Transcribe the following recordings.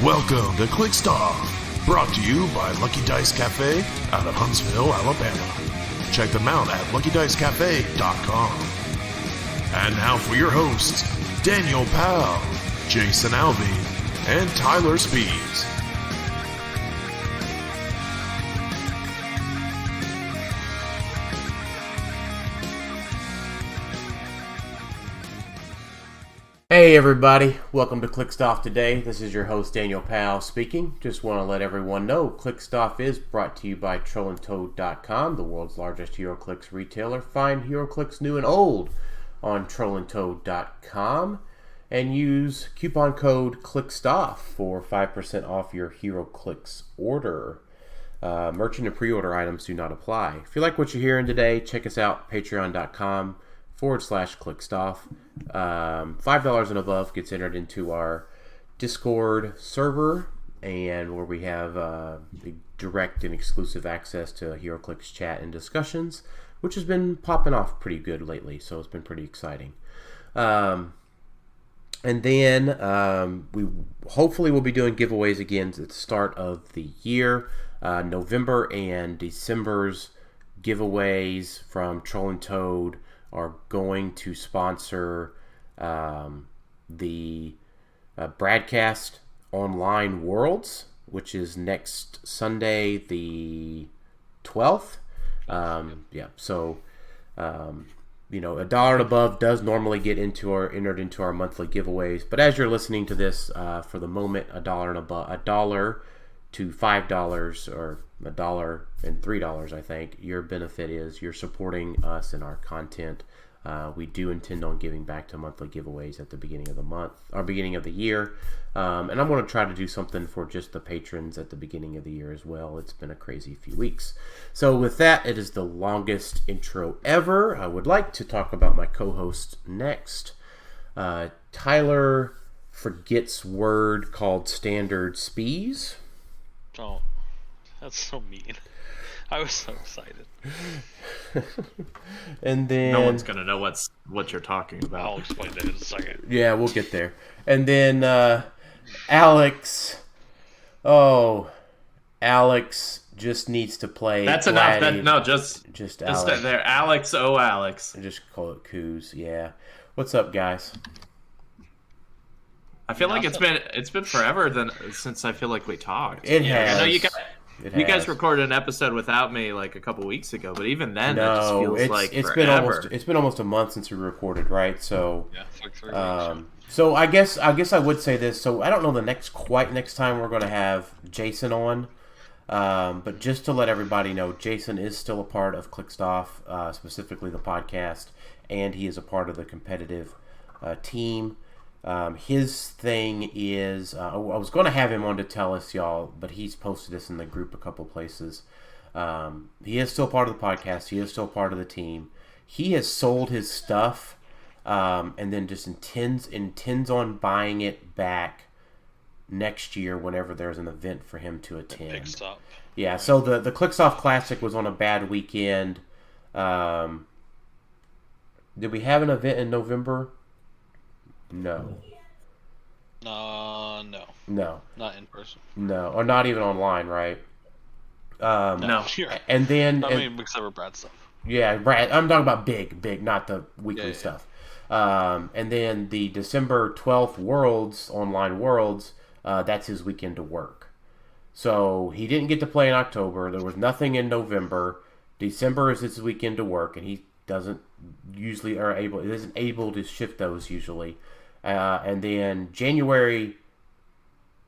Welcome to Clixed Off, brought to you by Lucky Dice Cafe out of Huntsville, Alabama. Check them out at LuckyDiceCafe.com. And now for your hosts, Daniel Powell, Jason Alvey, and Tylor Speeds. Hey everybody, welcome to Clixed Off today. This is your host Daniel Powell speaking. Just want to let everyone know Clixed Off is brought to you by TrollandToad.com, the world's largest Heroclix retailer. Find Heroclix new and old on TrollandToad.com and use coupon code CLIXEDOFF for 5% off your Heroclix order. Merchant and pre-order items do not apply. If you like what you're hearing today, check us out, patreon.com/ClixedOff. $5 and above gets entered into our Discord server, and where we have the direct and exclusive access to Heroclix chat and discussions, which has been popping off pretty good lately, so it's been pretty exciting. And then we hopefully will be doing giveaways again at the start of the year. November and December's giveaways from Troll and Toad are going to sponsor the Bradcast Worlds, which is next Sunday, the 12th. So $1 and above does normally get entered into our monthly giveaways. But as you're listening to this, for the moment, $1 and above, $1 to $5 or $1 and $3, I think. Your benefit is you're supporting us and our content. We do intend on giving back to monthly giveaways at the beginning of the month or beginning of the year. And I'm going to try to do something for just the patrons at the beginning of the year as well. It's been a crazy few weeks. So with that, it is the longest intro ever. I would like to talk about my co-host next. Tylor forgets word called standard spees. Oh, that's so mean. I was so excited. And then no one's gonna know what you're talking about. I'll explain that in a second. Yeah, we'll get there. And then Alex. Oh, Alex just needs to play. That's Gladiator. enough. Just Alex. there, Alex. Oh, Alex. And just call it Coos. Yeah. What's up, guys? I feel like it's been forever since I feel like we talked. It has. I know you guys recorded an episode without me like a couple weeks ago, but even then, that just feels like forever. It's been almost a month since we recorded, right? So yeah, it's like 3 weeks. So I guess I would say this. So I don't know the next time we're going to have Jason on, but just to let everybody know, Jason is still a part of Clixed Off, specifically the podcast, and he is a part of the competitive team. His thing is, I was going to have him on to tell us, y'all, but he's posted this in the group a couple places. He is still part of the podcast. He is still part of the team. He has sold his stuff, and then just intends on buying it back next year whenever there's an event for him to attend. Big stop. Yeah, so the Clixed Off Classic was on a bad weekend. Did we have an event in November? No. No. Not in person. No, or not even online, right? No. And then, except for Brad stuff. Yeah, Brad. I'm talking about big, not the weekly stuff. And then the December 12th online Worlds, that's his weekend to work. So he didn't get to play in October. There was nothing in November. December is his weekend to work, and he isn't able to shift those usually. And then January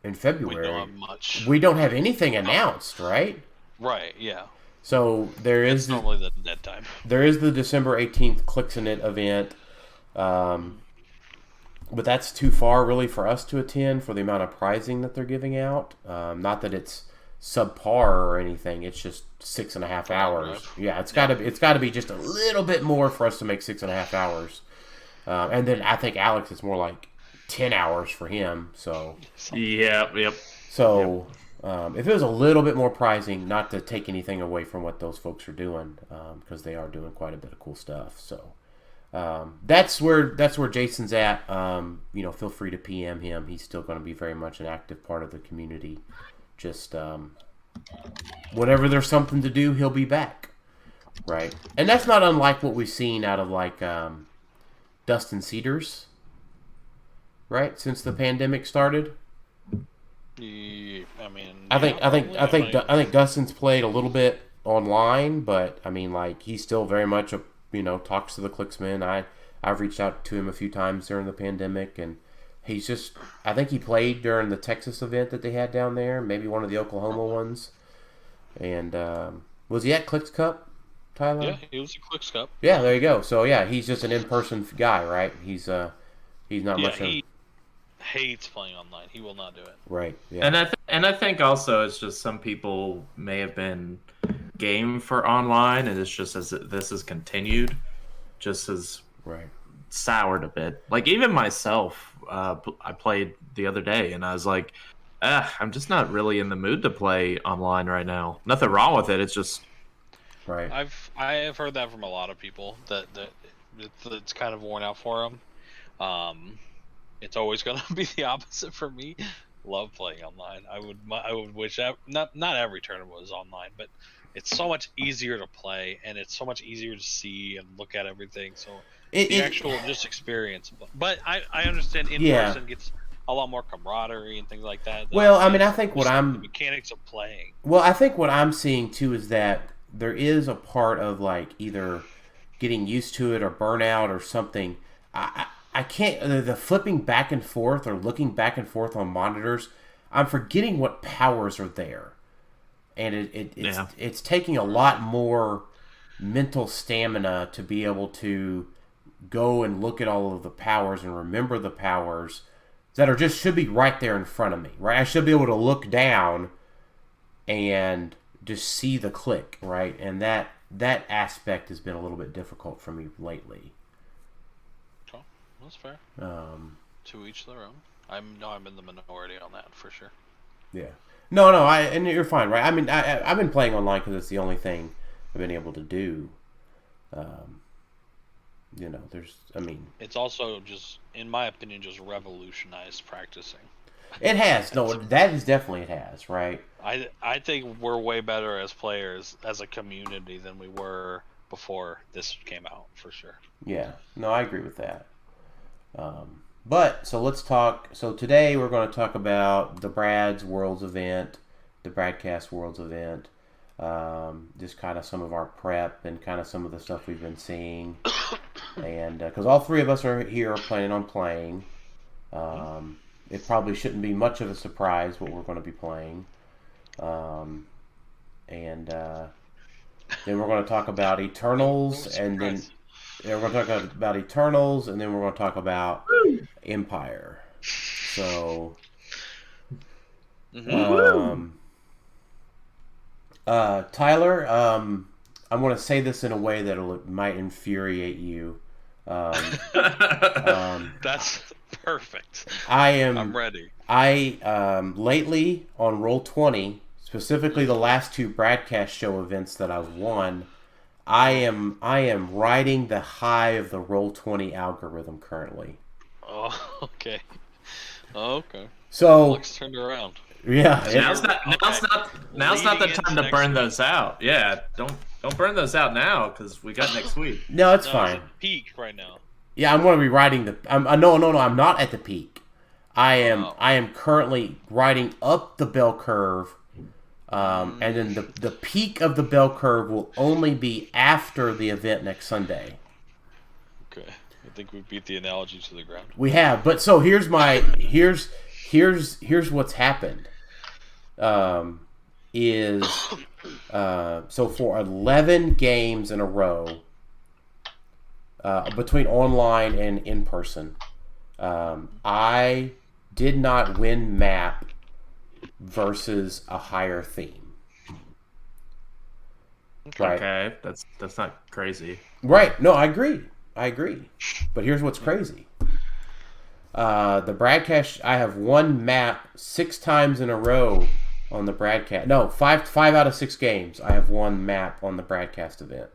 and February, we don't have much. We don't have anything announced, right? Right, yeah. So there is normally the dead time. There is the December 18th Clixinit event, but that's too far really for us to attend for the amount of prizing that they're giving out. Not that it's subpar or anything; it's just 6.5 hours. Yeah, it's got to be just a little bit more for us to make 6.5 hours. And then I think Alex is more like 10 hours for him. So yep. So if it was a little bit more prizing, not to take anything away from what those folks are doing, because they are doing quite a bit of cool stuff. So That's where Jason's at. Feel free to PM him. He's still going to be very much an active part of the community. Just whenever there's something to do, he'll be back. Right, and that's not unlike what we've seen out of like Dustin Cedars. Right, since the pandemic started. Yeah, I think Dustin's played a little bit online, but I mean, like, he's still very much talks to the Clixmen. I've reached out to him a few times during the pandemic, and he's just, I think he played during the Texas event that they had down there, maybe one of the Oklahoma ones. And was he at Clix Cup, Tyler? Yeah, he was at Clix Cup. Yeah, there you go. So yeah, he's just an in-person guy, right? He's not much. He hates playing online. He will not do it. Right. Yeah. And I think also it's just some people may have been game for online, and it's just as this has continued, just as soured a bit. Like even myself, I played the other day, and I was like, I'm just not really in the mood to play online right now. Nothing wrong with it. It's just right. I have heard that from a lot of people that it's kind of worn out for them. It's always going to be the opposite for me. Love playing online. I would wish not every tournament was online, but it's so much easier to play, and it's so much easier to see and look at everything. So the actual just experience. But I understand in person gets a lot more camaraderie and things like that. Well, I mean, I think the mechanics of playing. Well, I think what I'm seeing too is that there is a part of like either getting used to it or burnout or something. I can't, the flipping back and forth or looking back and forth on monitors, I'm forgetting what powers are there. And it's taking a lot more mental stamina to be able to go and look at all of the powers and remember the powers that are should be right there in front of me, right? I should be able to look down and just see the click, right? And that aspect has been a little bit difficult for me lately. That's fair. To each their own. I'm in the minority on that for sure. Yeah. No, and you're fine, right? I mean, I've been playing online because it's the only thing I've been able to do. It's also just, in my opinion, just revolutionized practicing. It has. No, that is definitely it has, right? I think we're way better as players, as a community, than we were before this came out, for sure. Yeah. No, I agree with that. Let's talk. So today we're going to talk about the Brad's Worlds event, the Bradcast Worlds event, just kind of some of our prep and kind of some of the stuff we've been seeing, and because all three of us are planning on playing, it probably shouldn't be much of a surprise what we're going to be playing, and then we're going to talk about Eternals, and then. Yeah, we're going to talk about Eternals, and then we're going to talk about Empyre. So, Tyler, I'm going to say this in a way that might infuriate you. That's perfect. I'm ready. Lately on Roll20, specifically the last two Bradcast show events that I've won, I am riding the high of the Roll20 algorithm currently. Oh, okay. So let's turn it around. Yeah. Now's not the time to burn those out. Yeah, don't burn those out now because we got next week. No, it's fine. It's at peak right now. Yeah, I'm going to be riding the. No, I'm not at the peak. I am currently riding up the bell curve. And then the peak of the bell curve will only be after the event next Sunday. Okay, I think we beat the analogy to the ground. We have, but so here's what's happened. So for 11 games in a row, between online and in person, I did not win map versus a higher theme. Okay, that's not crazy. Right. No, I agree. But here's what's crazy. The Bradcast, I have won map 6 times in a row on the Bradcast. No, 5 out of 6 games I have won map on the Bradcast event.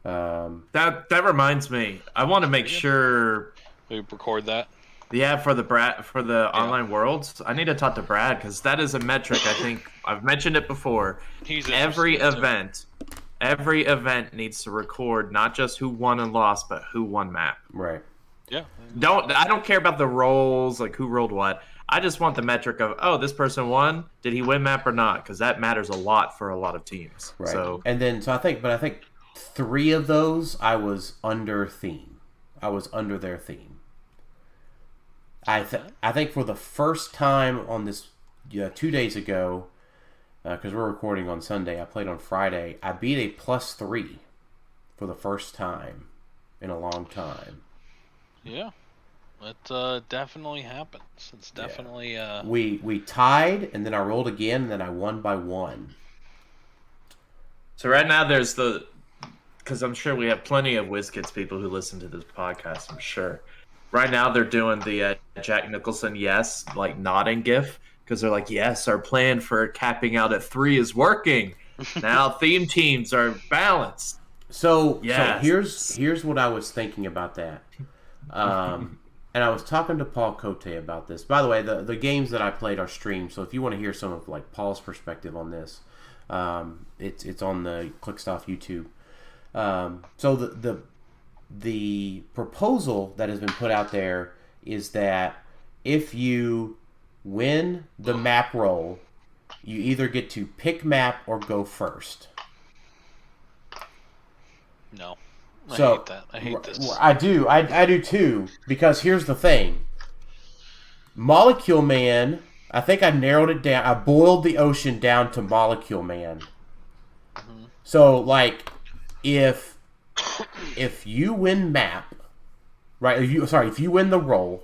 That reminds me. I want to make sure we record that. Yeah, for the online worlds, I need to talk to Brad because that is a metric. I think I've mentioned it before. Every event needs to record not just who won and lost, but who won map. Right. Yeah. I don't care about the roles, like who rolled what. I just want the metric of, this person won. Did he win map or not? Because that matters a lot for a lot of teams. Right. So I think 3 of those I was under theme. I was under their theme. I think for the first time on this 2 days ago, because we're recording on Sunday, I played on Friday. I beat a +3 for the first time in a long time. Yeah, it definitely happens. It's definitely we tied, and then I rolled again, and then I won by 1. So right now there's because I'm sure we have plenty of WizKids people who listen to this podcast. I'm sure. Right now they're doing the Jack Nicholson yes, like nodding gif, because they're like, yes, our plan for capping out at 3 is working. Now theme teams are balanced. So here's what I was thinking about that. And I was talking to Paul Cote about this. By the way, the games that I played are streamed, so if you want to hear some of like Paul's perspective on this, it's on the Clixed Off YouTube. So the proposal that has been put out there is that if you win the map roll, you either get to pick map or go first. No. I hate that. I hate this. I do too, because here's the thing. Molecule Man, I think I narrowed it down. I boiled the ocean down to Molecule Man. Mm-hmm. So, like, if you win map, right? If you win the roll,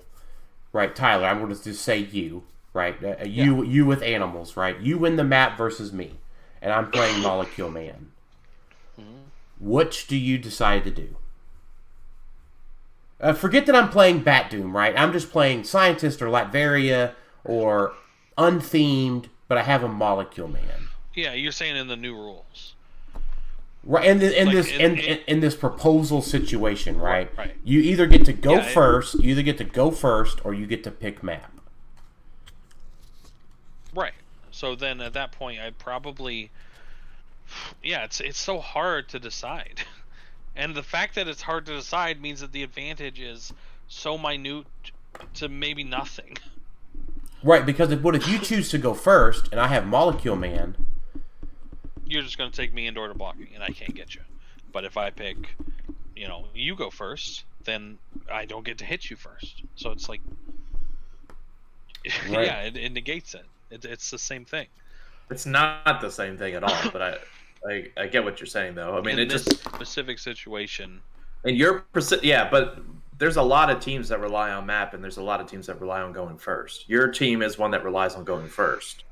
right, Tylor? I'm going to just say you, right? You with animals, right? You win the map versus me, and I'm playing Molecule Man. Mm-hmm. Which do you decide to do? Forget that I'm playing Bat Doom, right? I'm just playing Scientist or Latveria or unthemed, but I have a Molecule Man. Yeah, you're saying in the new rules. Right, in this proposal situation, right? Right. You either get to go first, or you get to pick map. Right. So then at that point, I'd probably, it's so hard to decide, and the fact that it's hard to decide means that the advantage is so minute to maybe nothing. Right, because if you choose to go first, and I have Molecule Man, you're just going to take me indoor to block me, and I can't get you. But if I pick, you go first, then I don't get to hit you first. So it's like, right. Yeah, it negates it. It's the same thing. It's not the same thing at all, but I get what you're saying, though. I mean, in this specific situation. And but there's a lot of teams that rely on map, and there's a lot of teams that rely on going first. Your team is one that relies on going first.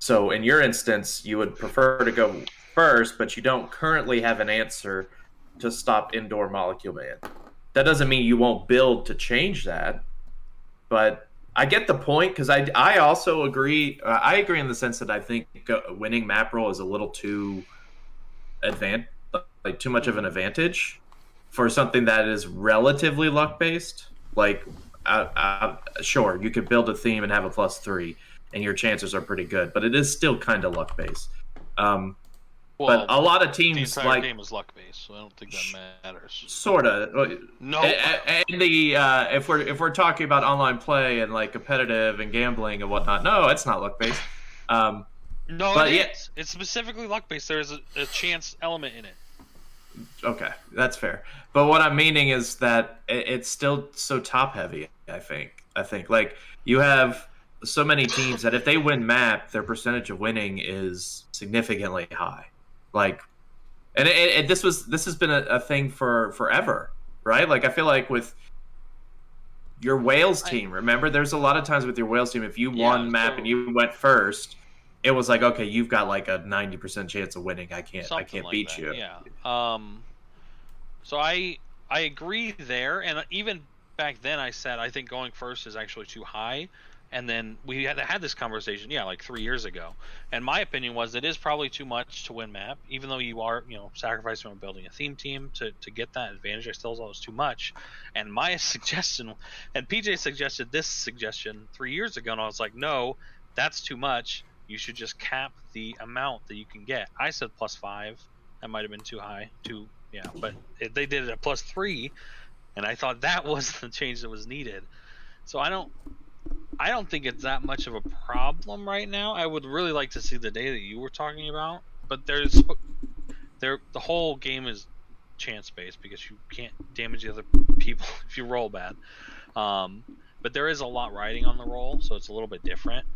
So in your instance, you would prefer to go first, but you don't currently have an answer to stop indoor Molecule Man. That doesn't mean you won't build to change that, but I get the point, because I also agree. I agree in the sense that I think winning map roll is a little too too much of an advantage for something that is relatively luck based. Like, sure, you could build a theme and have a +3. And your chances are pretty good, but it is still kind of luck based. But a lot of teams the entire game is luck based, so I don't think that matters. Sorta. No. And if we're talking about online play and like competitive and gambling and whatnot, no, it's not luck based. No, but it's specifically luck based. There's a chance element in it. Okay, that's fair. But what I'm meaning is that it's still so top heavy. I think like you have so many teams that if they win map, their percentage of winning is significantly high. Like, and this has been a thing for forever, right? Like, I feel like with your Wales team, remember, there's a lot of times with your Wales team, if you won map and you went first, it was like, okay, you've got like a 90% chance of winning. I can't beat that, you. Yeah. So I agree there, and even back then I said I think going first is actually too high. And then we had this conversation, like 3 years ago. And my opinion was it is probably too much to win map, even though you are, sacrificing on building a theme team to get that advantage. I still thought it was too much. And my suggestion, and PJ suggested this suggestion 3 years ago, and I was like, no, that's too much. You should just cap the amount that you can get. I said +5. That might have been too high. But they did it at +3, and I thought that was the change that was needed. So I don't think it's that much of a problem right now. I would really like to see the data that you were talking about, but the whole game is chance based because you can't damage the other people if you roll bad. But there is a lot riding on the roll, so it's a little bit different.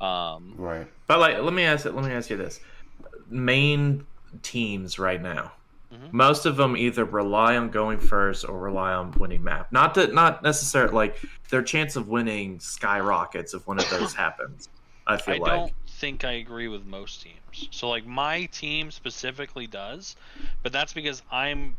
Right. But let me ask you this: main teams right now, most of them either rely on going first or rely on winning map. Not necessarily like their chance of winning skyrockets if one of those happens. I don't think I agree with most teams. So like my team specifically does, but that's because I'm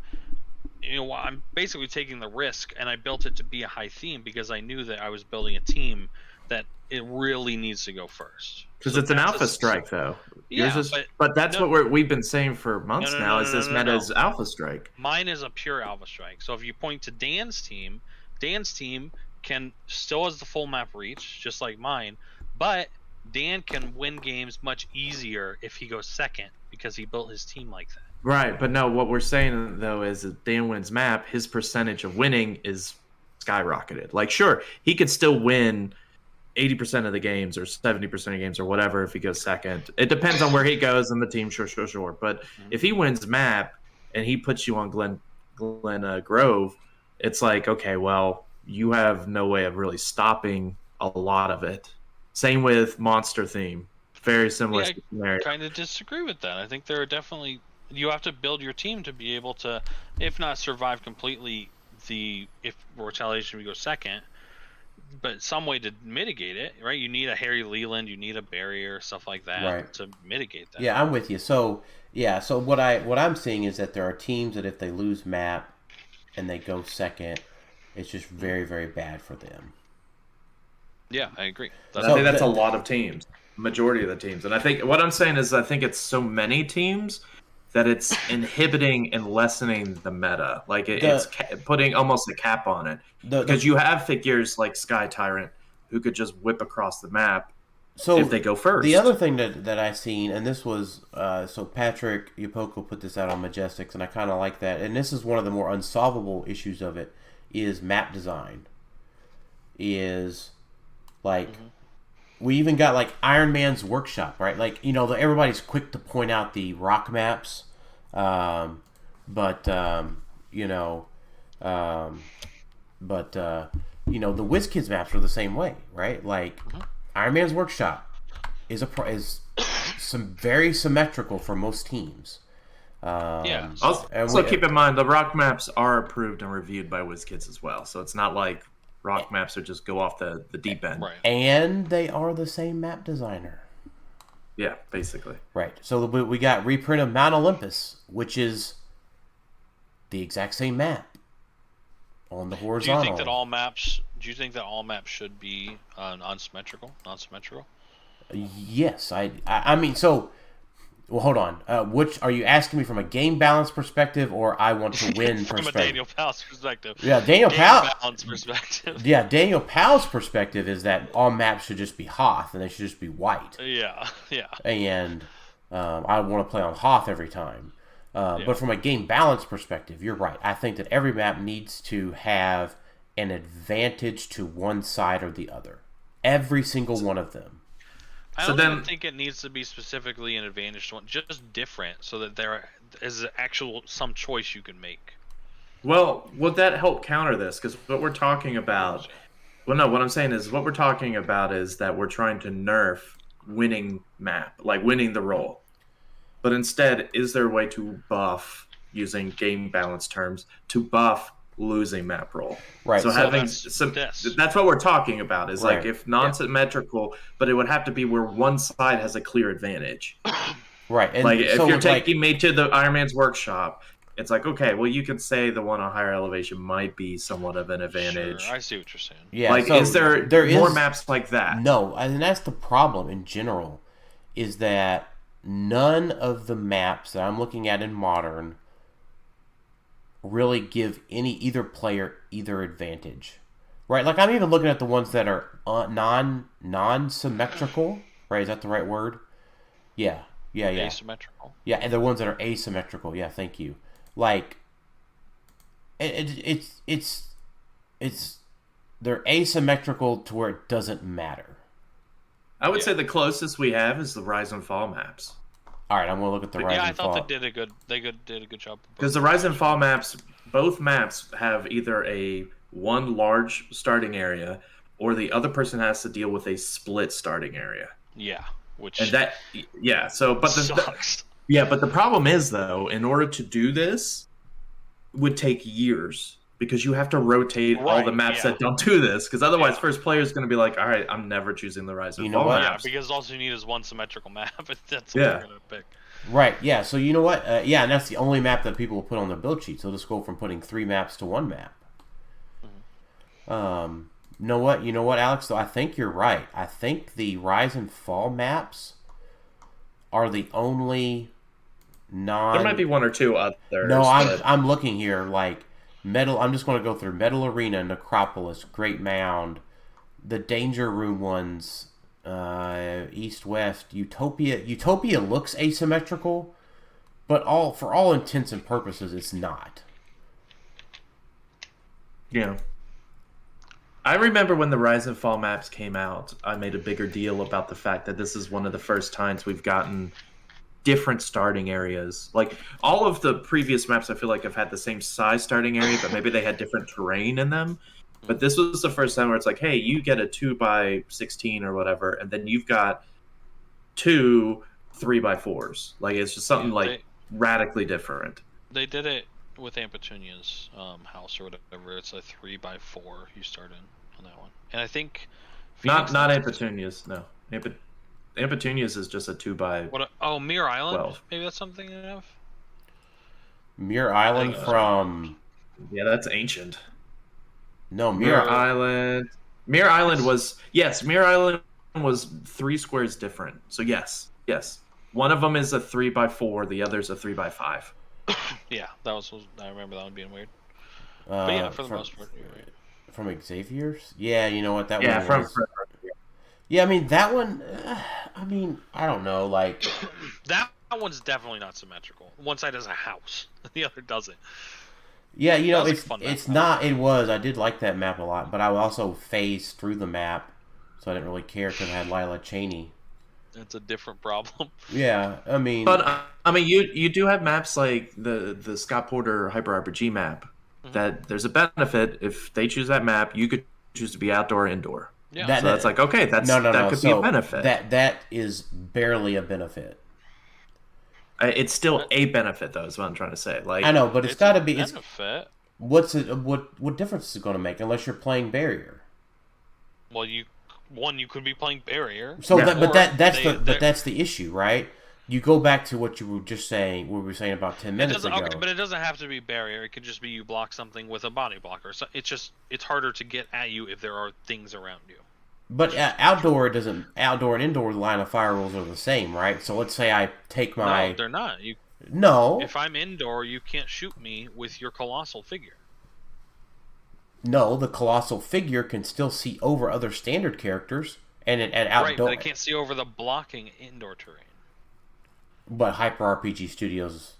basically taking the risk, and I built it to be a high theme because I knew that I was building a team that it really needs to go first. Because it's an alpha strike, though. Yeah, but that's what we've been saying for months now. This meta is alpha strike. Mine is a pure alpha strike. So if you point to Dan's team can still has the full map reach, just like mine, but Dan can win games much easier if he goes second because he built his team like that. Right, but no, what we're saying though is if Dan wins map, his percentage of winning is skyrocketed. Like, sure, he could still win 80% of the games or 70% of games or whatever if he goes second. It depends on where he goes in the team, sure. But if he wins map and he puts you on Glen Grove, it's like, okay, well, you have no way of really stopping a lot of it. Same with monster theme. Very similar scenario. I kind of disagree with that. I think there are definitely... You have to build your team to be able to, if not survive completely if retaliation would go second, but some way to mitigate it, right? You need a Harry Leland, you need a barrier, stuff like that to mitigate that. Yeah, I'm with you. So what I'm seeing is that there are teams that if they lose map and they go second, it's just very, very bad for them. Yeah, I agree. I think that's a lot of teams, majority of the teams. And I think what I'm saying is I think it's so many teams that it's inhibiting and lessening the meta. Like it's putting almost a cap on it. Because you have figures like Sky Tyrant who could just whip across the map if they go first. The other thing that I seen, and this was, so Patrick Yapoko put this out on Majestics, and I kind of like that. And this is one of the more unsolvable issues of it, is map design. Is like... We even got like Iron Man's workshop, right? Like, everybody's quick to point out the rock maps, but the WizKids maps are the same way, right? Like Iron Man's workshop is some very symmetrical for most teams. Also keep in mind the rock maps are approved and reviewed by WizKids as well, so it's not like rock maps that just go off the deep end. Right. And they are the same map designer. Yeah, basically. Right. So we got reprint of Mount Olympus, which is the exact same map on the horizontal. Do you think that all maps should be non-symmetrical? Yes. I mean, so... Well, hold on. Which are you asking me from a game balance perspective, or I want to win from perspective? From a Daniel Powell's perspective. Yeah, Daniel balance perspective. Yeah, Daniel Powell's perspective is that all maps should just be Hoth, and they should just be white. Yeah. And I want to play on Hoth every time. But from a game balance perspective, you're right. I think that every map needs to have an advantage to one side or the other. Every single one of them. I don't even think it needs to be specifically an advantage to one, just different, so that there is some choice you can make. Well, would that help counter this? Because what we're talking about, what I'm saying is what we're talking about is that we're trying to nerf winning map, like winning the role. But instead, is there a way to buff, using game balance terms, to buff losing map roll? Right. So having that's what we're talking about, is like if non-symmetrical, but it would have to be where one side has a clear advantage. Right. And like if you're taking me to the Iron Man's workshop it's like, okay, well, you could say the one on higher elevation might be somewhat of an advantage. Sure, I see what you're saying. Yeah, like, so is there more maps like that? No, and that's the problem in general, is that none of the maps that I'm looking at in Modern really give either player either advantage. Right? Like, I'm even looking at the ones that are non-symmetrical. Right? Is that the right word? Yeah. Asymmetrical. Yeah, and the ones that are asymmetrical. Yeah, thank you. Like, it's they're asymmetrical to where it doesn't matter. I would say the closest we have is the Rise and Fall maps. All right, I'm gonna look at the Rise and Fall. I thought they did a good job. Because the Rise and Fall maps, both maps have either one large starting area, or the other person has to deal with a split starting area. Yeah, which and that so but sucks. But the problem is, though, in order to do this, would take years because you have to rotate all the maps that don't do this. Because otherwise, first player is going to be like, all right, I'm never choosing the Rise and Fall maps. Yeah, because all you need is one symmetrical map, and that's what you're going to pick. Right, yeah, so you know what? And that's the only map that people will put on their build sheet. So they'll just go from putting 3 maps to 1 map. You know what, Alex? Though I think you're right. I think the Rise and Fall maps are the only There might be one or two others. No, I'm looking here, like Metal. I'm just going to go through Metal Arena, Necropolis, Great Mound, the Danger Room ones, East West, Utopia. Utopia looks asymmetrical, but for all intents and purposes, it's not. Yeah. I remember when the Rise and Fall maps came out, I made a bigger deal about the fact that this is one of the first times we've gotten different starting areas. Like, all of the previous maps I feel like have had the same size starting area, but maybe they had different terrain in them. But this was the first time where it's like, hey, you get a 2x16 or whatever, and then you've got 2 3x4s. Like, it's just something radically different. They did it with Ampetunia's house or whatever. It's a 3x4 you start in on that one. And I think not Ampetunia's, no. Ampetunia's is just a 2x. Mirror Island? 12. Maybe that's something they have? Mirror Island from... Yeah, that's ancient. No, Mirror Island. Mirror Island was... Yes, Mirror Island was 3 squares different. So yes. One of them is a 3x4, the other's a 3x5. Yeah, I remember that one being weird. But yeah, for the most part, you're right. From Xavier's? Yeah, you know what, that one was... Yeah, I mean, that one, I don't know, like... that one's definitely not symmetrical. One side has a house, the other doesn't. Yeah, it's not, it was, I did like that map a lot, but I also phased through the map, so I didn't really care because I had Lila Cheney. It's a different problem. Yeah, I mean... But, you do have maps like the Scott Porter Hyper RPG map, that there's a benefit. If they choose that map, you could choose to be outdoor or indoor. Yeah. So that's like, okay, that could be a benefit. That is barely a benefit. It's still a benefit, though, is what I'm trying to say. Like, I know, but it's got to be... benefit. What difference is it going to make unless you're playing Barrier? Well, you could be playing Barrier. So, that's the issue, right? You go back to what you were just saying. What we were saying about 10 minutes ago. Okay, but it doesn't have to be Barrier. It could just be you block something with a body blocker. So it's harder to get at you if there are things around you. But outdoor and indoor line of fire rules are the same, right? So let's say I take my... No, they're not. No. If I'm indoor, you can't shoot me with your colossal figure. No, the colossal figure can still see over other standard characters, and outdoor... Right, but it can't see over the blocking indoor terrain. But Hyper RPG Studios,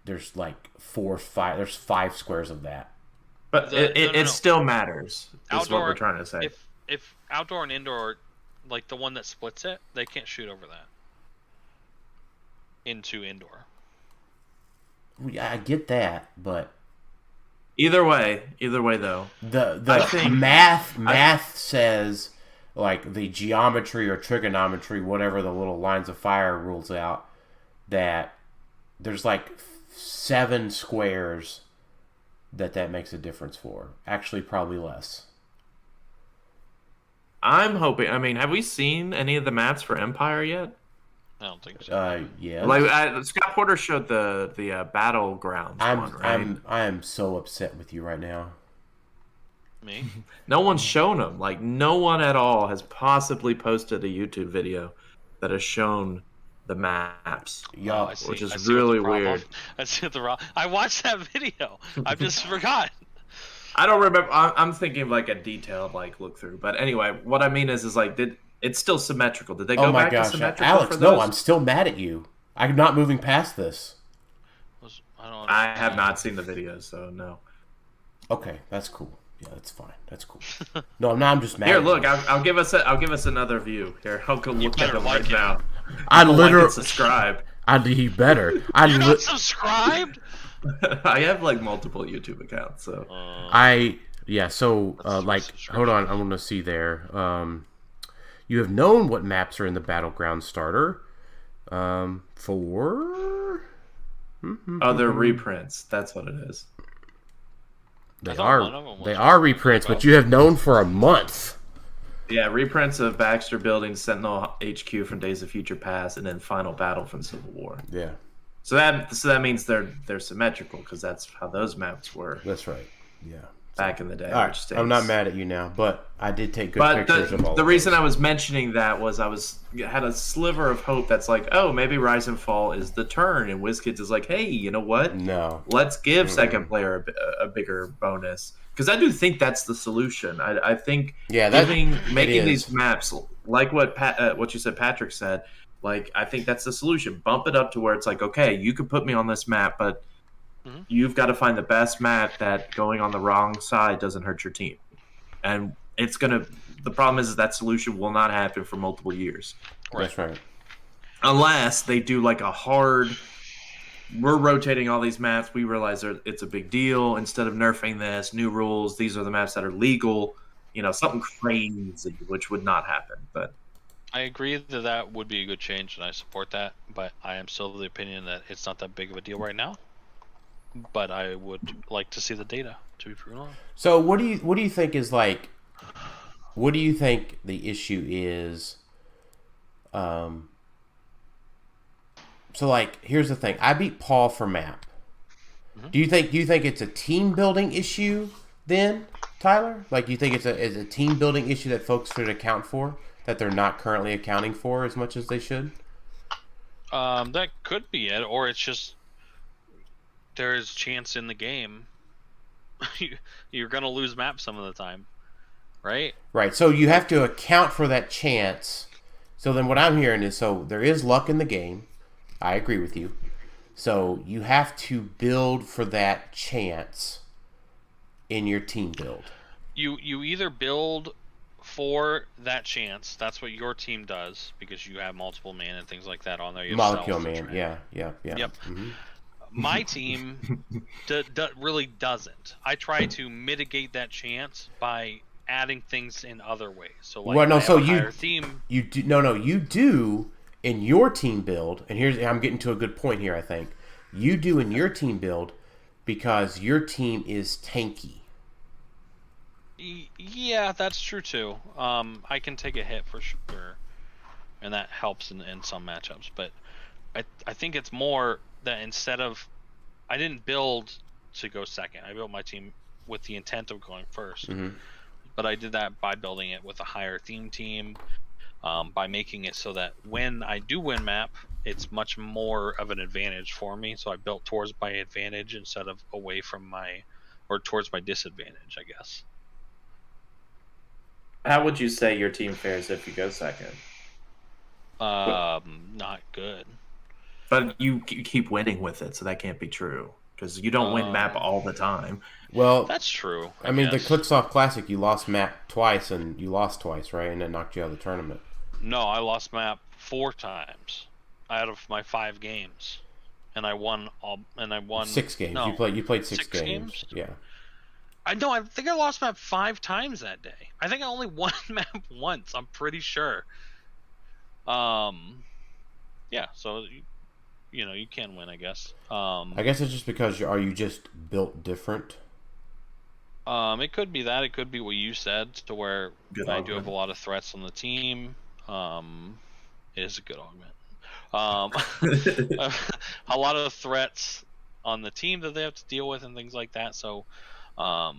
there's like 5 squares of that. But it still matters. Is what we're trying to say. If outdoor and indoor, like the one that splits it, they can't shoot over that into indoor. Yeah, I get that, but either way though, the math says, like, the geometry or trigonometry, whatever the little lines of fire rules out, that there's like 7 squares that makes a difference for. Actually, probably less. I'm hoping. I mean, have we seen any of the maps for Empyre yet? I don't think so. Yeah. Like Scott Porter showed the battlegrounds one, right? I am so upset with you right now. Me? No one's shown them. Like, no one at all has possibly posted a YouTube video that has shown the maps. Yeah, which is really weird. I see the problem. I watched that video. I just forgot. I don't remember. I'm thinking of like a detailed like look through. But anyway, what I mean is like, it's still symmetrical? Did they go back to symmetrical? Alex, for those? no, I'm still mad at you. I'm not moving past this. I have not seen the videos, so no. Okay, that's cool. Yeah, that's fine. That's cool. No, I'm not. I'm just mad. Here, look. I'll give us another view. Here, I'll go look at them right now. I literally like subscribe. He better. You're not subscribed. I have like multiple YouTube accounts, so. So hold on. I want to see there. You have known what maps are in the Battleground starter. For they're reprints. That's what it is. They are reprints, but you have known for a month. Yeah, reprints of Baxter Building, Sentinel HQ from Days of Future Past, and then Final Battle from Civil War. Yeah. So that means they're symmetrical because that's how those maps were. That's right. Yeah. Back in the day. All right. I'm not mad at you now, but I did take good pictures of all the reason I was mentioning that was I had a sliver of hope that's like, oh, maybe Rise and Fall is the turn, and WizKids is like, hey, you know what? No. Let's give second player a bigger bonus. Because I do think that's the solution. I think making these maps, like what you said, Patrick said, like, I think that's the solution. Bump it up to where it's like, okay, you could put me on this map, but you've got to find the best map that going on the wrong side doesn't hurt your team. And the problem is that solution will not happen for multiple years. Right. That's right. Unless they do like a hard, we're rotating all these maps, we realize it's a big deal. Instead of nerfing this, new rules, these are the maps that are legal, something crazy, which would not happen. But I agree that would be a good change, and I support that. But I am still of the opinion that it's not that big of a deal right now. But I would like to see the data to be proven on. So what do you think is like? What do you think the issue is? So like, here's the thing. I beat Paul for map. Mm-hmm. Do you think it's a team building issue then, Tylor? Like, do you think it's a team building issue that folks should account for that they're not currently accounting for as much as they should? That could be it, or it's just. There is chance in the game. You're going to lose maps some of the time, right? Right. So you have to account for that chance. So then what I'm hearing is, so there is luck in the game. I agree with you. So you have to build for that chance in your team build. You either build for that chance. That's what your team does because you have multiple man and things like that on there. Molecule man. Yeah. Yep. Mm-hmm. My team really doesn't. I try to mitigate that chance by adding things in other ways. So like, you do in your team build, and I'm getting to a good point here. I think you do in your team build because your team is tanky. Yeah, that's true too. I can take a hit for sure, and that helps in some matchups. But I think it's more that instead of, I didn't build to go second. I built my team with the intent of going first. Mm-hmm. But I did that by building it with a higher theme team, by making it so that when I do win map, it's much more of an advantage for me. So I built towards my advantage instead of away from towards my disadvantage, I guess. How would you say your team fares if you go second? Not good. But you keep winning with it, so that can't be true. Because you don't win map all the time. Well, that's true. I mean, the Clixed Off Classic, you lost map twice, and you lost twice, right? And it knocked you out of the tournament. No, I lost map 4 times out of my 5 games, and I won 6 games. No, you played 6 games. Yeah. I think I lost map 5 times that day. I think I only won map once. I'm pretty sure. Yeah. So. You can win, I guess. I guess it's just because are you just built different? It could be that. It could be what you said, to where I do have a lot of threats on the team. It is a good augment. a lot of threats on the team that they have to deal with and things like that. So I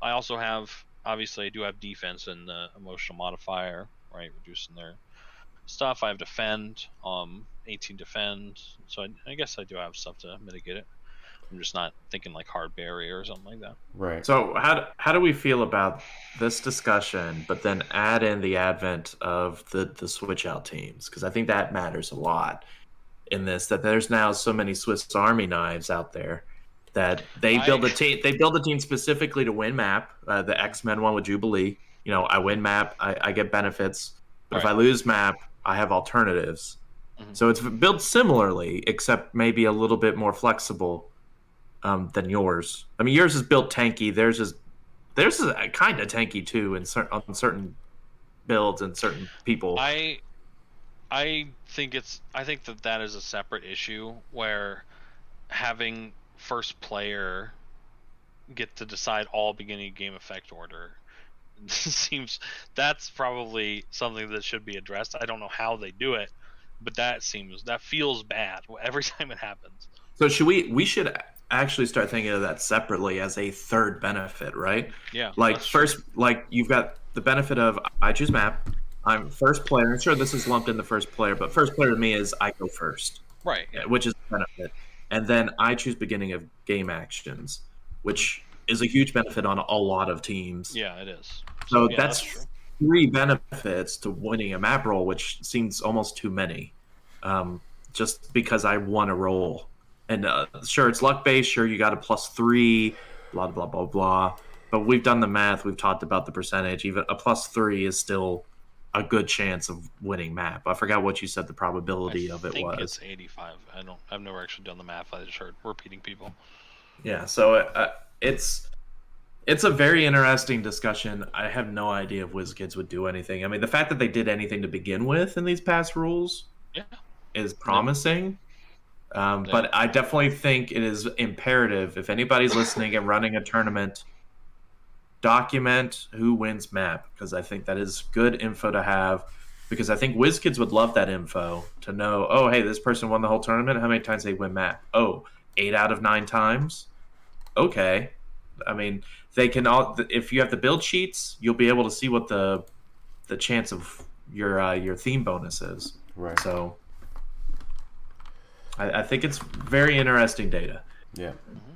also have, obviously I do have defense and the emotional modifier, right, reducing their stuff. I have defend, 18 defend, so I guess I do have stuff to mitigate it. I'm just not thinking like hard barrier or something like that. Right. So how do we feel about this discussion, but then add in the advent of the switch out teams? Because I think that matters a lot in this, that there's now so many Swiss Army knives out there that they build a team specifically to win map. The X-Men one with Jubilee, I win map, I get benefits, but if I lose map, I have alternatives. Mm-hmm. So it's built similarly, except maybe a little bit more flexible than yours. I mean, yours is built tanky. Theirs is kind of tanky too on certain builds and certain people. I think that is a separate issue where having first player get to decide all beginning of game effect order seems, that's probably something that should be addressed. I don't know how they do it, but that feels bad every time it happens. So we should actually start thinking of that separately as a third benefit, right? Yeah. Like first, like you've got the benefit of I choose map, I'm first player. I'm sure this is lumped in the first player, but first player to me is I go first, right? Yeah. Which is a benefit, and then I choose beginning of game actions, which is a huge benefit on a lot of teams. Yeah, it is. So yeah, that's 3 benefits to winning a map roll, which seems almost too many, just because I won a roll. And sure, it's luck based. Sure, you got a +3, blah blah blah blah. But we've done the math. We've talked about the percentage. Even a +3 is still a good chance of winning map. I forgot what you said the probability of it was. It's 85. I've never actually done the math. I just heard repeating people. Yeah, so it's a very interesting discussion. I have no idea if WizKids would do anything. I mean, the fact that they did anything to begin with in these past rules is promising. But I definitely think it is imperative, if anybody's listening and running a tournament, document who wins map, because I think that is good info to have, because I think WizKids would love that info to know, oh, hey, this person won the whole tournament. How many times they win map? Oh, 8 out of 9 times? Okay. I mean, they can all, if you have the build sheets, you'll be able to see what the chance of your theme bonus is. Right. So I think it's very interesting data. Yeah. Mm-hmm.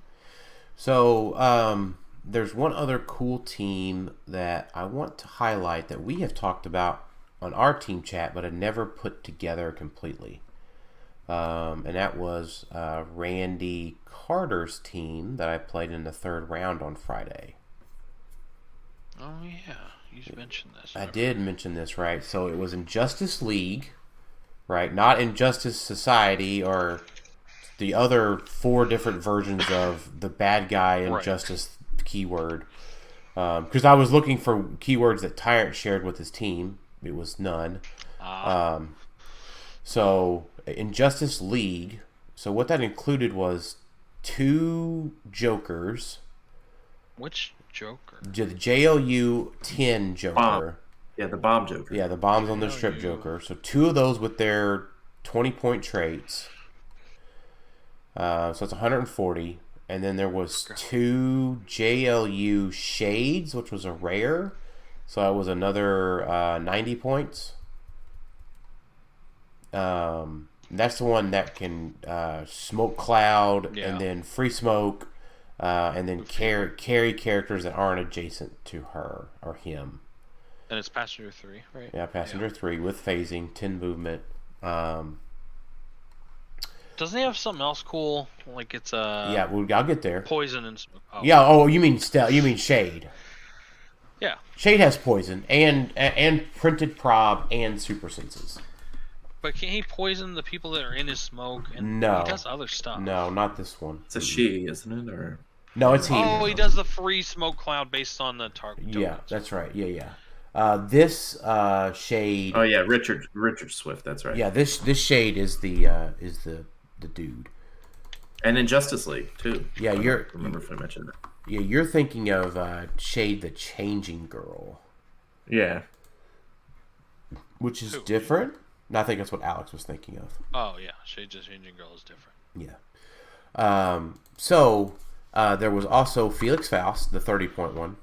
So there's one other cool team that I want to highlight that we have talked about on our team chat, but had never put together completely. And that was Randy Carter's team that I played in the 3rd round on Friday. Oh, yeah. You mentioned this. I did mention this, right? So it was in Justice League, right? Not in Justice Society or the other 4 different versions of the bad guy in Justice keyword. Because I was looking for keywords that Tyrant shared with his team. It was none. So in Justice League, so what that included was 2 Jokers. Which Joker? The JLU 10 Joker. Yeah, the bomb Joker. Yeah, the bombs on the strip Joker. So 2 of those with their 20-point traits. So it's 140. And then there was 2 JLU Shades, which was a rare. So it was another 90 points. That's the one that can smoke cloud and then free smoke, and then carry characters that aren't adjacent to her or him. And it's Passenger 3, right? Yeah, Passenger 3 with phasing, 10 movement. Doesn't he have something else cool? Like it's yeah, I'll get there. Poison and smoke. Oh. Yeah. Oh, you mean Shade? Yeah. Shade has poison and printed prob and super senses. But can't he poison the people that are in his smoke? And no. He does other stuff. No, not this one. It's a she, isn't it? Or no, it's he. Oh, he does the free smoke cloud based on the target. Yeah, that's right. Yeah. This Shade. Oh yeah, Richard Swift. That's right. Yeah, this Shade is the dude. And in Justice League too. Yeah, remember if I mentioned that. Yeah, you're thinking of Shade, the Changing Girl. Yeah. Which is different. I think that's what Alex was thinking of. Oh yeah, Shades of Changing Girl is different. Yeah. So there was also Felix Faust, the 30.1,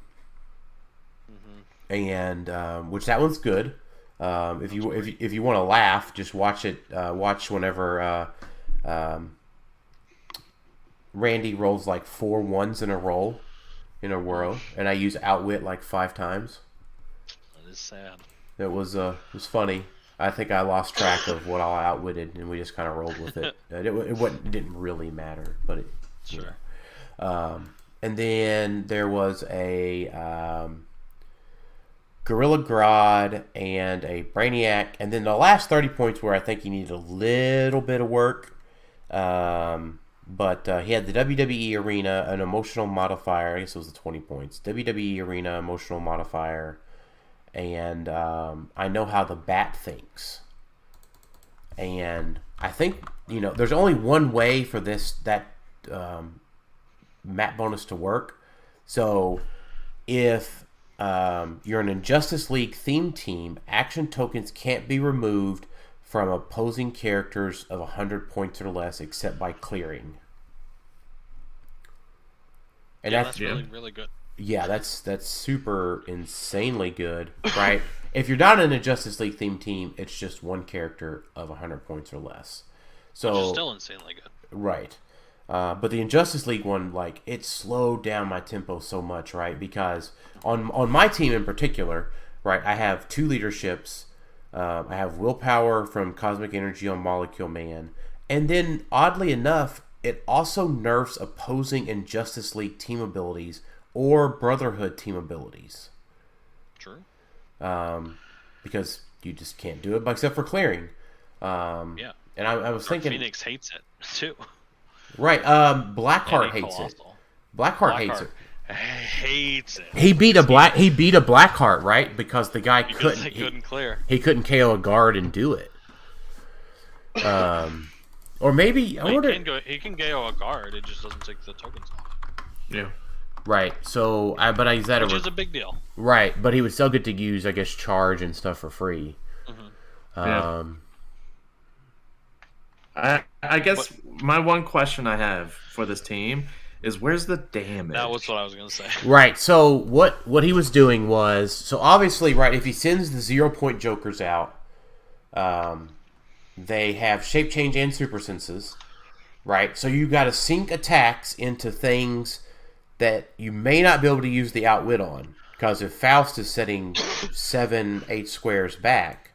and which that one's good. If you want to laugh, just watch it. Watch whenever Randy rolls like 4 ones in a row, and I use Outwit like 5 times. That is sad. It was funny. I think I lost track of what I outwitted, and we just kind of rolled with it. It didn't really matter, but it. Sure. And then there was a Gorilla Grodd and a Brainiac, and then the last 30 points where I think he needed a little bit of work. But he had the WWE Arena, an emotional modifier. I guess it was the 20 points. WWE Arena, emotional modifier. And I know how the bat thinks. And I think, there's only one way for that map bonus to work. So if you're an Injustice League themed team, action tokens can't be removed from opposing characters of 100 points or less except by clearing. And that's really, really good. Yeah, that's super insanely good, right? If you're not in a Justice League themed team, it's just one character of 100 points or less. So which is still insanely good. Right. But the Injustice League one, like, it slowed down my tempo so much, right? Because on my team in particular, right, I have 2 leaderships. I have willpower from Cosmic Energy on Molecule Man. And then, oddly enough, it also nerfs opposing Injustice League team abilities or Brotherhood team abilities. True. Because you just can't do it except for clearing. Yeah. And I was thinking... Phoenix hates it, too. Right. Blackheart hates it. Blackheart hates it. Hates it. He beat a Blackheart, right? Because the guy couldn't clear. He couldn't KO a guard and do it. Or maybe he can KO a guard. It just doesn't take the tokens off. Yeah. Right. So I use that which is a big deal. Right, but he would still get to use, I guess, charge and stuff for free. Mm-hmm. I guess my one question I have for this team is where's the damage? That was what I was going to say. Right. So what he was doing was, so obviously, right, if he sends the 0-point jokers out, they have shape change and super senses, right? So you got to sink attacks into things that you may not be able to use the outwit on, because if Faust is setting 7-8 squares back,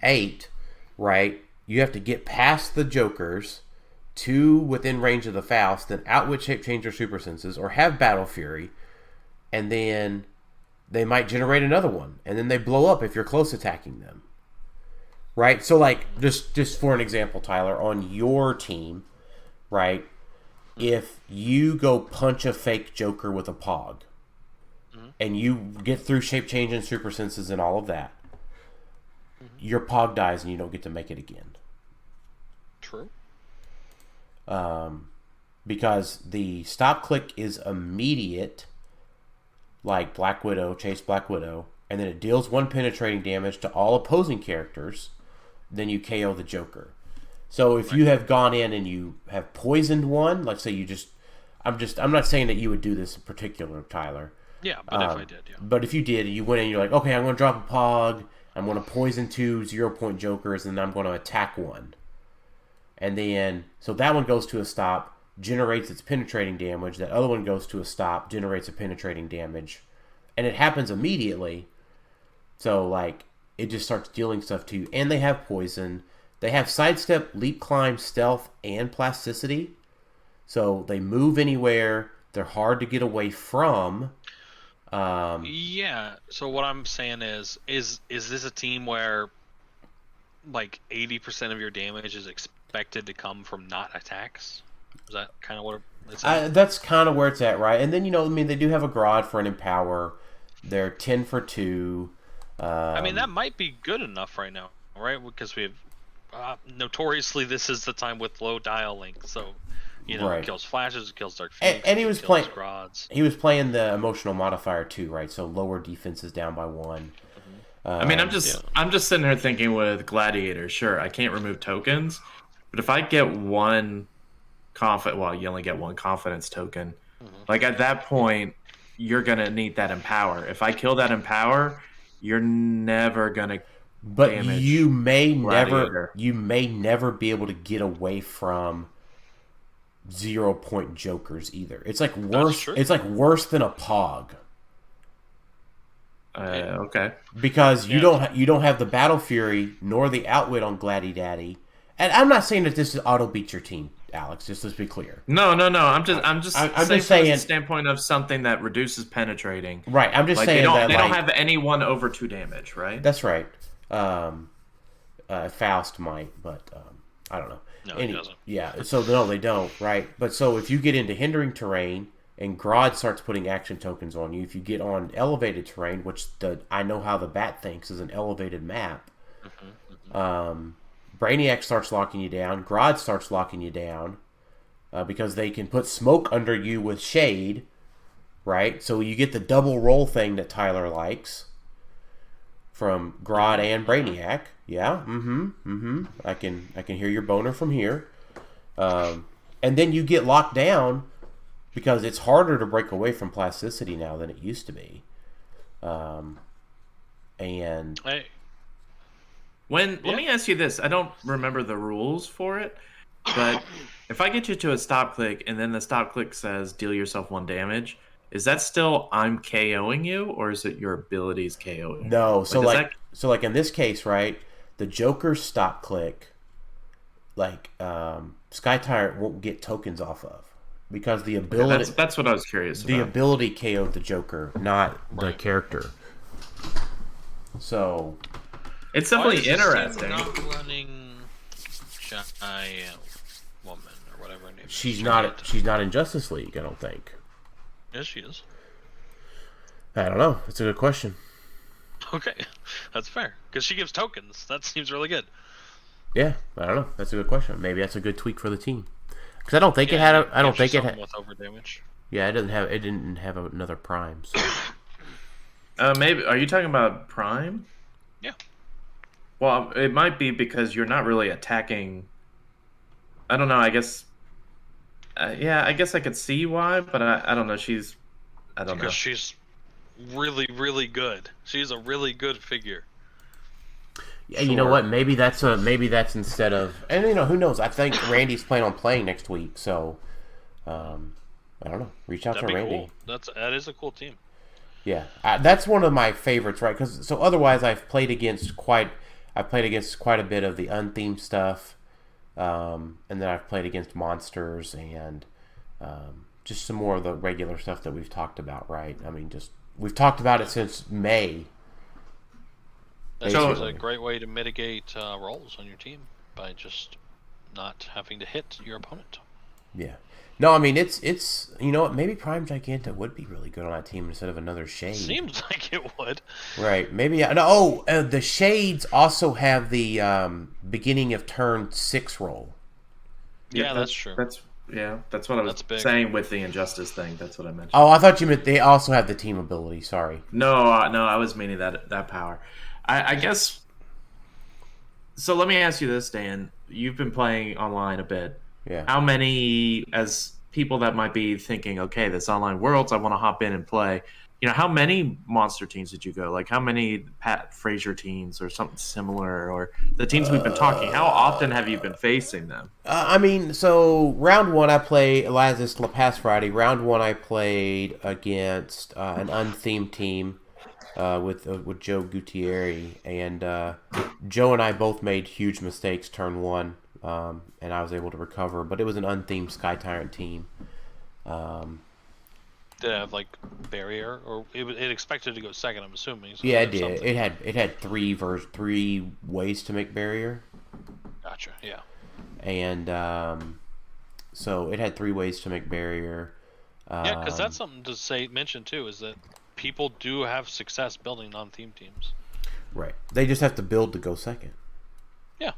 8, right? You have to get past the jokers to within range of the Faust, then outwit, shape change, or super senses, or have battle fury, and then they might generate another one, and then they blow up if you're close attacking them. Right? So, like, just for an example, Tyler, on your team, right, if you go punch a fake Joker with a Pog, and you get through shape change and super senses and all of that, your Pog dies and you don't get to make it again. True. Because the stop click is immediate, like Black Widow, Chase Black Widow, and then it deals 1 penetrating damage to all opposing characters, then you KO the Joker. So if you have gone in and you have poisoned one, let's say you I'm not saying that you would do this in particular, Tyler. Yeah, but if I did, yeah. But if you did, you went in and you're like, okay, I'm going to drop a Pog, I'm going to poison 2 0-point Jokers, and then I'm going to attack 1. And then, so that one goes to a stop, generates its penetrating damage. That other one goes to a stop, generates a penetrating damage. And it happens immediately. So, like, it just starts dealing stuff to you. And they have poison. They have sidestep, leap, climb, stealth, and plasticity. So they move anywhere. They're hard to get away from. Yeah. So what I'm saying is this a team where, like, 80% of your damage is expected to come from not attacks? Is that kind of what it's at? That's kind of where it's at, right? And then, they do have a Grodd for an Empower. They're 10 for 2. I mean, that might be good enough right now, right? Because we have notoriously this is the time with low dial link, so right. It kills flashes, it kills Dark Phoenix, and he was playing Grodds. He was playing the emotional modifier too, right? So lower defenses down by 1. I mean, I'm just sitting here thinking with Gladiator. Sure, I can't remove tokens, but if I get one you only get one confidence token. Like at that point, you're gonna need that Empower. If I kill that Empower, you're never gonna. But you may never be able to get away from 0-point jokers either. It's like worse. It's like worse than a Pog. Okay. Because you don't have the Battle Fury nor the Outwit on Gladdy Daddy. And I'm not saying that this is auto beat your team, Alex. Just let's be clear. No. I'm just saying from the standpoint of something that reduces penetrating. Right. I'm just saying they don't have any 1 over 2 damage, right? That's right. Faust might, but I don't know. No, he doesn't. Yeah. So no, they don't. Right. But so if you get into hindering terrain and Grodd starts putting action tokens on you, if you get on elevated terrain, which I know how the Bat thinks is an elevated map. Brainiac starts locking you down. Grodd starts locking you down because they can put smoke under you with shade, right? So you get the double roll thing that Tylor likes from Grodd and Brainiac. Yeah, I can hear your boner from here. And then you get locked down because it's harder to break away from plasticity now than it used to be. Let me ask you this. I don't remember the rules for it, but if I get you to a stop click and then the stop click says deal yourself 1 damage, is that still I'm KOing you, or is it your abilities KOing? No. So like in this case, right, the Joker's stop click, like Sky Tyrant won't get tokens off of because the ability. Okay, that's what I was curious about. The ability KO'd the Joker, not the character. So. It's definitely interesting. Not running Giant Woman or whatever her name is. She's not in Justice League, I don't think. Yes, she is. I don't know. That's a good question. Okay, that's fair because she gives tokens. That seems really good. Yeah, I don't know. That's a good question. Maybe that's a good tweak for the team. Because I don't think it had. I don't think it had. With over damage. Yeah, it didn't have another Prime. So. Maybe. Are you talking about Prime? Yeah. Well, it might be because you're not really attacking. I don't know. I guess. Yeah, I guess I could see why, but I don't know. I don't know. Because she's really, really good. She's a really good figure. Yeah, you know what? Maybe that's instead of, and who knows? I think Randy's planning on playing next week, so I don't know. Reach out to Randy. Cool. That is a cool team. Yeah, that's one of my favorites, right? Because so otherwise, I've played against quite a bit of the unthemed stuff, and then I've played against monsters and just some more of the regular stuff that we've talked about, right? I mean, we've talked about it since May. That's a great way to mitigate rolls on your team by just not having to hit your opponent. Yeah. No, I mean it's maybe Prime Giganta would be really good on that team instead of another Shade. Seems like it would. Right. Maybe. No. The Shades also have the beginning of turn 6 roll. Yeah, that's true. That's what I was saying with the Injustice thing. That's what I mentioned. Oh, I thought you meant they also have the team ability. Sorry. No, I was meaning that power. I guess. So let me ask you this, Dan. You've been playing online a bit. Yeah. How many, as people that might be thinking, okay, this online Worlds, I want to hop in and play. How many monster teams did you go? Like, how many Pat Frazier teams or something similar, or the teams we've been talking? How often have you been facing them? I mean, so round 1 I played, this past Friday. Round 1 I played against an unthemed team with Joe Gutierrez, and Joe and I both made huge mistakes turn 1. And I was able to recover, but it was an unthemed Sky Tyrant team. Did it have like barrier, or it expected to go second? I'm assuming. So yeah, it did. Something. It had three ways to make barrier. Gotcha. Yeah. And so it had 3 ways to make barrier. Yeah, because that's something to mention too, is that people do have success building non-theme teams. Right. They just have to build to go second. Yeah.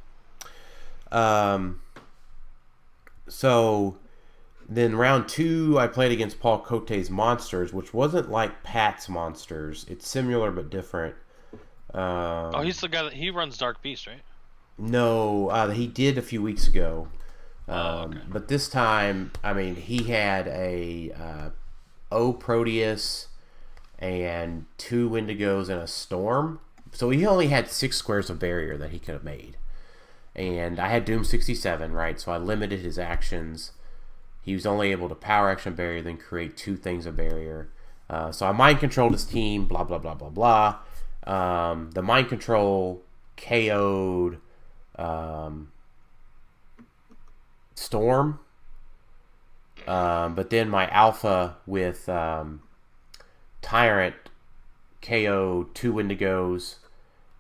So then round 2, I played against Paul Cote's Monsters, which wasn't like Pat's Monsters. It's similar but different. He's the guy he runs Dark Beast, right? No, he did a few weeks ago. Okay. But this time, I mean, he had a O Proteus and 2 Wendigos and a Storm. So he only had 6 squares of barrier that he could have made. And I had Doom 67, right? So I limited his actions. He was only able to power action barrier, then create 2 things of barrier. So I mind controlled his team, blah, blah, blah, blah, blah. The mind control KO'd Storm. But then my alpha with Tyrant KO'd 2 Wendigos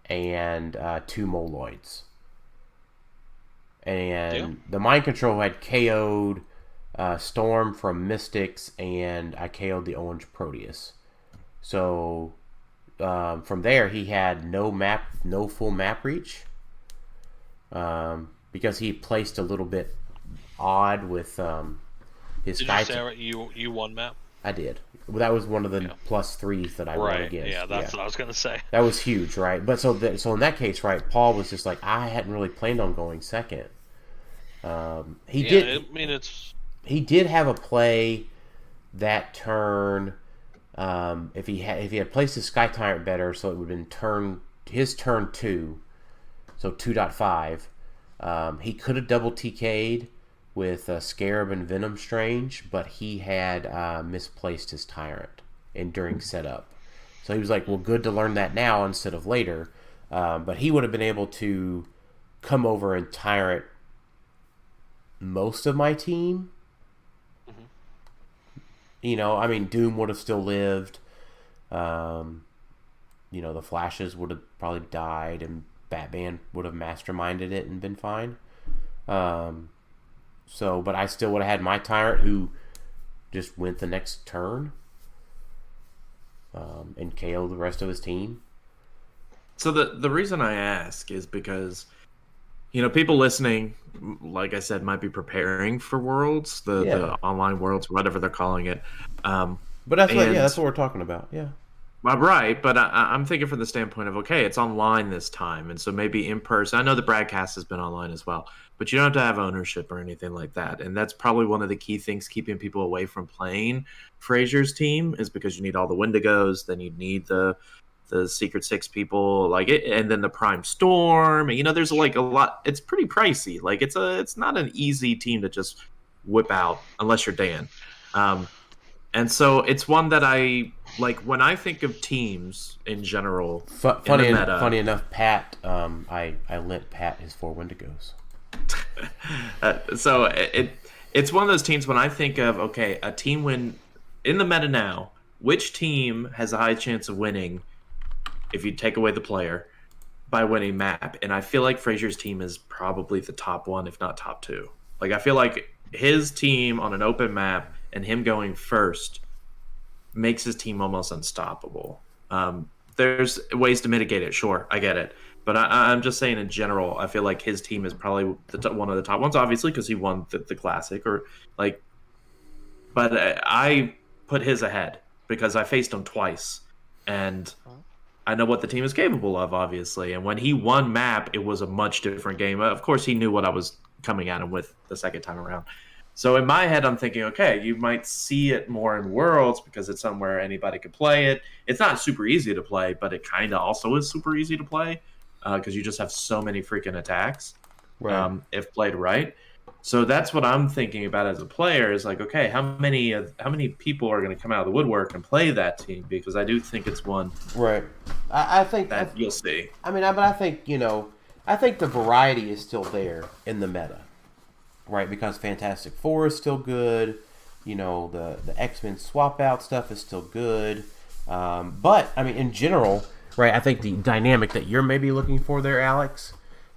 and 2 Moloids. And the mind control had KO'd Storm from Mystics, and I KO'd the Orange Proteus. So from there, he had no full map reach, because he placed a little bit odd with his Did Sky. you say you won map? I did. Well, that was one of the +3s that I won against. Yeah, that's what I was gonna say. That was huge, right? But so in that case, right, Paul was just like, I hadn't really planned on going second. He did have a play that turn. If he had placed his Sky Tyrant better, so it would have been his turn 2, so 2.5. He could have double TK'd with Scarab and Venom Strange, but he had misplaced his Tyrant during setup. So he was like, well, good to learn that now instead of later. But he would have been able to come over and Tyrant most of my team. Mm-hmm. You know, I mean, Doom would have still lived. The Flashes would have probably died, and Batman would have masterminded it and been fine. But I still would have had my Tyrant, who just went the next turn and KO the rest of his team. So the reason I ask is because, people listening, like I said, might be preparing for Worlds, the online Worlds, whatever they're calling it. But that's what we're talking about. Yeah. Well, right, but I'm thinking from the standpoint of, okay, it's online this time, and so maybe in person. I know the Bradcast has been online as well, but you don't have to have ownership or anything like that. And that's probably one of the key things keeping people away from playing Frazier's team, is because you need all the Wendigos, then you need the Secret Six people, and then the Prime Storm. There's like a lot. It's pretty pricey. It's not an easy team to just whip out unless you're Dan. And so it's one that I like when I think of teams in general. Funny enough, Pat, I lent Pat his 4 Wendigos. So it's one of those teams when I think of, okay, a team when in the meta now, which team has a high chance of winning if you take away the player by winning map? And I feel like Frazier's team is probably the top one, if not top 2. I feel like his team on an open map and him going first makes his team almost unstoppable. There's ways to mitigate it, sure, I get it. But I'm just saying in general, I feel like his team is probably one of the top ones, obviously, because he won the Classic. But I put his ahead because I faced him twice. And I know what the team is capable of, obviously. And when he won map, it was a much different game. Of course, he knew what I was coming at him with the second time around. So in my head, I'm thinking, okay, you might see it more in Worlds because it's somewhere anybody could play it. It's not super easy to play, but it kind of also is super easy to play because you just have so many freaking attacks, right. If played right. So that's what I'm thinking about as a player is like, okay, how many people are going to come out of the woodwork and play that team? Because I do think it's one right. I think that you'll see. I mean, I think I think the variety is still there in the meta. Right, because Fantastic Four is still good. The X-Men swap out stuff is still good. But, I mean, in general, right, I think the dynamic that you're maybe looking for there, Alex,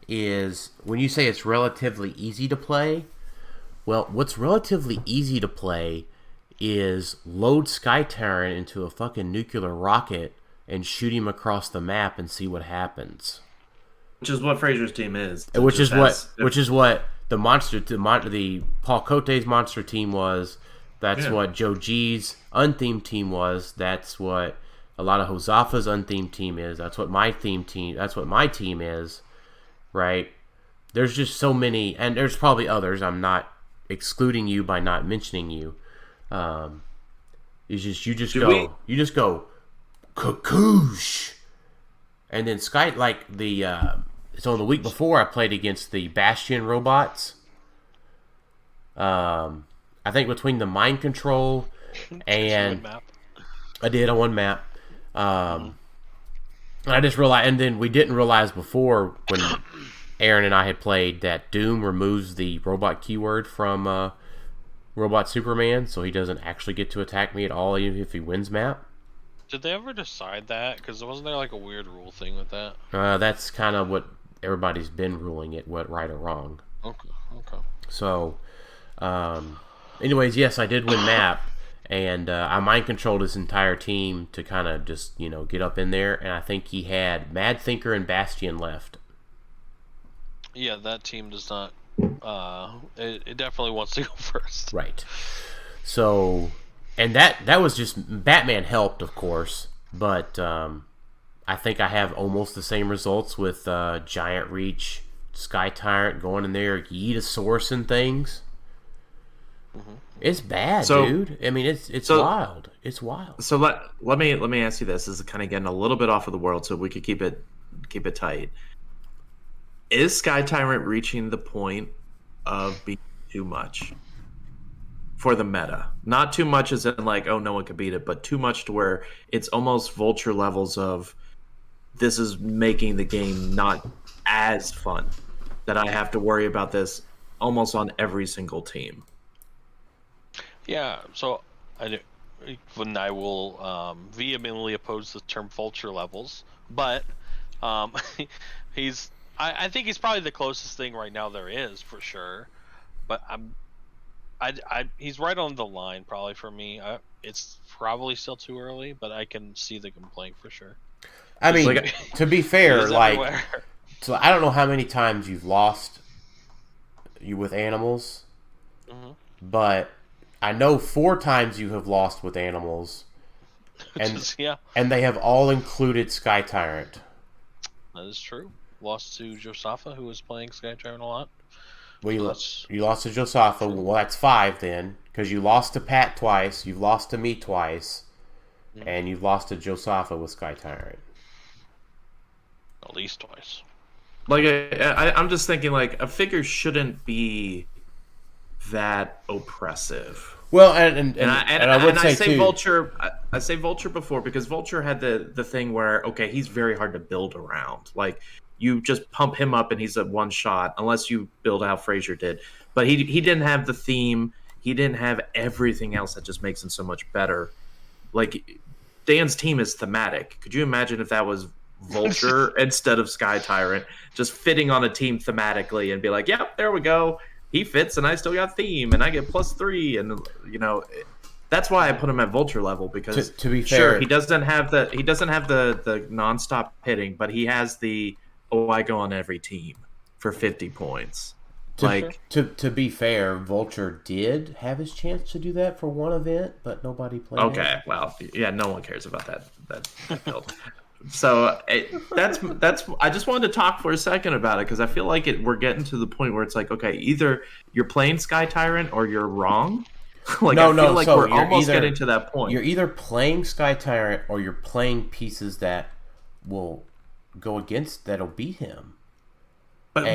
is when you say it's relatively easy to play, well, what's relatively easy to play is load Sky Tyrant into a fucking nuclear rocket and shoot him across the map and see what happens. Which is what Frazier's team is. Which is what the Paul Cote's monster team was. That's what Joe G's unthemed team was. That's what A lot of Hozafa's unthemed team is. That's what my That's what my team is, right? There's just so many, and there's probably others. I'm not excluding you by not mentioning you. It's just you just go, Kakoosh, and then Sky So the week before, I played against the Bastion robots. I think between the mind control and I did on one map. And I just realized, and then we didn't realize before when Aaron and I had played that Doom removes the robot keyword from Robot Superman, so he doesn't actually get to attack me at all, even if he wins map. Did they ever decide that? Because wasn't there like a weird rule thing with that? That's kind of what everybody's been ruling it, what right or wrong. Okay. So, anyways, yes, I did win map, and I mind controlled his entire team to kind of just, get up in there, and I think he had Mad Thinker and Bastion left. Yeah, that team does not. It definitely wants to go first. Right. So, and that was just Batman helped, of course, but I think I have almost the same results with Giant Reach, Sky Tyrant going in there, Yeetosaurus and things. Mm-hmm. It's bad, dude. I mean, it's wild. It's wild. So let me ask you this. This is kind of getting a little bit off of the world, so we could keep it tight. Is Sky Tyrant reaching the point of being too much for the meta? Not too much as in like, oh, no one could beat it, but too much to where it's almost Vulture levels of this is making the game not as fun, that I have to worry about this almost on every single team. Yeah, so I will vehemently oppose the term Vulture levels, but I think he's probably the closest thing right now there is, for sure. But he's right on the line probably for me. It's probably still too early, but I can see the complaint for sure. I mean, to be fair, so I don't know how many times you've lost with animals, but I know 4 times you have lost with animals, and they have all included Sky Tyrant. That is true. Lost to Josafa, who was playing Sky Tyrant a lot. Well, you lost to Josafa. Well, that's 5 then, because you lost to Pat twice, you've lost to me twice, and you've lost to Josafa with Sky Tyrant. At least twice. Like, I'm just thinking, like, a figure shouldn't be that oppressive. Well, and I would say say too, Vulture. I say Vulture before because Vulture had the thing where, okay, he's very hard to build around. Like, you just pump him up and he's a one shot, unless you build how Frazier did. But he didn't have the theme. He didn't have everything else that just makes him so much better. Like, Dan's team is thematic. Could you imagine if that was Vulture instead of Sky Tyrant, just fitting on a team thematically and be like, yep, there we go. He fits and I still got theme and I get +3, and that's why I put him at Vulture level, because to be fair, sure, he doesn't have the nonstop hitting, but he has the I go on every team for 50 points. To be fair, Vulture did have his chance to do that for one event, but nobody played. Okay, well, yeah, no one cares about that build. So that's. I just wanted to talk for a second about it because I feel like we're getting to the point where it's like, okay, either you're playing Sky Tyrant or you're wrong. We're almost getting to that point. You're either playing Sky Tyrant or you're playing pieces that will go against, that'll beat him. But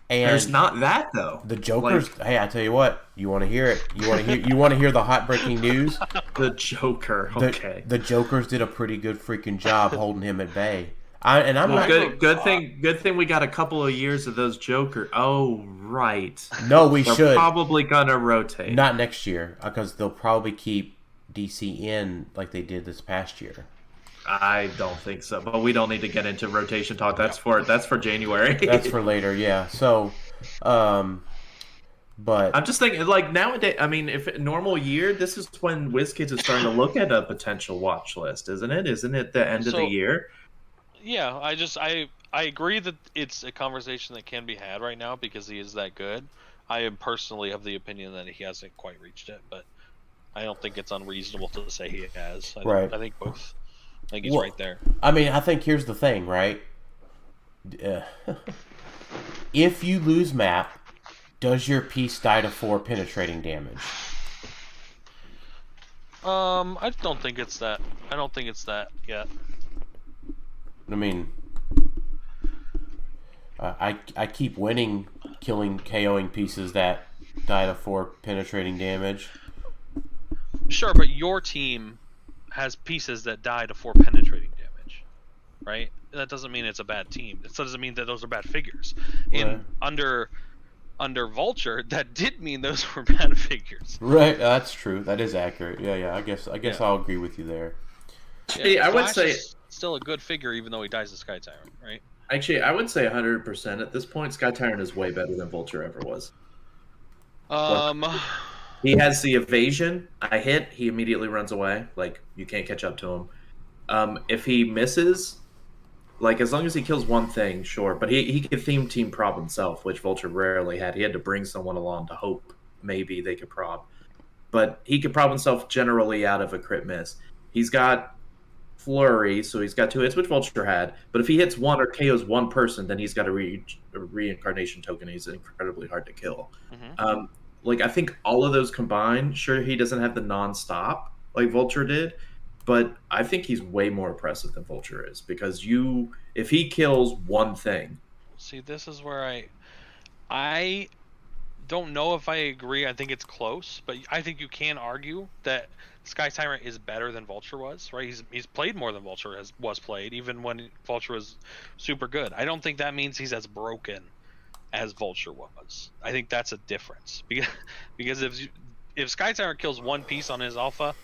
there's not that though. The Jokers. Hey, I tell you what. You want to hear it? You want to hear the hot breaking news? The Joker. Okay. The Jokers did a pretty good freaking job holding him at bay. Good thing we got a couple of years of those Joker. Oh right. No, They're should probably gonna rotate. Not next year, because they'll probably keep DC in like they did this past year. I don't think so, but we don't need to get into rotation talk. That's for January. That's for later, yeah. So, but I'm just thinking, like, nowadays, I mean, if normal year, this is when WizKids is starting to look at a potential watch list, isn't it? Isn't it the end of the year? Yeah, I agree that it's a conversation that can be had right now because he is that good. I am personally of the opinion that he hasn't quite reached it, but I don't think it's unreasonable to say he has. I think both think he's right there. I mean, I think here's the thing, right? If you lose map, does your piece die to 4 penetrating damage? I don't think it's that. I don't think it's that yet. I mean, I keep winning, KOing pieces that die to 4 penetrating damage. Sure, but your team has pieces that die to 4 penetrating damage, right? That doesn't mean it's a bad team. It doesn't mean that those are bad figures. Right. Under Vulture, that did mean those were bad figures. Right, that's true. That is accurate. Yeah. I guess I'll agree with you there. Actually, I would say still a good figure, even though he dies to Sky Tyrant, right? Actually, I would say 100% at this point. Sky Tyrant is way better than Vulture ever was. He has the evasion. I hit, he immediately runs away. Like, you can't catch up to him. If he misses, like, as long as he kills one thing, sure. But he could theme team prob himself, which Vulture rarely had. He had to bring someone along to hope maybe they could prob. But he could prob himself generally out of a crit miss. He's got Flurry, so he's got 2 hits, which Vulture had. But if he hits 1 or KOs 1 person, then he's got a reincarnation token. He's incredibly hard to kill. Mm-hmm. Like, I think all of those combined, sure, he doesn't have the non-stop like Vulture did, but I think he's way more impressive than Vulture is, because if he kills one thing. See, this is where I don't know if I agree. I think it's close, but I think you can argue that Sky Tyrant is better than Vulture was, right? He's played more than Vulture was played, even when Vulture was super good. I don't think that means he's as broken as Vulture was. I think that's a difference, because if Sky Tyrant kills 1 piece on his alpha,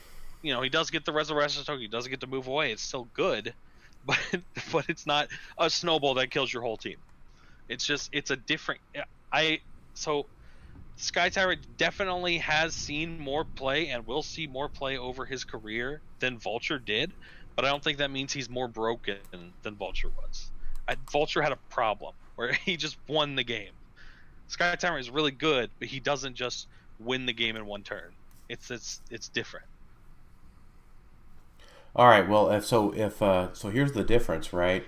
you know, he does get the resurrection token, he does get to move away. It's still good, but it's not a snowball that kills your whole team. It's a different. So Sky Tyrant definitely has seen more play and will see more play over his career than Vulture did, but I don't think that means he's more broken than Vulture was. Vulture had a problem where he just won the game. Sky Tyrant is really good, but he doesn't just win the game in one turn. It's different. All right. Well, so here's the difference, right?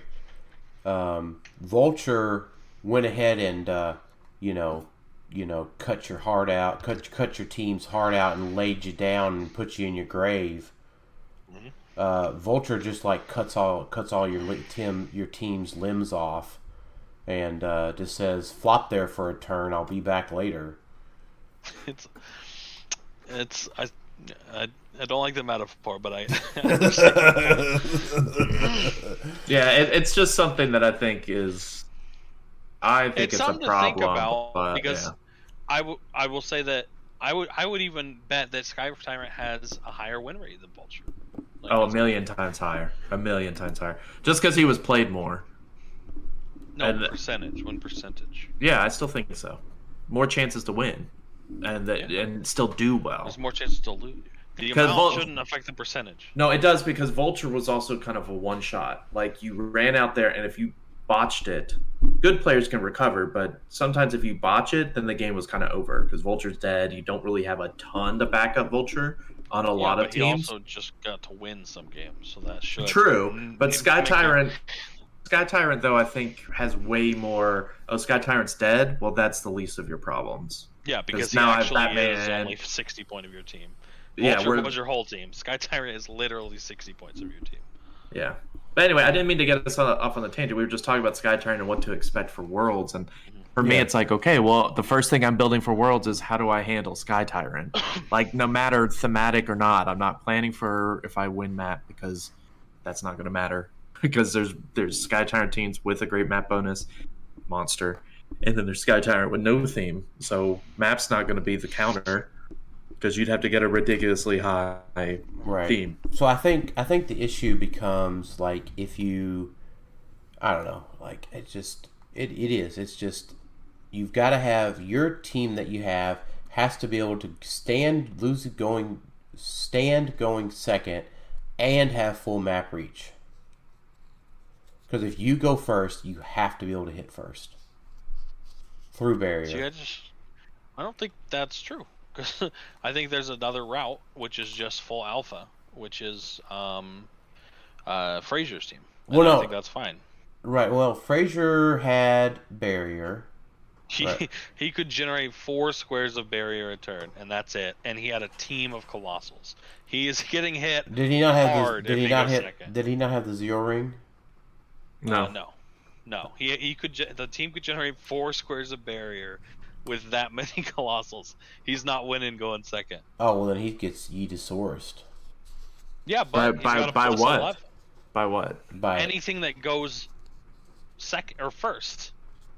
Vulture went ahead and cut your heart out, cut your team's heart out, and laid you down and put you in your grave. Mm-hmm. Vulture just like cuts all your team's limbs off, and just says, "Flop there for a turn. I'll be back later." I don't like the metaphor, but I yeah, it's just something that I think is. I think it's something a problem to think about, but, because yeah. I will say that I would even bet that Sky Tyrant has a higher win rate than Vulture. Like, a million times higher. Just because he was played more. No, win percentage. Yeah, I still think so. More chances to win, and still do well. There's more chances to lose. The amount shouldn't affect the percentage. No, it does, because Vulture was also kind of a one-shot. Like, you ran out there, and if you botched it, good players can recover, but sometimes if you botch it, then the game was kind of over, because Vulture's dead. You don't really have a ton to back up Vulture on a lot of teams. He also just got to win some games, so that should... True, but Sky Tyrant, though, I think has way more... Oh, Sky Tyrant's dead? Well, that's the least of your problems. Yeah, because he actually is only 60 point of your team. Vulture was your whole team. Sky Tyrant is literally 60 points of your team. Yeah. But anyway, I didn't mean to get us off on the tangent. We were just talking about Sky Tyrant and what to expect for Worlds. And for me, it's like, okay, well, the first thing I'm building for Worlds is how do I handle Sky Tyrant? Like, no matter thematic or not, I'm not planning for if I win map, because that's not going to matter. Because there's Sky Tyrant teams with a great map bonus, monster, and then there's Sky Tyrant with no theme. So map's not going to be the counter, because you'd have to get a ridiculously high theme. So I think the issue becomes, like, if you, I don't know, like, it is. It's just, you've got to have your team that you have has to be able to stand going second and have full map reach. Because if you go first, you have to be able to hit first through barrier. See, I don't think that's true. Because I think there's another route, which is just full alpha, which is Frazier's team. Well, I no. think that's fine. Right. Well, Frazier had barrier. He could generate 4 squares of barrier a turn, and that's it. And he had a team of colossals. He is getting hit. Did he not have hard Did he not have the Zero Ring? No. No. He could. The team could generate 4 squares of barrier with that many colossals. He's not winning going second. Oh well, then he gets Yeetosaurused. Yeah, but by what? 11. By what? By Anything that goes second or first.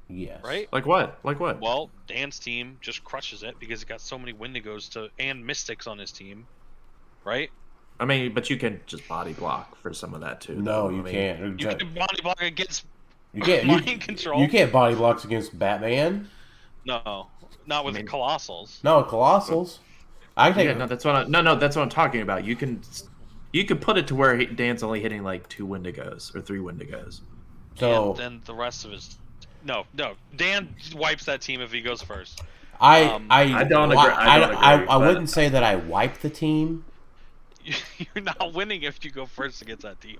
Yes. Right? Like what? Like what? Well, Dan's team just crushes it because he got so many Wendigos and Mystics on his team. Right? I mean, but you can just body block for some of that too. No, though. you can't. You can body block against You can't. mind control. You can't body blocks against Batman. No, not with the Colossals. No, Colossals. I think. Yeah, no, that's what. That's what I'm talking about. You can put it to where Dan's only hitting like 2 Wendigos or 3 Wendigos. So and then the rest of his. No. Dan wipes that team if he goes first. I don't agree. I wouldn't say that I wipe the team. You're not winning if you go first against that team.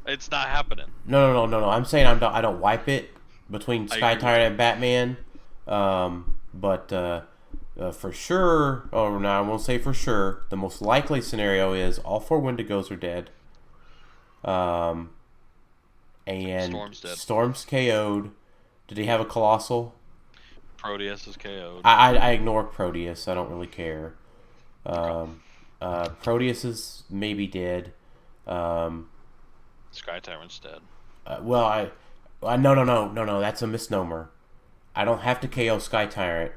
It's not happening. No. I'm saying I don't wipe it between Sky Tyrant and Batman. But for sure, or no, I won't say for sure. The most likely scenario is all 4 Wendigos are dead. And Storm's dead. Storm's KO'd. Did he have a Colossal? Proteus is KO'd. I ignore Proteus. I don't really care. Proteus is maybe dead. Sky Tyrant's dead. Well, no. That's a misnomer. I don't have to KO Sky Tyrant.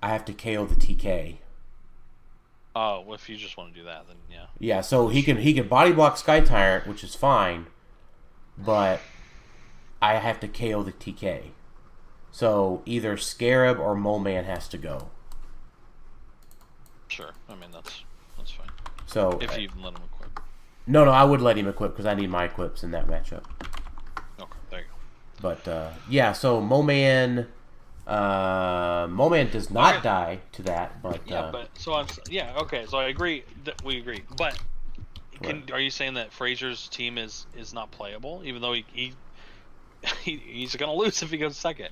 I have to KO the TK. Oh, well, if you just want to do that, then yeah. Yeah, so he can body block Sky Tyrant, which is fine, but I have to KO the TK. So either Scarab or Mole Man has to go. Sure. I mean, that's fine. So if you even let him equip. No, I would let him equip because I need my equips in that matchup. Okay, there you go. But yeah, so Mole Man does not die to that, but so I agree that we agree. But are you saying that Frazier's team is not playable, even though he's gonna lose if he goes second?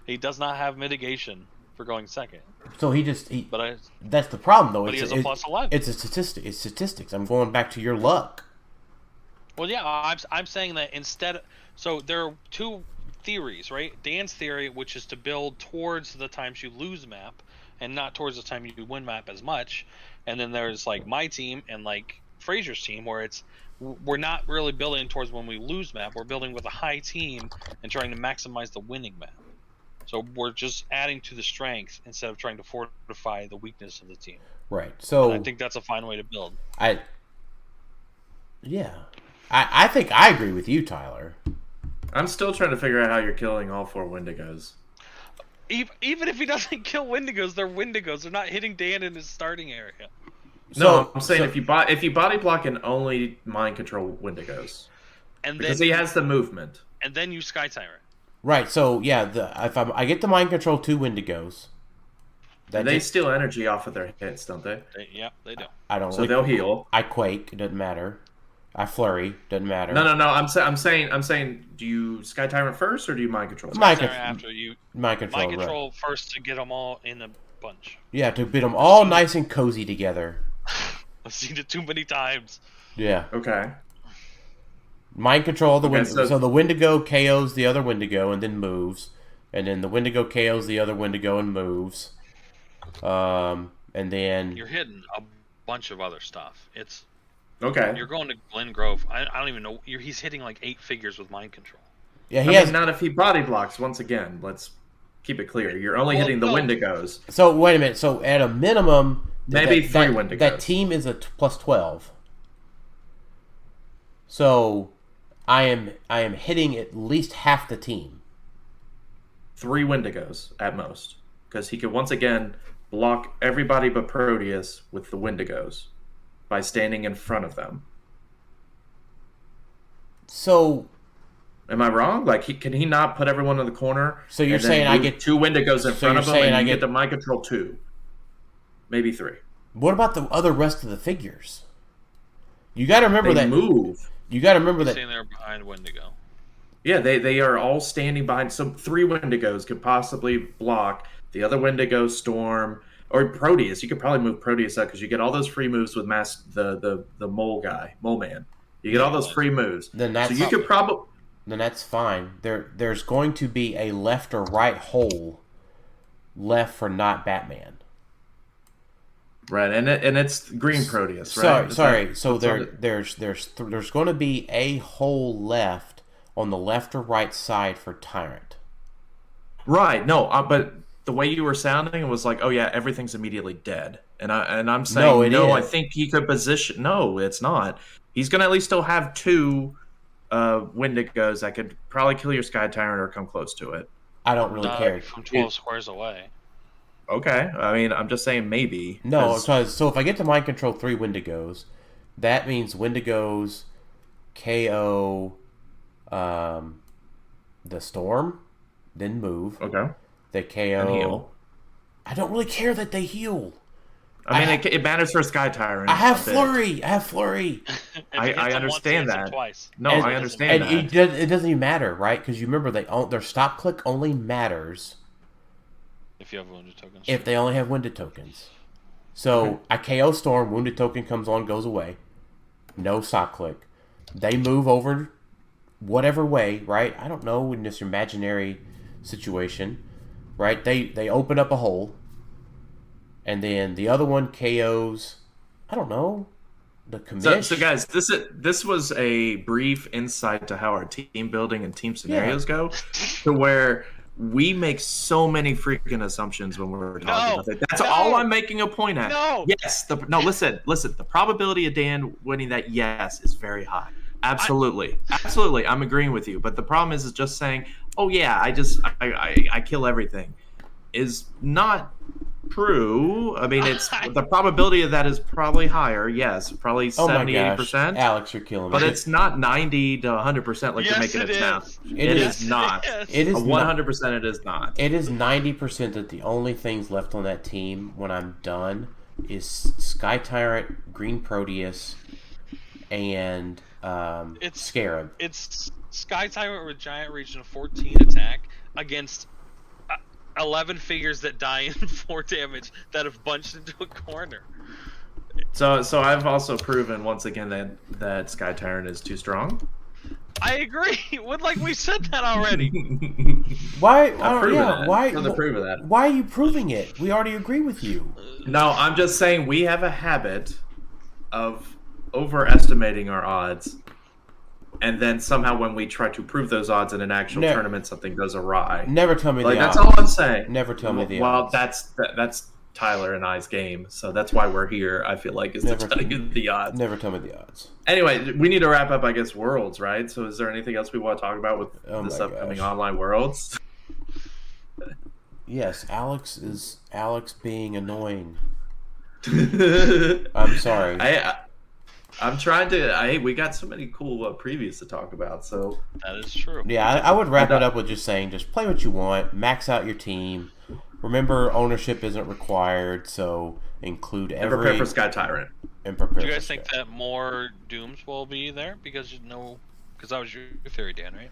He does not have mitigation for going second. So that's the problem though. But he has a plus 11. It's a statistic. It's statistics. I'm going back to your luck. Well, yeah, I'm saying that instead. So there are 2 theories, right? Dan's theory, which is to build towards the times you lose map and not towards the time you win map as much. And then there's like my team and like Frazier's team, where we're not really building towards when we lose map. We're building with a high team and trying to maximize the winning map. So we're just adding to the strength instead of trying to fortify the weakness of the team. Right. So and I think that's a fine way to build. I think I agree with you, Tyler. I'm still trying to figure out how you're killing all 4 Wendigos. Even if he doesn't kill Wendigos, they're Wendigos. They're not hitting Dan in his starting area. No, I'm saying if you body block and only mind control Wendigos, and because he has the movement, and then you Sky Tyrant. Right. So yeah, I get the mind control 2 Wendigos. They steal energy off of their hits, don't they? Yeah, they do. I don't. So they'll heal. I quake. It doesn't matter. I flurry. Doesn't matter. No. I'm saying. Do you Sky Tyrant first or do you mind control? Mind control after you. Mind control. Mind control first to get them all in a bunch. Yeah, to get them all nice and cozy together. I've seen it too many times. Yeah. Okay. Mind control the Wendigo. So the Wendigo KOs the other Wendigo and then moves, and then the Wendigo KOs the other Wendigo and moves. And then you're hitting a bunch of other stuff. It's okay. You're going to Glen Grove. I don't even know. He's hitting like 8 figures with mind control. Yeah, he has not if he body blocks. Once again, let's keep it clear. You're only hitting the Wendigos. So wait a minute. So at a minimum, maybe 3 Wendigos. That team is a plus 12. So I am hitting at least half the team. 3 Wendigos at most, because he could once again block everybody but Proteus with the Wendigos by standing in front of them. So, am I wrong? Like, can he not put everyone in the corner? So you're saying I get 2 Wendigos in front of him, and I get the mind control 2, maybe 3. What about the rest of the figures? You got to remember they move. you got to remember that Standing there behind Wendigo. Yeah, they are all standing behind. So 3 Wendigos could possibly block the other Wendigo, Storm, or Proteus. You could probably move Proteus up because you get all those free moves with the mole guy, Mole Man. You get all those free moves. Then that's so you could probably. Then that's fine. There's going to be a left or right hole left for not Batman. Right, and it's Green Proteus, right? Sorry. So there's going to be a hole left on the left or right side for Tyrant. Right. No, but the way you were sounding, it was like, oh yeah, everything's immediately dead. And I'm saying no. I think he could position. No, it's not. He's going to at least still have 2 Wendigos that could probably kill your Sky Tyrant or come close to it. I don't really care. From 12 squares away. Okay. I mean, I'm just saying maybe. No, so if I get to mind control 3 Wendigos, that means Wendigos KO the Storm, then move. Okay. They KO. And heal. I don't really care that they heal. I mean, it matters for Sky Tyrant. I have Flurry. I understand that. Twice. No, I understand that. It doesn't even matter, right? Because you remember their stop click only matters if you have wounded tokens. If they only have wounded tokens. So I KO Storm, wounded token comes on, goes away. No stop click. They move over whatever way, right? I don't know, in this imaginary situation, right? They open up a hole. And then the other one KOs, I don't know, the commish. So guys, this was a brief insight to how our team building and team scenarios go, to where we make so many freaking assumptions when we're talking about it. That's all I'm making a point at. Yes. Listen. The probability of Dan winning that, yes, is very high. Absolutely. Absolutely. I'm agreeing with you. But the problem is just saying, oh yeah, I kill everything is not true. I mean, it's the probability of that is probably higher. Yes, probably 70-80%. Alex, you're killing me. But it's not 90 to 100% like you're making it sound. It is not. It is 100%. It is not. It is 90% that the only things left on that team when I'm done is Sky Tyrant, Green Proteus, and Scarab. It's Sky Tyrant with Giant Region 14 attack against 11 figures that die in 4 damage that have bunched into a corner. So I've also proven once again that Sky Tyrant is too strong. I agree. We said that already. Why? Why? Why are you proving it? We already agree with you. No, I'm just saying we have a habit of overestimating our odds. And then somehow when we try to prove those odds in an actual tournament, something goes awry. Never tell me the odds. That's all I'm saying. Never tell me the odds. Well, that's Tylor and I's game, so that's why we're here, I feel like, is to tell you the odds. Never tell me the odds. Anyway, we need to wrap up, I guess, Worlds, right? So is there anything else we want to talk about with this upcoming online Worlds? Yes, Alex being annoying. I'm sorry. I'm trying to. We got so many cool previews to talk about. So that is true. Yeah, I would wrap it up with just saying, just play what you want, max out your team. Remember, ownership isn't required, so include every. And prepare for Sky Tyrant. And prepare. Do you guys think that more Dooms will be there because that was your theory, Dan, right?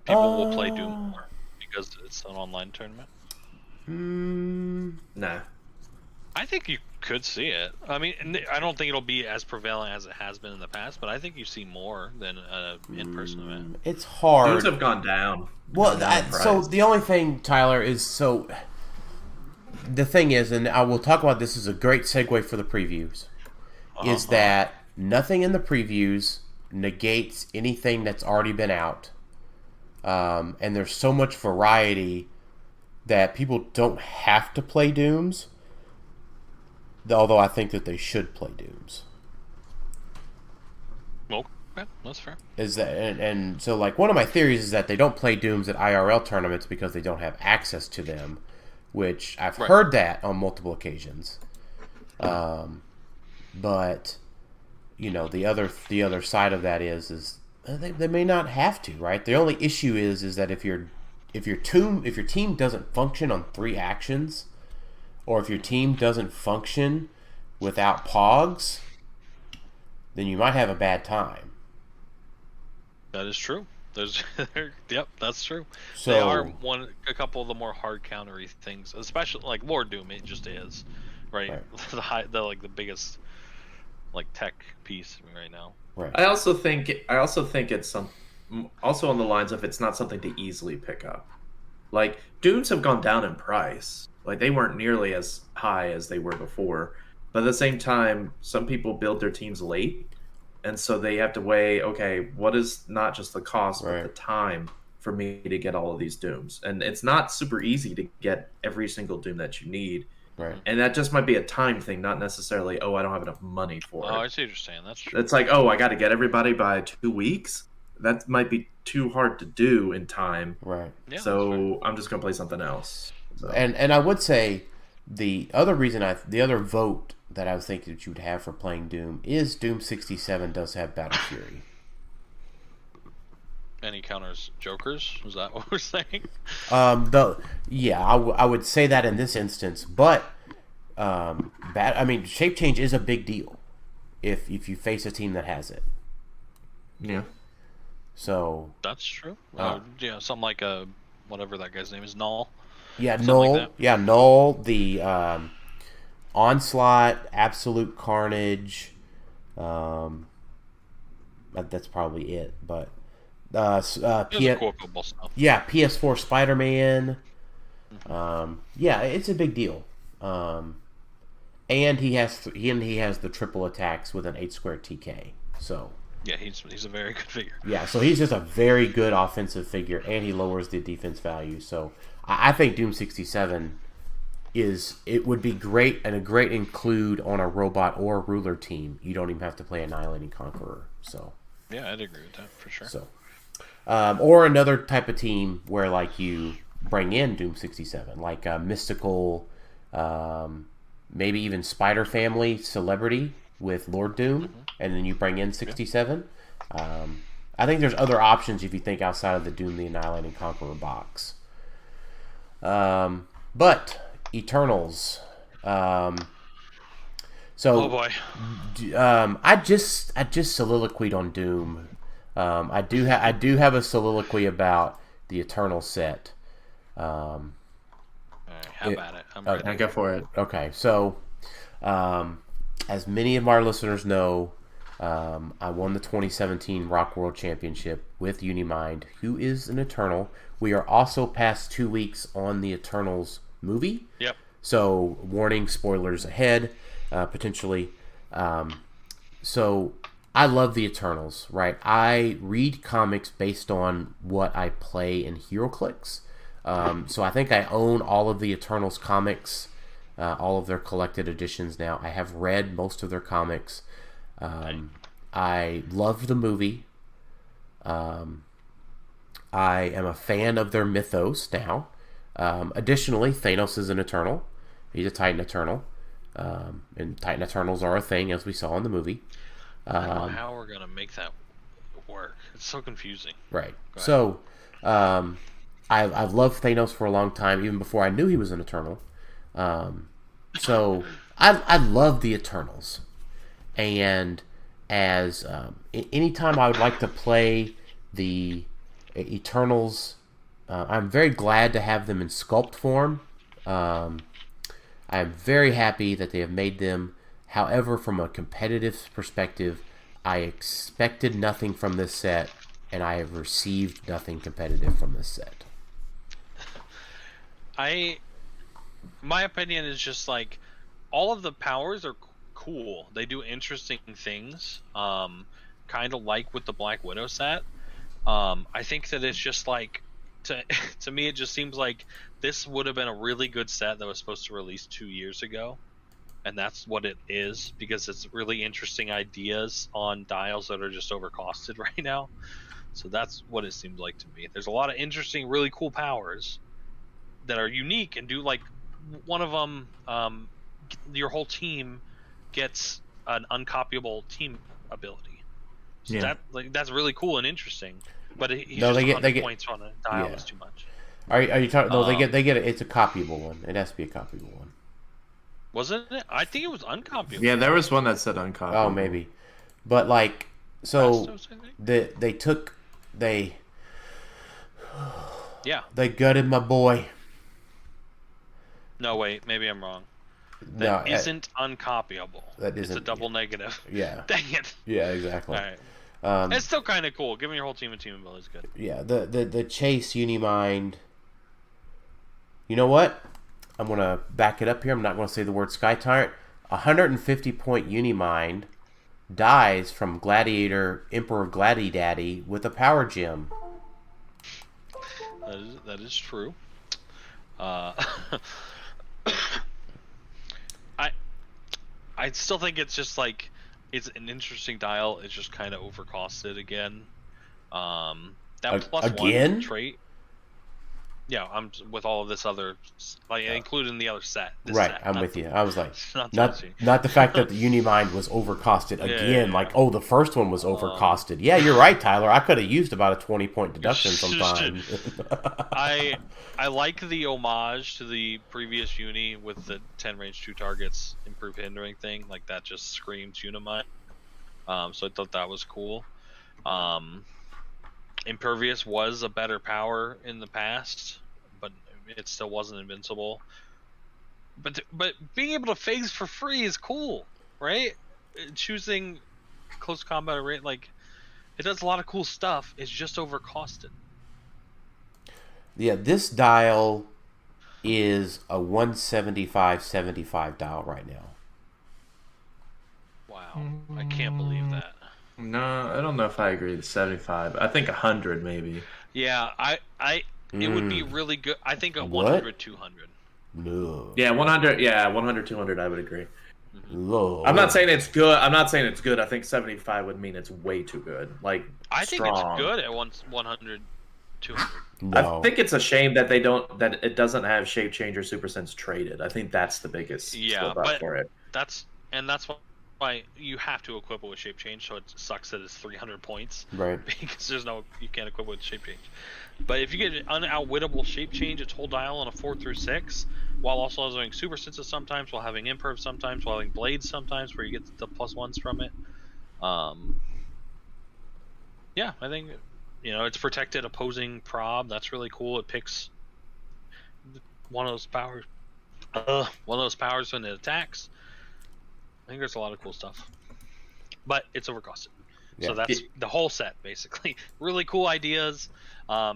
People will play Doom more because it's an online tournament. Nah. I think you could see it. I mean, I don't think it'll be as prevalent as it has been in the past, but I think you see more than an in-person event. It's hard. Things have gone down. Well, so the only thing, Tylor, is the thing is, and I will talk about this as a great segue for the previews, is that nothing in the previews negates anything that's already been out. And there's so much variety that people don't have to play Dooms. Although I think that they should play Dooms. Well, that's fair. Is that and so one of my theories is that they don't play Dooms at IRL tournaments because they don't have access to them, which I've heard that on multiple occasions. But the other side of that is they may not have to, right? The only issue is that if your team doesn't function on 3 actions, or if your team doesn't function without Pogs, then you might have a bad time. That is true. Yep, that's true. So, they are a couple of the more hard countery things, especially like Lord Doom. It just is, right? The biggest like tech piece right now. Right. I also think it's also on the lines of it's not something to easily pick up. Like Dooms have gone down in price. Like they weren't nearly as high as they were before. But at the same time, some people build their teams late. And so they have to weigh, okay, what is not just the cost, but the time for me to get all of these Dooms? And it's not super easy to get every single Doom that you need. Right. And that just might be a time thing, not necessarily, I don't have enough money for it. Oh, I see what you're saying. That's true. It's like, I got to get everybody by 2 weeks? That might be too hard to do in time. Right. Yeah, so I'm just going to play something else. So. And I would say the other vote that I was thinking that you would have for playing Doom is Doom 67 does have Battle Fury. Any counters Jokers? Was that what we're saying? I would say that in this instance, but shape change is a big deal if you face a team that has it. Yeah. So that's true. Something like whatever that guy's name is, Null. Yeah, Null. Like Null. The Onslaught, Absolute Carnage. That's probably it. But cool stuff. Yeah, PS4 Spider-Man. It's a big deal. And he has the triple attacks with an 8-square TK. So yeah, he's a very good figure. Yeah, so he's just a very good offensive figure, and he lowers the defense value. So I think Doom 67 would be great and a great include on a robot or ruler team. You don't even have to play Annihilating Conqueror. So yeah, I'd agree with that for sure. So, or another type of team where like you bring in Doom 67, like a mystical, maybe even Spider Family Celebrity with Lord Doom, and then you bring in 67. I think there's other options if you think outside of the Doom the Annihilating Conqueror box. But Eternals. Oh boy. I just soliloquied on Doom. I do have a soliloquy about the Eternal set. All right, how about it? I'm ready. I go for it. Okay, so as many of our listeners know, I won the 2017 Rock World Championship with Unimind, who is an Eternal. We are also past 2 weeks on the Eternals movie. Yep. So, warning, spoilers ahead, potentially. So, I love the Eternals, right? I read comics based on what I play in Heroclix. So, I think I own all of the Eternals comics, all of their collected editions now. I have read most of their comics. I love the movie. I am a fan of their mythos now. Additionally, Thanos is an Eternal. He's a Titan Eternal. And Titan Eternals are a thing, as we saw in the movie. I don't know how we're going to make that work. It's so confusing. Right. So, I've loved Thanos for a long time, even before I knew he was an Eternal. So, I love the Eternals. And as anytime I would like to play the Eternals, I'm very glad to have them in sculpt form. I'm very happy that they have made them. However, from a competitive perspective, I expected nothing from this set, and I have received nothing competitive from this set. My opinion is just like all of the powers are cool. They do interesting things, kind of like with the Black Widow set. I think that it's just like to me it just seems like this would have been a really good set that was supposed to release 2 years ago, and that's what it is, because it's really interesting ideas on dials that are just overcosted right now. So that's what it seems like to me. There's a lot of interesting, really cool powers that are unique and do like one of them. Your whole team gets an uncopyable team ability. So that's really cool and interesting. But he's just 100 points on a dial is too much. Are you talking? No, they get it. It's a copyable one. It has to be a copyable one. Wasn't it? I think it was uncopyable. Yeah, there was one that said uncopyable. Oh, maybe. But like, so Bastos, I think? they gutted my boy. No, wait, maybe I'm wrong. No, That isn't uncopyable. That It's isn't a double negative. Yeah. Dang it. Yeah, exactly. All right. It's still kind of cool. Giving your whole team a team ability is good. Yeah, the Chase Unimind. You know what? I'm gonna back it up here. I'm not gonna say the word Sky Tyrant. 150 point Unimind dies from Gladiator Emperor Gladidaddy with a power gem. That is true. I still think it's just like it's an interesting dial. It's just kind of overcosted again. That plus again? one trait. Yeah, I'm with all of this other, like including the other set. Right, set, I'm with you. I was like, not the fact that the Unimind was overcosted again. Yeah. Like, oh, the first one was overcosted. Yeah, you're right, Tylor. I could have used about a 20-point deduction sometime. I like the homage to the previous uni with the 10 range 2 targets improve hindering thing. Like that just screams Unimind. So I thought that was cool. Impervious was a better power in the past, but it still wasn't invincible. But being able to phase for free is cool, right? Choosing close combat rate, like it does a lot of cool stuff. It's just overcosted. Yeah, this dial is a 175/75 dial right now. Wow, I can't believe that. No, I don't know if I agree with 75. I think 100 maybe. Yeah, it would be really good. I think a What? 100, 200. No. Yeah, 100. Yeah, 100, 200. I would agree. Low. I'm not saying it's good. I think 75 would mean it's way too good. Like I think strong. it's good at 100, 200. No. I think it's a shame that it doesn't have Shape Changer Super Sense traded. I think that's the biggest slip up for it. That's why you have to equip it with Shape Change, so it sucks that it's 300 points. Right. Because you can't equip it with Shape Change. But if you get an unoutwittable Shape Change, its whole dial on a 4 through 6, while also having Super Senses sometimes, while having Imperv sometimes, while having Blades sometimes, where you get the +1s from it. Yeah, I think it's protected opposing prob. That's really cool. It picks one of those powers. When it attacks. I think there's a lot of cool stuff, but it's overcosted. Yeah. So that's the whole set, basically. Really cool ideas.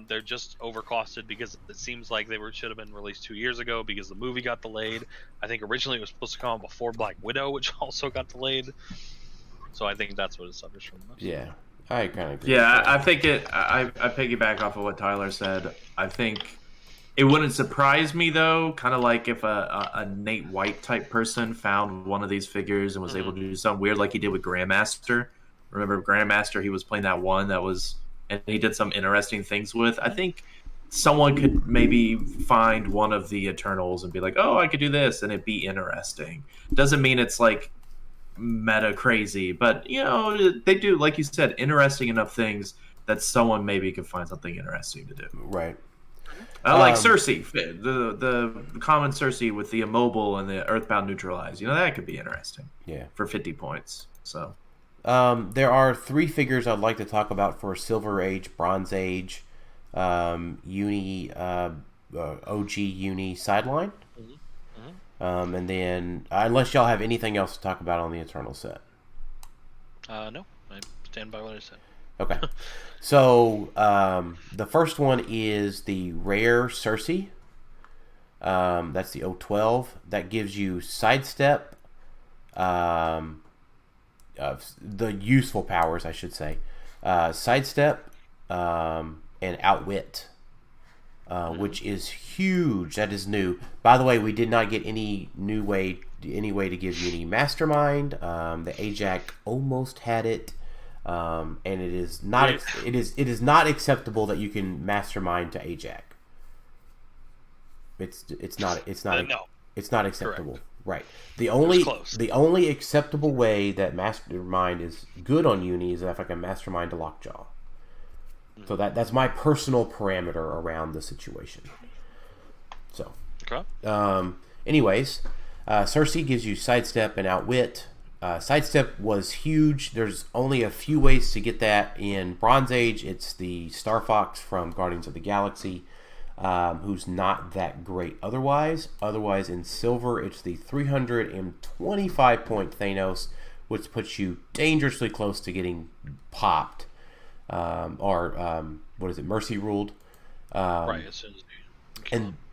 They're just overcosted because it seems like they should have been released 2 years ago because the movie got delayed. I think originally it was supposed to come out before Black Widow, which also got delayed. So I think that's what it suffers from most. Yeah, I kind of agree. Yeah, I think I piggyback off of what Tylor said. I think it wouldn't surprise me though, kind of like if a Nate White type person found one of these figures and was able to do something weird like he did with Grandmaster. Remember Grandmaster? He was playing that one and he did some interesting things with. I think someone could maybe find one of the Eternals and be like, oh, I could do this, and it'd be interesting. Doesn't mean it's like meta crazy, but they do, like you said, interesting enough things that someone maybe could find something interesting to do. Right. I like Cersei, the common Cersei with the immobile and the Earthbound Neutralize. that could be interesting. Yeah. For 50 points. So. There are 3 figures I'd like to talk about for Silver Age, Bronze Age, Uni, OG Uni sideline. And then, unless y'all have anything else to talk about on the Eternal set. No, I stand by what I said. Okay. So, the first one is the rare Cersei. That's the 012. That gives you sidestep, the useful powers, I should say. Sidestep, and outwit, which is huge. That is new. By the way, we did not get any way to give you any mastermind. The Ajax almost had it. And it is not it is not acceptable that you can mastermind to Ajax. It's not acceptable. Correct. Right. The only acceptable way that mastermind is good on Uni is if I can mastermind to Lockjaw. So that's my personal parameter around the situation. So Okay. anyways, Cersei gives you sidestep and outwit. Sidestep was huge. There's only a few ways to get that in Bronze Age. It's the Star Fox from Guardians of the Galaxy, who's not that great otherwise. Otherwise, in Silver, it's the 325-point Thanos, which puts you dangerously close to getting popped. What is it, Mercy Ruled. Right, as soon as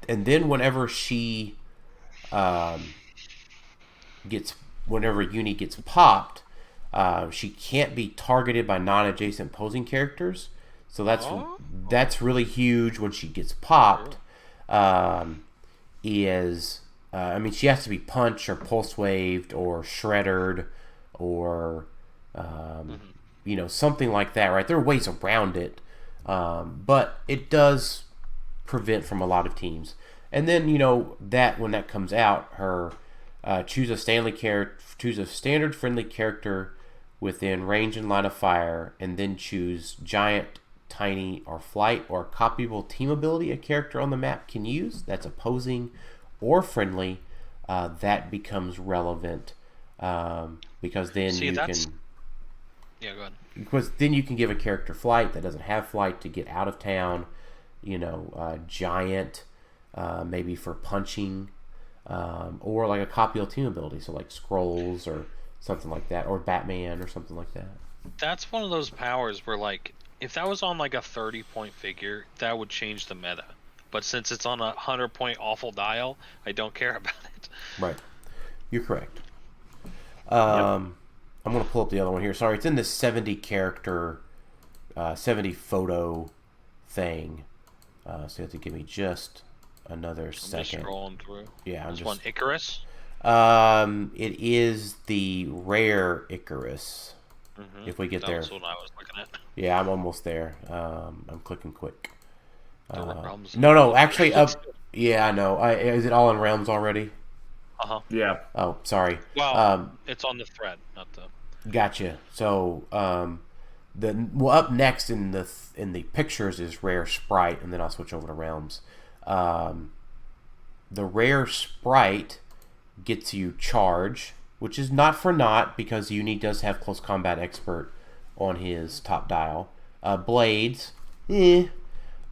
and then whenever whenever Uni gets popped, she can't be targeted by non-adjacent posing characters. So that's really huge when she gets popped. She has to be punched or pulse waved or shreddered or something like that, right? There are ways around it, but it does prevent from a lot of teams. And then that when that comes out, her choose a standard friendly character within range and line of fire, and then choose giant, tiny, or flight or copyable team ability a character on the map can use. That's opposing or friendly. That becomes relevant because then Yeah, go ahead. Because then you can give a character flight that doesn't have flight to get out of town. Giant, maybe for punching, or like a copyable team ability, so like Scrolls or something like that, or Batman or something like that. That's one of those powers where, like, if that was on like a 30-point figure, that would change the meta. But since it's on a 100-point awful dial, I don't care about it. Right, you're correct. I'm gonna pull up the other one here. Sorry, it's in this 70 character, 70 photo thing. So you have to give me just another second. Just scrolling through. Yeah, this one, Icarus. It is the rare Icarus. Mm-hmm. If we get there. That's what I was looking at. Yeah, I'm almost there. I'm clicking quick. Realms. No, actually, yeah, I know. Is it all in Realms already? Yeah. Oh, sorry. Well, it's on the thread, not the. Gotcha. So, up next in the pictures is Rare Sprite, and then I'll switch over to Realms. The Rare Sprite gets you Charge, which is not for naught because Uni does have Close Combat Expert on his top dial. Blades,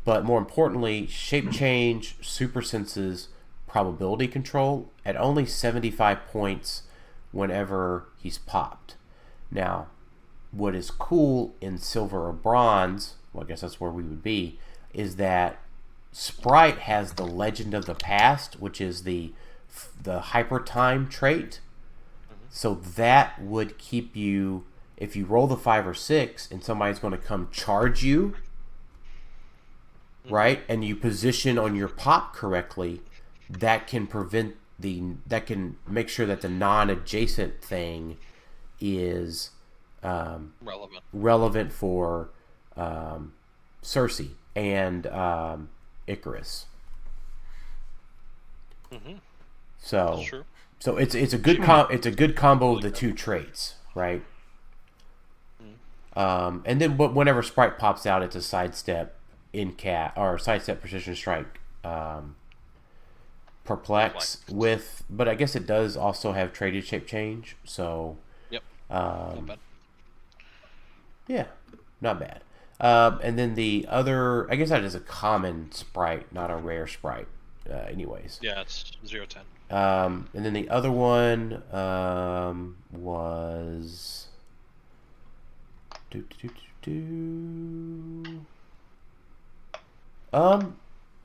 but more importantly, Shape Change, Super Senses, Probability Control at only 75 points whenever he's popped. Now, what is cool in Silver or Bronze, well, I guess that's where we would be, is that Sprite has the Legend of the Past, which is the Hyper Time trait. So that would keep you, if you roll the 5 or 6 and somebody's going to come charge you, right, and you position on your pop correctly, that can make sure that the non-adjacent thing is relevant for Cersei and Icarus. Mm-hmm. So, True. So it's a good combo of the two traits, right? And then whenever Sprite pops out, it's a sidestep or sidestep precision strike, perplex with, but I guess it does also have traded shape change. So not bad. Yeah, not bad. And then the other, I guess that is a common Sprite, not a rare Sprite. Anyways. Yeah, it's 0-10. And then the other one was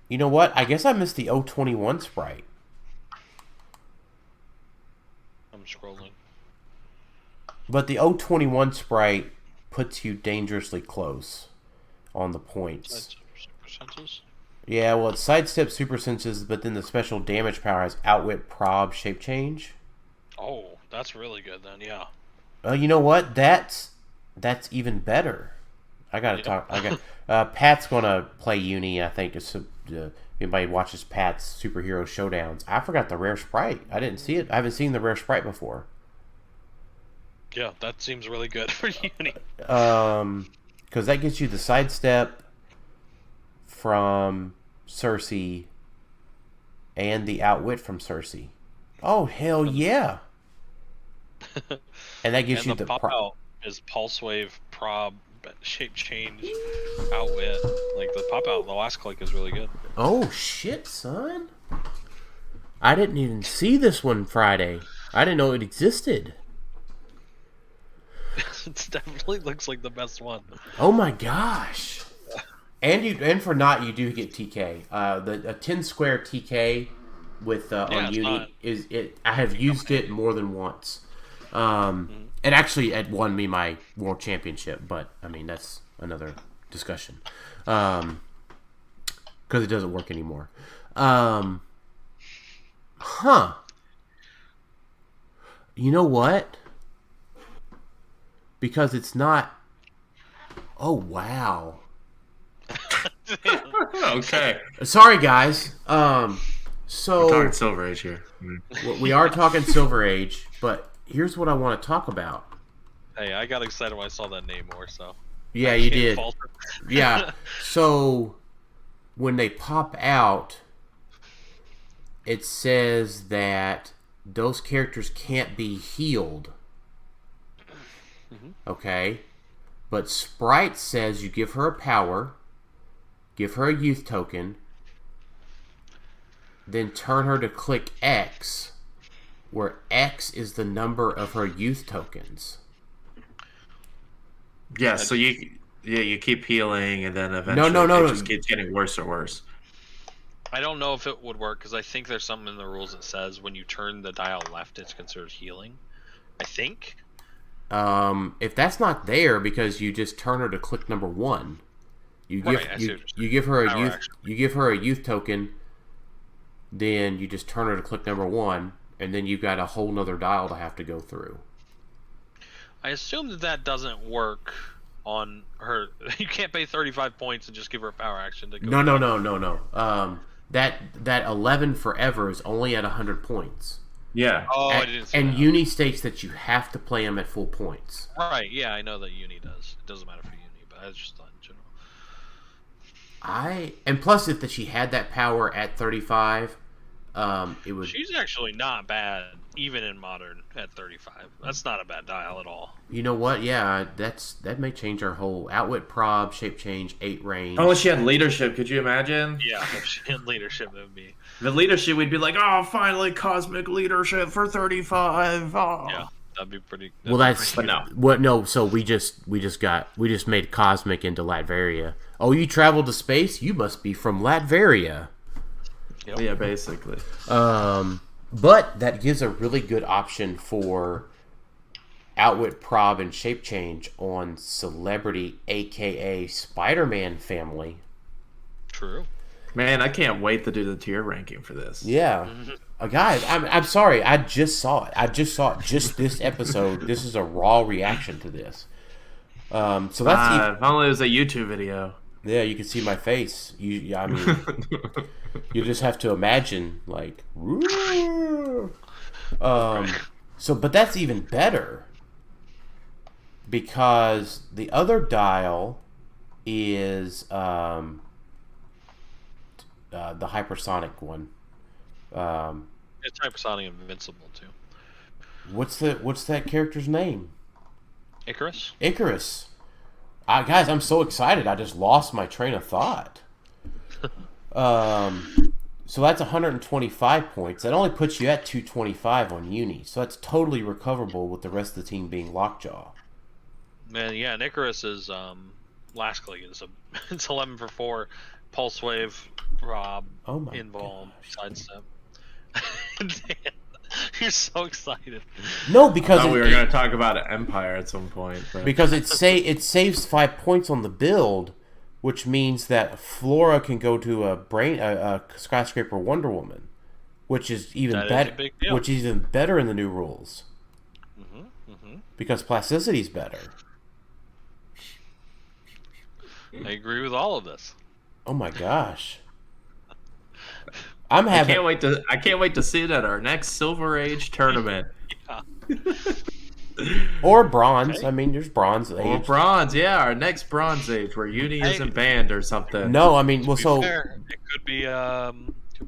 you know what? I guess I missed the 021 Sprite. I'm scrolling. But the 021 Sprite puts you dangerously close on the points. Percentages? Yeah, well, it's sidestep super senses, but then the special damage power has outwit, prob, shape change. Oh, that's really good then. Yeah. You know what? That's even better. I gotta talk. Pat's gonna play Uni. I think if anybody watches Pat's superhero showdowns. I forgot the rare Sprite. I didn't see it. I haven't seen the rare Sprite before. Yeah, that seems really good for Uni. Because that gets you the sidestep from Cersei and the outwit from Cersei. Oh, hell yeah. And that gives and you the pop out is pulse wave, prob, shape change, outwit. Like the pop out, the last click is really good. Oh shit, son! I didn't even see this one Friday. I didn't know it existed. It definitely looks like the best one. Oh my gosh! And for not you do get TK. A 10 square TK with on Uni is it. I have used it more than once. It actually had won me my world championship, but I mean that's another discussion. Because it doesn't work anymore. You know what? Because it's not. Oh wow. Okay. Sorry, guys. So we're talking Silver Age here. We are talking Silver Age, but here's what I want to talk about. Hey, I got excited when I saw that name more. So yeah, you did. Yeah. So when they pop out, it says that those characters can't be healed. Okay, but Sprite says you give her a power, give her a youth token, then turn her to click X, where X is the number of her youth tokens. Yeah, so you keep healing, and then eventually it just keeps getting worse or worse. I don't know if it would work because I think there's something in the rules that says when you turn the dial left, it's considered healing. I think. If that's not there, because you just turn her to click number 1, you give her a youth token, then you just turn her to click number 1, and then you've got a whole nother dial to have to go through. I assume that doesn't work on her. You can't pay 35 points and just give her a power action to go. No. That 11 forever is only at 100 points. Yeah. Oh, I didn't see that. And Uni states that you have to play them at full points. Right, yeah, I know that Uni does. It doesn't matter for Uni, but I just thought in general. And plus, if she had that power at 35, it would... She's actually not bad, even in Modern, at 35. That's not a bad dial at all. You know what? Yeah, that may change our whole outwit prob, shape change, 8 range. Oh, she had leadership. Could you imagine? Yeah, if she had leadership, it would be... The leadership, we'd be like, oh, finally cosmic leadership for 35. Oh. Yeah, that'd be pretty... Well, that's... But no. What? No, so we just made cosmic into Latveria. Oh, you traveled to space? You must be from Latveria. Yep. Yeah, basically. But that gives a really good option for outwit prob and shape change on Celebrity, aka Spider-Man family. True. Man, I can't wait to do the tier ranking for this. Yeah. Guys, I'm sorry. I just saw it. Just this episode. This is a raw reaction to this. So that's if only it was a YouTube video. Yeah, you can see my face. You just have to imagine, like, so, but that's even better because the other dial is the hypersonic one. It's hypersonic invincible too. What's that character's name? Icarus. Guys, I'm so excited. I just lost my train of thought. So that's 125 points. That only puts you at 225 on Uni. So that's totally recoverable with the rest of the team being Lockjaw. Man, yeah, and Icarus is last click. It's 11 for 4, pulse wave, rob, invuln, sidestep. You're so excited. No, because we were going to talk about Empyre at some point. But... Because it saves 5 points on the build, which means that Flora can go to a skyscraper Wonder Woman, which is even better. Which is even better in the new rules. Because plasticity's better. I agree with all of this. Oh my gosh. I can't wait to see it at our next Silver Age tournament. Or Bronze. Okay. I mean, there's Bronze Age. Or Bronze, yeah, our next Bronze Age where Uni isn't banned or something. No, I mean, well, so fair, it could be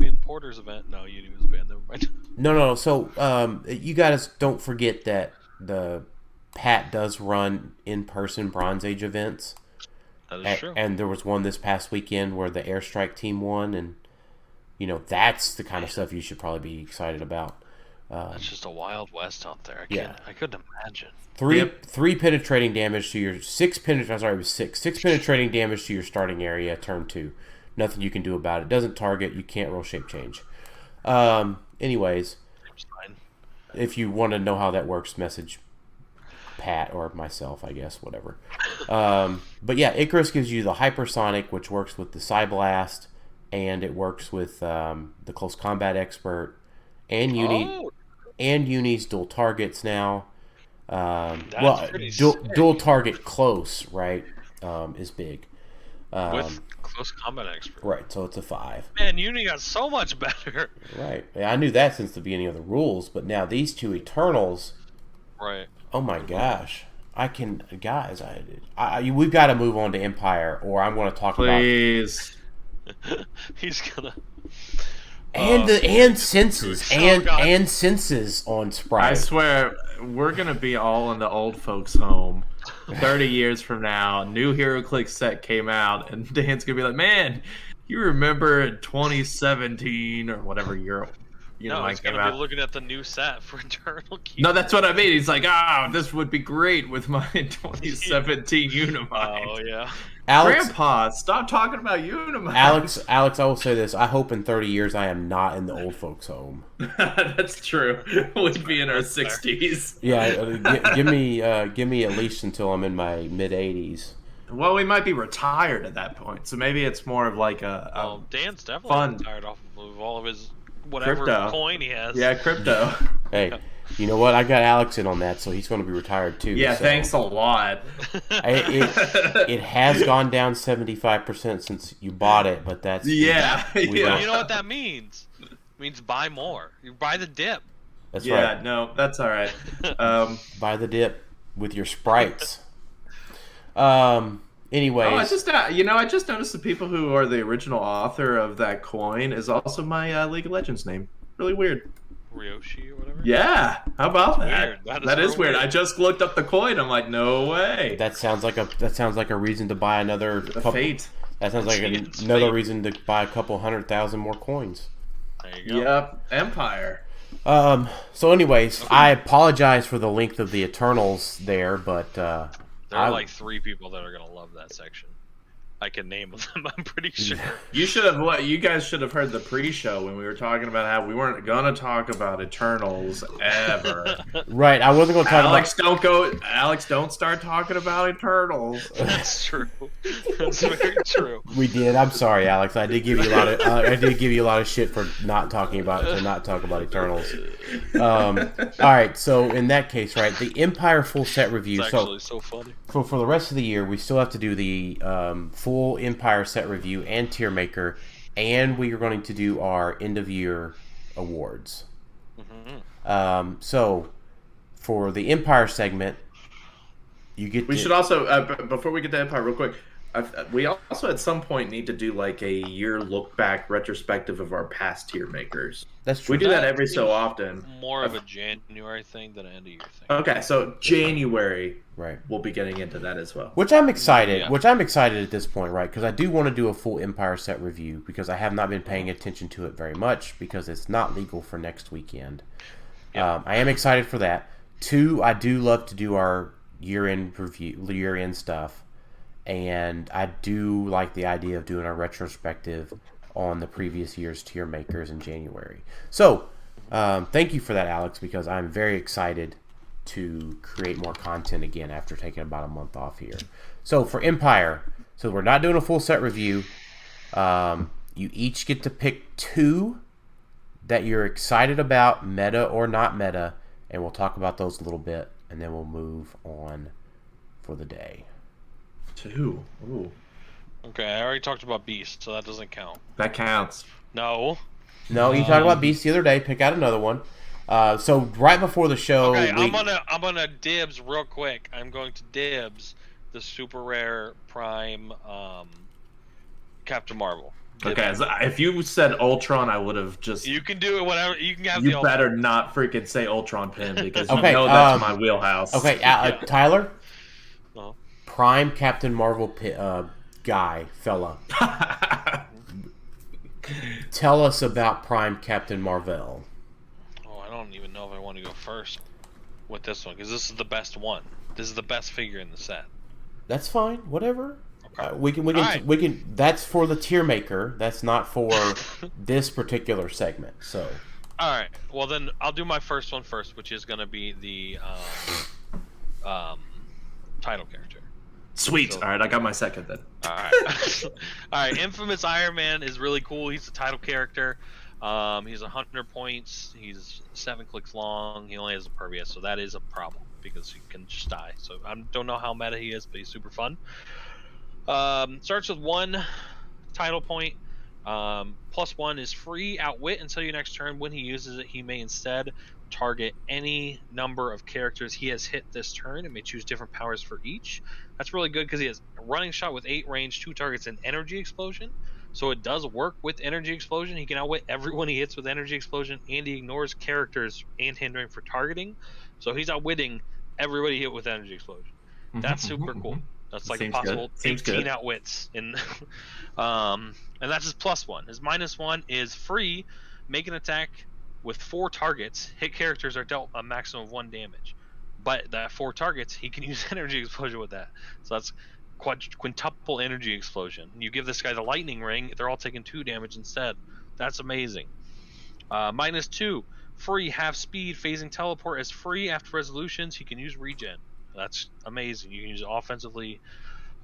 in Porter's event. No, Uni was banned. Never mind. No. So you guys don't forget that the Pat does run in-person Bronze Age events. That is true. And there was one this past weekend where the Airstrike team won, and that's the kind of stuff you should probably be excited about. It's just a wild west out there. I couldn't imagine. Three penetrating damage to your six penetrating damage to your starting area. Turn 2. Nothing you can do about it. Doesn't target. You can't roll shape change. Anyways, if you want to know how that works, message Pat or myself, I guess, whatever. But yeah, Icarus gives you the hypersonic, which works with the Psyblast, and it works with the close combat expert and Uni's dual targets now. Dual target close, right? Is big. With close combat expert. Right, so it's a 5. Man, Uni got so much better. Right. I knew that since the beginning of the rules, but now these two Eternals. Right. Oh my gosh. We've got to move on to Empyre, or I'm going to talk Please. about... He's gonna... And senses. And senses on Sprite. I swear, we're going to be all in the old folks' home 30 years from now. New Heroclix set came out, and Dan's going to be like, man, you remember in 2017 or whatever year... he's going to be looking at the new set for Eternal Key. No, that's what I mean. He's like, this would be great with my 2017 Unimind. Oh, yeah. Grandpa, stop talking about Unimind. Alex, I will say this. I hope in 30 years I am not in the old folks' home. That's true. We'd be in our 60s. Yeah, give me at least until I'm in my mid-80s. Well, we might be retired at that point, so maybe it's more of like a Dan's definitely retired off of all of his... whatever crypto. Coin he has. Yeah, crypto. Hey, you know what? I got Alex in on that, so he's going to be retired too. Yeah, so. Thanks a lot. It has gone down 75% since you bought it, but that's... Yeah. You know what that means? It means buy more. You buy the dip. That's right. Yeah, no, that's all right. Buy the dip with your sprites. Anyways, I just noticed the people who are the original author of that coin is also my League of Legends name. Really weird. Ryoshi or whatever. Yeah, how about that? Weird. That is weird. I just looked up the coin. I'm like, no way. That sounds like a reason to buy another Fate. That sounds like another reason to buy a couple 100,000 more coins. There you go. Yep, Empyre. So, anyways, I apologize for the length of the Eternals there, but there are like 3 people that are gonna love that section. I can name them. I'm pretty sure. You guys should have heard the pre-show when we were talking about how we weren't gonna talk about Eternals ever. Right, I wasn't gonna talk about. Alex, don't start talking about Eternals. That's true. That's very true. We did. I'm sorry, Alex. I did give you a lot of shit for not talking about Eternals. All right, so in that case, right, the Empyre full set review. It's actually so funny. For the rest of the year, we still have to do the full Empyre set review and tier maker, and we are going to do our end of year awards. Mm-hmm. So for the Empyre segment, we should also before we get to Empyre real quick, we also at some point need to do like a year look back retrospective of our past tier makers. That's true. We do that every so often. More of a January thing than an end of year thing. Okay, so January, right? We'll be getting into that as well. Which I'm excited. Yeah. Which I'm excited at this point, right? Because I do want to do a full Empyre set review because I have not been paying attention to it very much because it's not legal for next weekend. Yeah. I am excited for that. 2, I do love to do our year-end review, year-end stuff. And I do like the idea of doing a retrospective on the previous year's tier makers in January. So, thank you for that, Alex, because I'm very excited to create more content again after taking about a month off here. So, for Empyre, so we're not doing a full set review. You each get to pick 2 that you're excited about, meta or not meta, and we'll talk about those a little bit, and then we'll move on for the day. 2. Ooh. Okay, I already talked about Beast, so that doesn't count. That counts. No, you talked about Beast the other day. Pick out another one. So right before the show, okay, I'm gonna dibs real quick. I'm going to dibs the super rare Prime Captain Marvel Okay, so if you said Ultron, I would have just... You can do it whatever. You can have You better not freaking say Ultron Pin, because you Okay, know that's my wheelhouse. Okay, Tylor? Uh-huh. Prime Captain Marvel fella. Tell us about Prime Captain Marvel. Oh, I don't even know if I want to go first with this one, because this is the best one. This is the best figure in the set. That's fine. Whatever. Okay. We can. That's for the tier maker. That's not for this particular segment. So. All right. Well, then I'll do my first one first, which is going to be the title character. Sweet. All right, I got my second then. All right. All right. Infamous Iron Man is really cool. He's the title character. He's 100 points. He's 7 clicks long. He only has a pervious, so that is a problem because he can just die. So I don't know how meta he is, but he's super fun. Starts with 1 title point. +1 is free outwit until your next turn. When he uses it, he may instead target any number of characters he has hit this turn and may choose different powers for each. That's really good because he has a running shot with 8 range, 2 targets, and energy explosion. So it does work with energy explosion. He can outwit everyone he hits with energy explosion, and he ignores characters and hindering for targeting. So he's outwitting everybody hit with energy explosion. That's super cool. That's like a possible 18 outwits in and that's his +1. His -1 is free, make an attack with 4 targets. Hit characters are dealt a maximum of 1 damage. But that 4 targets, he can use energy explosion with that. So that's quintuple energy explosion. You give this guy the lightning ring, they're all taking 2 damage instead. That's amazing. -2, free, half speed, phasing teleport is free after resolutions. He can use regen. That's amazing. You can use it offensively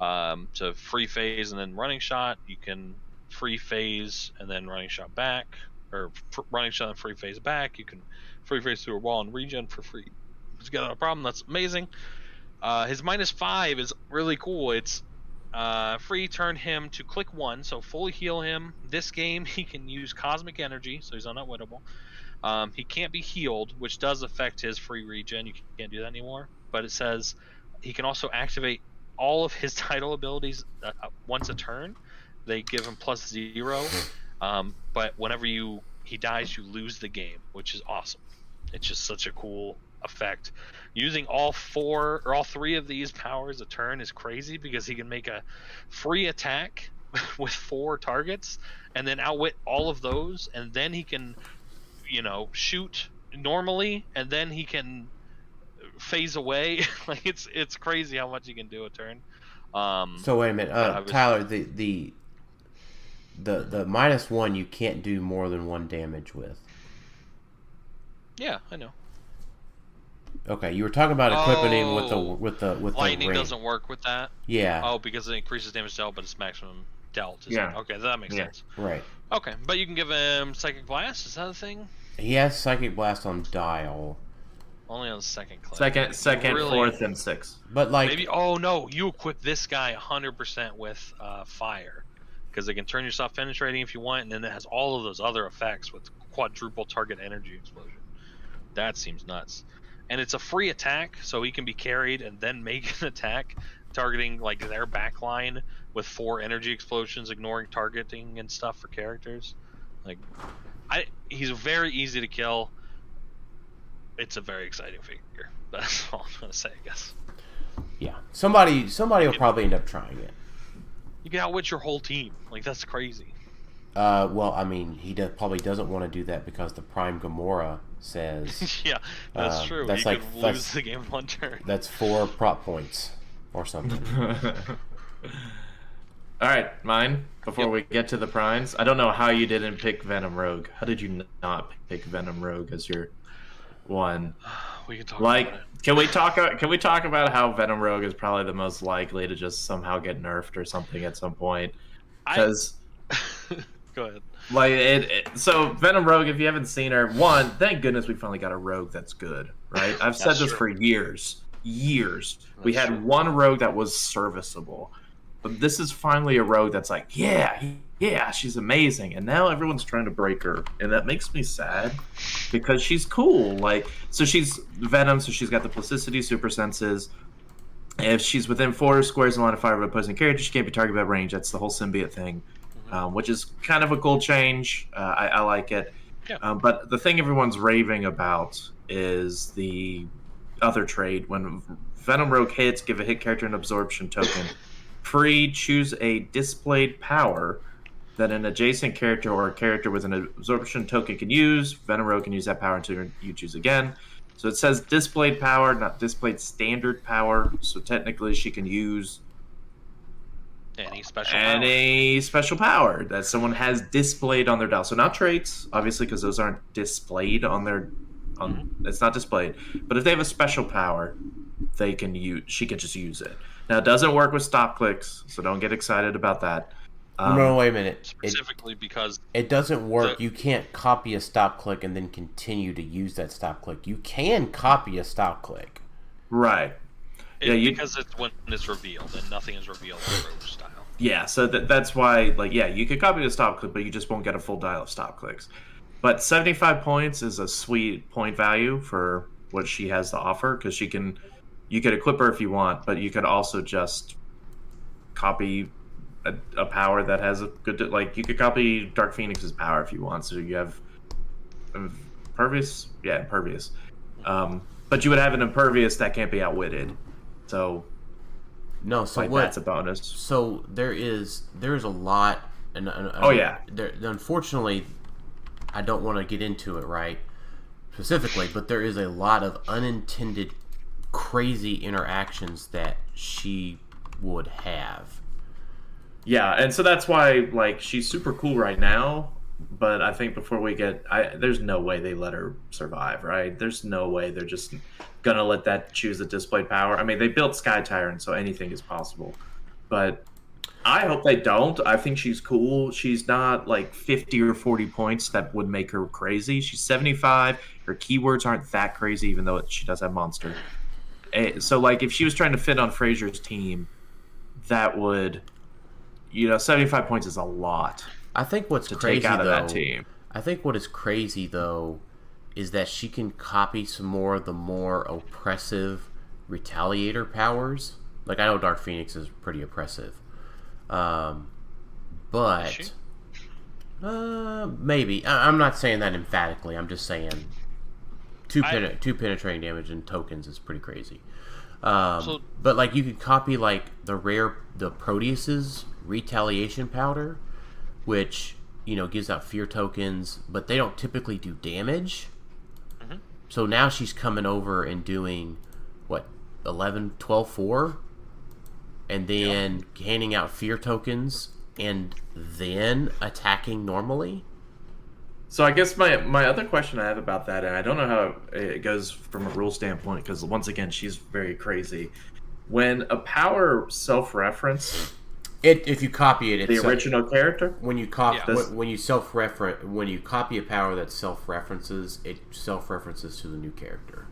to free phase and then running shot. You can free phase and then running shot back, or running shot and free phase back. You can free phase through a wall and regen for free. He's got a problem. That's amazing. His -5 is really cool. It's free, turn him to click 1, so fully heal him. This game he can use cosmic energy, so he's unavoidable. He can't be healed, which does affect his free regen. You can't do that anymore. But it says he can also activate all of his title abilities once a turn. They give him +0. But whenever he dies, you lose the game, which is awesome. It's just such a cool effect. Using all 3 of these powers a turn is crazy because he can make a free attack with 4 targets and then outwit all of those, and then he can, shoot normally, and then he can phase away. Like it's crazy how much he can do a turn. So wait a minute, Tylor, the -1 you can't do more than 1 damage with. Yeah, I know. Okay, you were talking about equipping him with the lightning ring. Doesn't work with that. Yeah. Oh, because it increases damage dealt, but it's maximum dealt. Yeah. Okay, that makes sense. Right. Okay, but you can give him Psychic Blast. Is that a thing? He has Psychic Blast on dial. Only on the second click. Second, really, 4th, and 6th. But like maybe. Oh no, you equip this guy 100% with fire, because they can turn yourself penetrating if you want, and then it has all of those other effects with quadruple target energy explosion. That seems nuts. And it's a free attack, so he can be carried and then make an attack targeting like their backline with 4 energy explosions, ignoring targeting and stuff for characters. Like, he's very easy to kill. It's a very exciting figure. That's all I'm gonna say, I guess. Yeah, somebody will probably end up trying it. You can outwit your whole team. Like, that's crazy. Well, I mean, he probably doesn't want to do that because the Prime Gamora says. Yeah, that's true. That's you could lose the game in 1 turn. That's 4 prop points or something. All right, mine. Before we get to the primes, I don't know how you didn't pick Venom Rogue. How did you not pick Venom Rogue as your one? We can talk about it. Can we talk about how Venom Rogue is probably the most likely to just somehow get nerfed or something at some point? Because go ahead. Like so Venom Rogue, if you haven't seen her, thank goodness we finally got a Rogue that's good, right? I've said this for years. We had one Rogue that was serviceable, but this is finally a Rogue that's like, yeah, she's amazing, and now everyone's trying to break her, and that makes me sad because she's cool. Like, so she's Venom, so she's got the plasticity, super senses. If she's within 4 squares in line of fire of opposing character, she can't be targeted by range. That's the whole symbiote thing. which is kind of a cool change. I like it. Yeah. But the thing everyone's raving about is the other trait. When Venom Rogue hits, give a hit character an absorption token. Free, choose a displayed power that an adjacent character or a character with an absorption token can use. Venom Rogue can use that power until you choose again. So it says displayed power, not displayed standard power. So technically she can use any special power that someone has displayed on their dial. So not traits, obviously, because those aren't displayed on their... It's not displayed. But if they have a special power, they can use. She can just use it. Now, it doesn't work with stop clicks, so don't get excited about that. No, wait a minute. Specifically because... It doesn't work. You can't copy a stop click and then continue to use that stop click. You can copy a stop click. Right. Because it's when it's revealed, and nothing is revealed in Rogue style. Yeah, so that's why, you could copy the stop click, but you just won't get a full dial of stop clicks. But 75 points is a sweet point value for what she has to offer, because you could equip her if you want, but you could also just copy a power that has a good... you could copy Dark Phoenix's power if you want, so you have Impervious? Yeah, Impervious. But you would have an Impervious that can't be outwitted. So... No, so that's a bonus. So there's a lot... Unfortunately, I don't want to get into it, right? Specifically, but there is a lot of unintended crazy interactions that she would have. Yeah, and so that's why, she's super cool right now, but I think before we get... there's no way they let her survive, right? There's no way they're just gonna let that choose a displayed power. I mean, they built Sky Tyrant, so anything is possible. But I hope they don't. I think she's cool. She's not, 50 or 40 points that would make her crazy. She's 75. Her keywords aren't that crazy, even though she does have Monster. So, if she was trying to fit on Fraser's team, that would... 75 points is a lot. I think what's to crazy take out of though, that team. I think what is crazy though is that she can copy some more of the more oppressive retaliator powers. I know Dark Phoenix is pretty oppressive, but maybe I'm not saying that emphatically. I'm just saying two penetrating damage and tokens is pretty crazy. But you could copy the Proteus's retaliation powder, which gives out fear tokens, but they don't typically do damage. Mm-hmm. So now she's coming over and doing 12-4, and then handing out fear tokens and then attacking normally. So I guess my other question I have about that, and I don't know how it goes from a rule standpoint, because once again she's very crazy. When a power self-reference, if you copy it, it's the original character. When you copy when you copy a power that self-references, it self-references to the new character.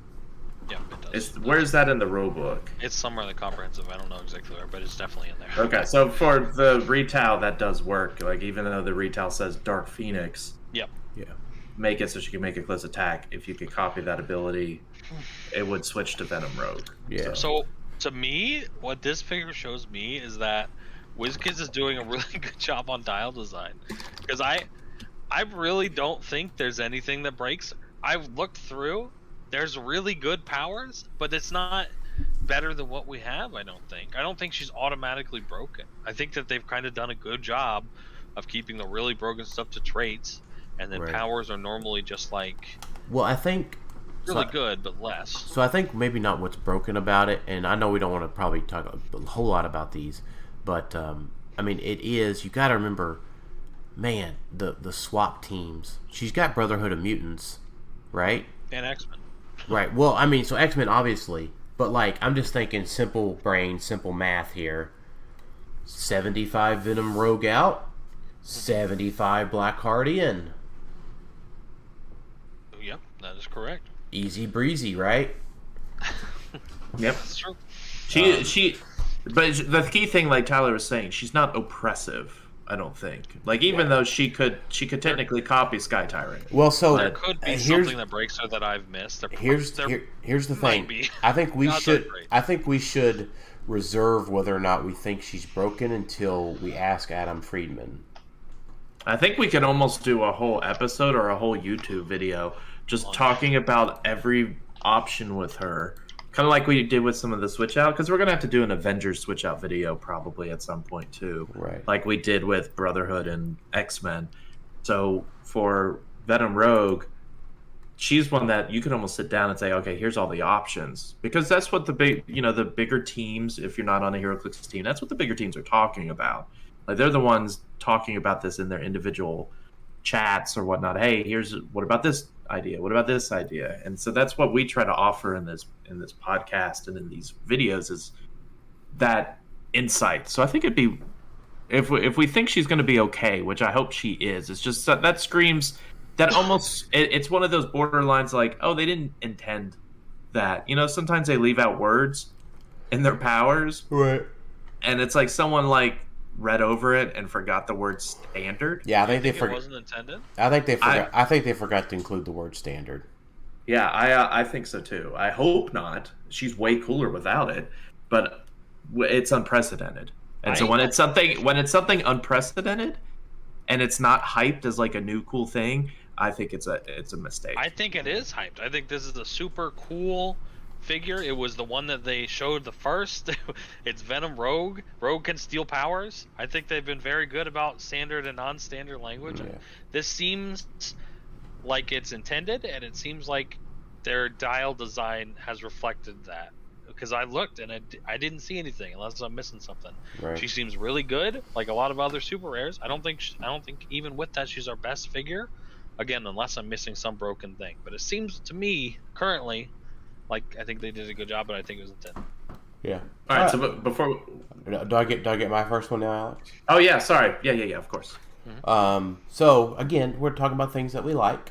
Yeah, it does. Where's that in the rule book? It's somewhere in the comprehensive. I don't know exactly where, but it's definitely in there. Okay, so for the retail, that does work. Even though the retail says Dark Phoenix. Yep. Yeah. Make it so she can make a close attack. If you could copy that ability, it would switch to Venom Rogue. Yeah. So to me, what this figure shows me is that WizKids is doing a really good job on dial design, because I really don't think there's anything that breaks her. I've looked through. There's really good powers, but it's not better than what we have. I don't think she's automatically broken. I think that they've kind of done a good job of keeping the really broken stuff to traits, and then powers are normally just I think really good, but less. So I think maybe not what's broken about it, and I know we don't want to probably talk a whole lot about these, but it is, you got to remember, man, the swap teams. She's got Brotherhood of Mutants, right? And X-Men. Right. Well, so X-Men obviously, but I'm just thinking simple brain, simple math here. 75 Venom Rogue out, 75 Blackheart in. Yep, that is correct. Easy breezy, right? Yep. That's true. But the key thing, Tyler was saying, she's not oppressive. I don't think. Even though she could technically copy Sky Tyrant. Well, so there could be something that breaks her that I've missed. Here's the thing. I think we should reserve whether or not we think she's broken until we ask Adam Friedman. I think we could almost do a whole episode or a whole YouTube video just talking about every option with her. Kind of like we did with some of the switch out, because we're going to have to do an Avengers switch out video probably at some point too. Right. Like we did with Brotherhood and X-Men. So for Venom Rogue, she's one that you could almost sit down and say, okay, here's all the options. Because that's what the bigger teams, if you're not on a Heroclix team, that's what the bigger teams are talking about. Like they're the ones talking about this in their individual chats or whatnot. Hey, what about this idea? What about this idea? And so that's what we try to offer in this podcast and in these videos is that insight. So I think it'd be if we think she's going to be okay, which I hope she is. It's just that screams that almost it's one of those borderlines like, oh, they didn't intend that. Sometimes they leave out words in their powers, right? And it's like someone like read over it and forgot the word standard. Yeah, I think they forgot. It wasn't intended. I think they forgot. I think they forgot to include the word standard. Yeah, I think so too. I hope not. She's way cooler without it, but it's unprecedented. And so when it's something unprecedented, and it's not hyped as like a new cool thing, I think it's a mistake. I think it is hyped. I think this is a super cool figure. It was the one that they showed the first. It's Venom Rogue. Rogue can steal powers. I think they've been very good about standard and non-standard language. Yeah. This seems like it's intended, and it seems like their dial design has reflected that. Because I looked and I didn't see anything unless I'm missing something. Right. She seems really good, like a lot of other super rares. I don't think even with that she's our best figure. Again, unless I'm missing some broken thing. But it seems to me currently like I think they did a good job, but I think it was intended. Yeah. All right. So before, do I get my first one now, Alex? Oh yeah, sorry. Yeah. Of course. Mm-hmm. So again, we're talking about things that we like.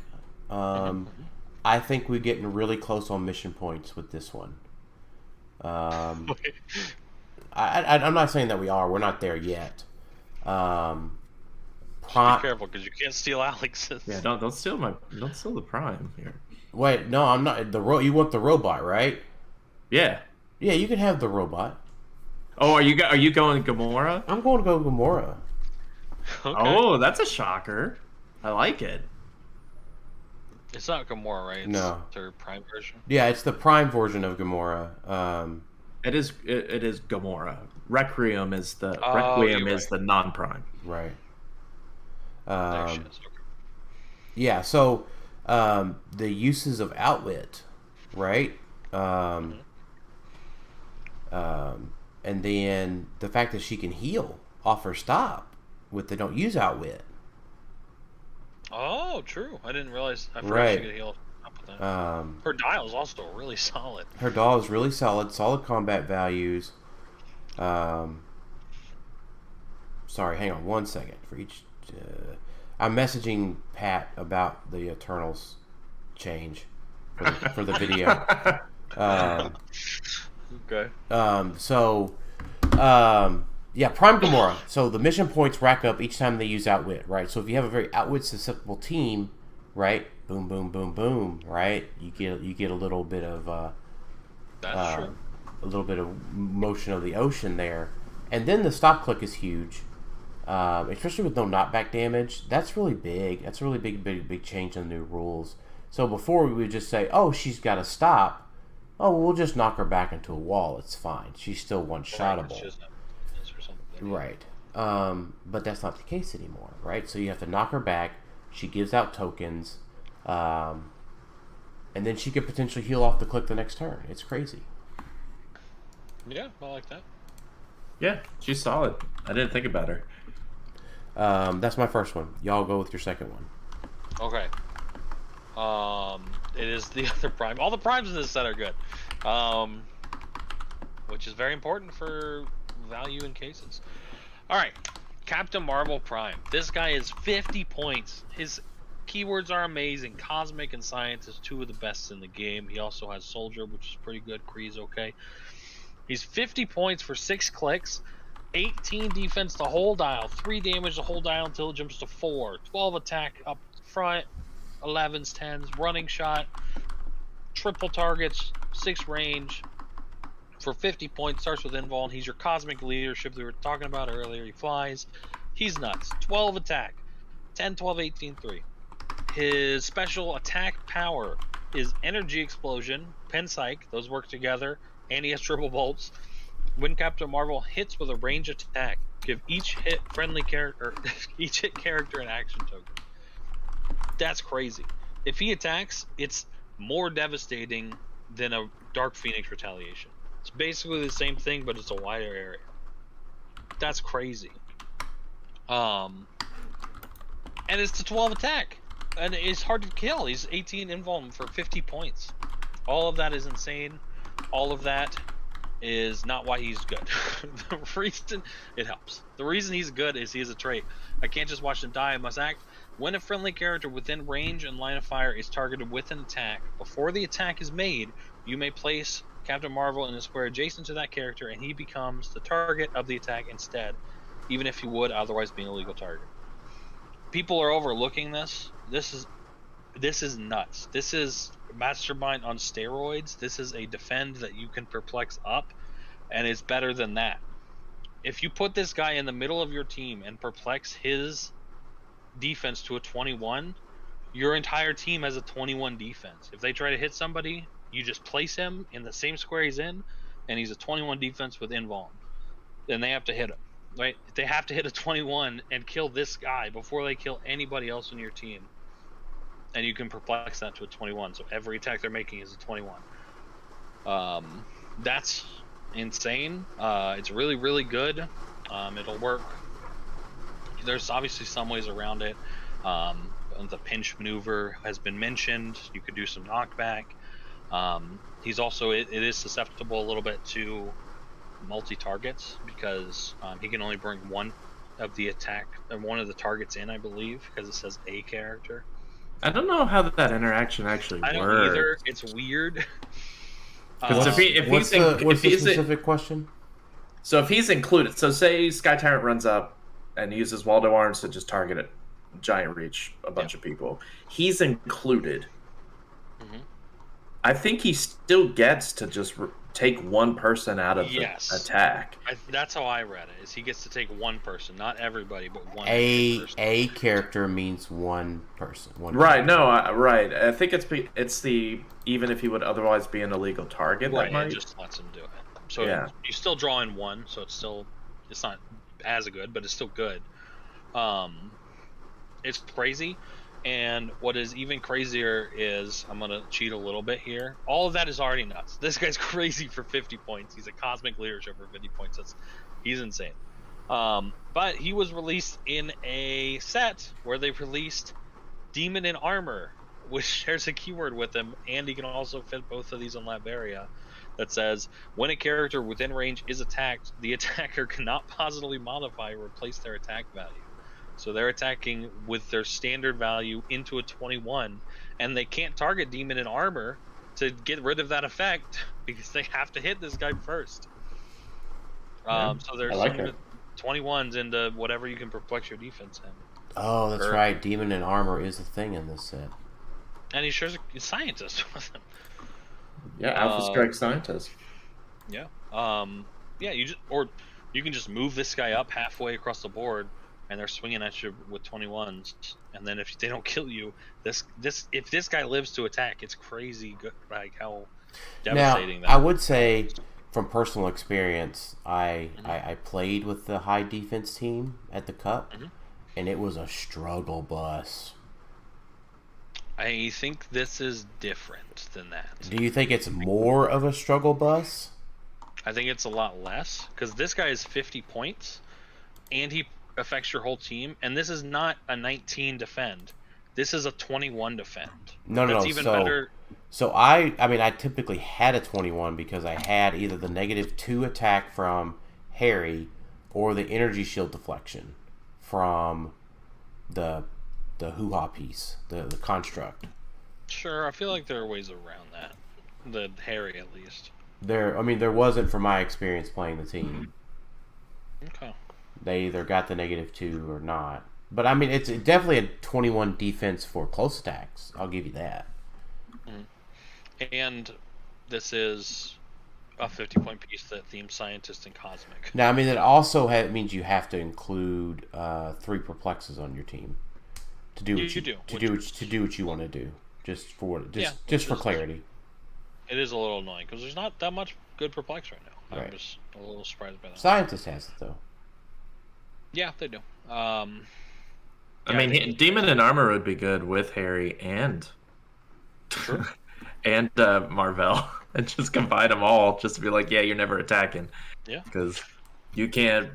I think we're getting really close on mission points with this one. I'm not saying that we are. We're not there yet. Be careful because you can't steal Alex's. Yeah, don't steal the prime here. Wait, no, I'm not. You want the robot, right? Yeah. Yeah, you can have the robot. Oh, are you going Gamora? I'm going to go Gamora. Okay. Oh, that's a shocker. I like it. It's not Gamora, right? No. It's their prime version. Yeah, it's the prime version of Gamora. It is Gamora. Requiem is the the non-prime. Right. There she is. Okay. Yeah, so the uses of outwit, right? And then the fact that she can heal off her stop with the don't use outwit. Oh, true. I didn't realize. I forgot Right. she could heal up with that. Her dial is also really solid. Her dial is really solid combat values. Sorry, hang on one second for each. I'm messaging Pat about the Eternals change for the video. Okay. Yeah, Prime Gamora. So the mission points rack up each time they use Outwit, right? So if you have a very Outwit susceptible team, right? Boom, boom, boom, boom, right? You get a little bit of That's true. a little bit of motion of the ocean there, and then the stop click is huge, especially with no knockback damage. That's really big. That's a really big change in the new rules. So before we would just say, oh, she's got to stop. Oh, well, we'll just knock her back into a wall. It's fine. She's still one-shottable. Right. But that's not the case anymore, right? So you have to knock her back. She gives out tokens. And then she could potentially heal off the click the next turn. It's crazy. Yeah, I like that. Yeah, she's solid. I didn't think about her. That's my first one. Y'all go with your second one. Okay. It is the other prime. All the primes in this set are good. Which is very important for value in cases. Alright. Captain Marvel Prime. This guy is 50 points. His keywords are amazing. Cosmic and Science is two of the best in the game. He also has Soldier, which is pretty good. Kree's okay. He's 50 points for 6 clicks. 18 defense the whole dial. 3 damage the whole dial until it jumps to 4. 12 attack up front. 11s, 10s. Running shot. Triple targets. 6 range. For 50 points, starts with Invul, and he's your cosmic leadership that we were talking about earlier. He flies. He's nuts. 12 attack. 10, 12, 18, 3. His special attack power is Energy Explosion, Pen Psych, those work together, and he has triple bolts. When Captain Marvel hits with a range attack, give each hit each hit character an action token. That's crazy. If he attacks, it's more devastating than a Dark Phoenix Retaliation. It's basically the same thing, but it's a wider area. That's crazy. And it's a 12 attack. And it's hard to kill. He's 18 invuln for 50 points. All of that is insane. All of that is not why he's good. The reason it helps. The reason he's good is he has a trait. I can't just watch him die. I must act. When a friendly character within range and line of fire is targeted with an attack, before the attack is made, you may place Captain Marvel in a square adjacent to that character, and he becomes the target of the attack instead, even if he would otherwise be an illegal target. People are overlooking this. This is nuts. This is Mastermind on steroids. This is a defend that you can perplex up, and it's better than that. If you put this guy in the middle of your team and perplex his defense to a 21, your entire team has a 21 defense. If they try to hit somebody, you just place him in the same square he's in, and he's a 21 defense with invuln. Then they have to hit him. Right? They have to hit a 21 and kill this guy before they kill anybody else in your team. And you can perplex that to a 21. So every attack they're making is a 21. That's insane. It's really, really good. It'll work. There's obviously some ways around it. The pinch maneuver has been mentioned. You could do some knockback. He's also, it is susceptible a little bit to multi-targets because he can only bring one of the attack and one of the targets in, I believe, because it says a character. I don't know how that interaction actually works. I don't either. It's weird. What's the specific question? So if he's included, so say Sky Tyrant runs up and uses Waldo Arms to just target a giant reach a bunch of people, he's included. Mm-hmm. I think he still gets to just take one person out of the attack. That's how I read it. Is he gets to take one person, not everybody, but one. A character means one person. Right. No. Right. I think it's the even if he would otherwise be an illegal target. Right. That might... It just lets him do it. So you still draw in one. So it's not as good, but it's still good. It's crazy. And what is even crazier is, I'm going to cheat a little bit here. All of that is already nuts. This guy's crazy for 50 points. He's a cosmic leadership for 50 points. He's insane. But he was released in a set where they released Demon in Armor, which shares a keyword with him, and he can also fit both of these on Latveria. That says, when a character within range is attacked, the attacker cannot positively modify or replace their attack value. So they're attacking with their standard value into a 21, and they can't target Demon in Armor to get rid of that effect because they have to hit this guy first. So there's 21s into whatever you can perplex your defense in. Oh, that's right. Demon in Armor is a thing in this set. And he shares a scientist with him. Yeah, Alpha Strike Scientist. Yeah. You can just move this guy up halfway across the board, and they're swinging at you with 21s, and then if they don't kill you, if this guy lives to attack, it's crazy good, like how devastating that is. I would say, from personal experience, I played with the high defense team at the Cup, and it was a struggle bus. I think this is different than that. Do you think it's more of a struggle bus? I think it's a lot less, because this guy is 50 points, and he affects your whole team, and this is not a 19 defend. This is a 21 defend. That's even better. So I typically had a 21 because I had either the -2 attack from Harry or the energy shield deflection from the hoo-ha piece, the construct. Sure, I feel like there are ways around that. The Harry, at least. There wasn't from my experience playing the team. Okay. They either got the -2 or not. But I mean, it's definitely a 21 defense for close attacks. I'll give you that. And this is a 50-point piece that themes Scientist and Cosmic. Now, I mean, it also means you have to include 3 perplexes on your team. to do what to do what you want to do. Just for clarity. It is a little annoying because there's not that much good perplex right now. Right. I'm just a little surprised by that. Scientist has it though. Yeah, they do. I mean, Demon and Armor would be good with Harry and and Marvell, and just combine them all, just to be like, yeah, you're never attacking. Yeah. Because you can't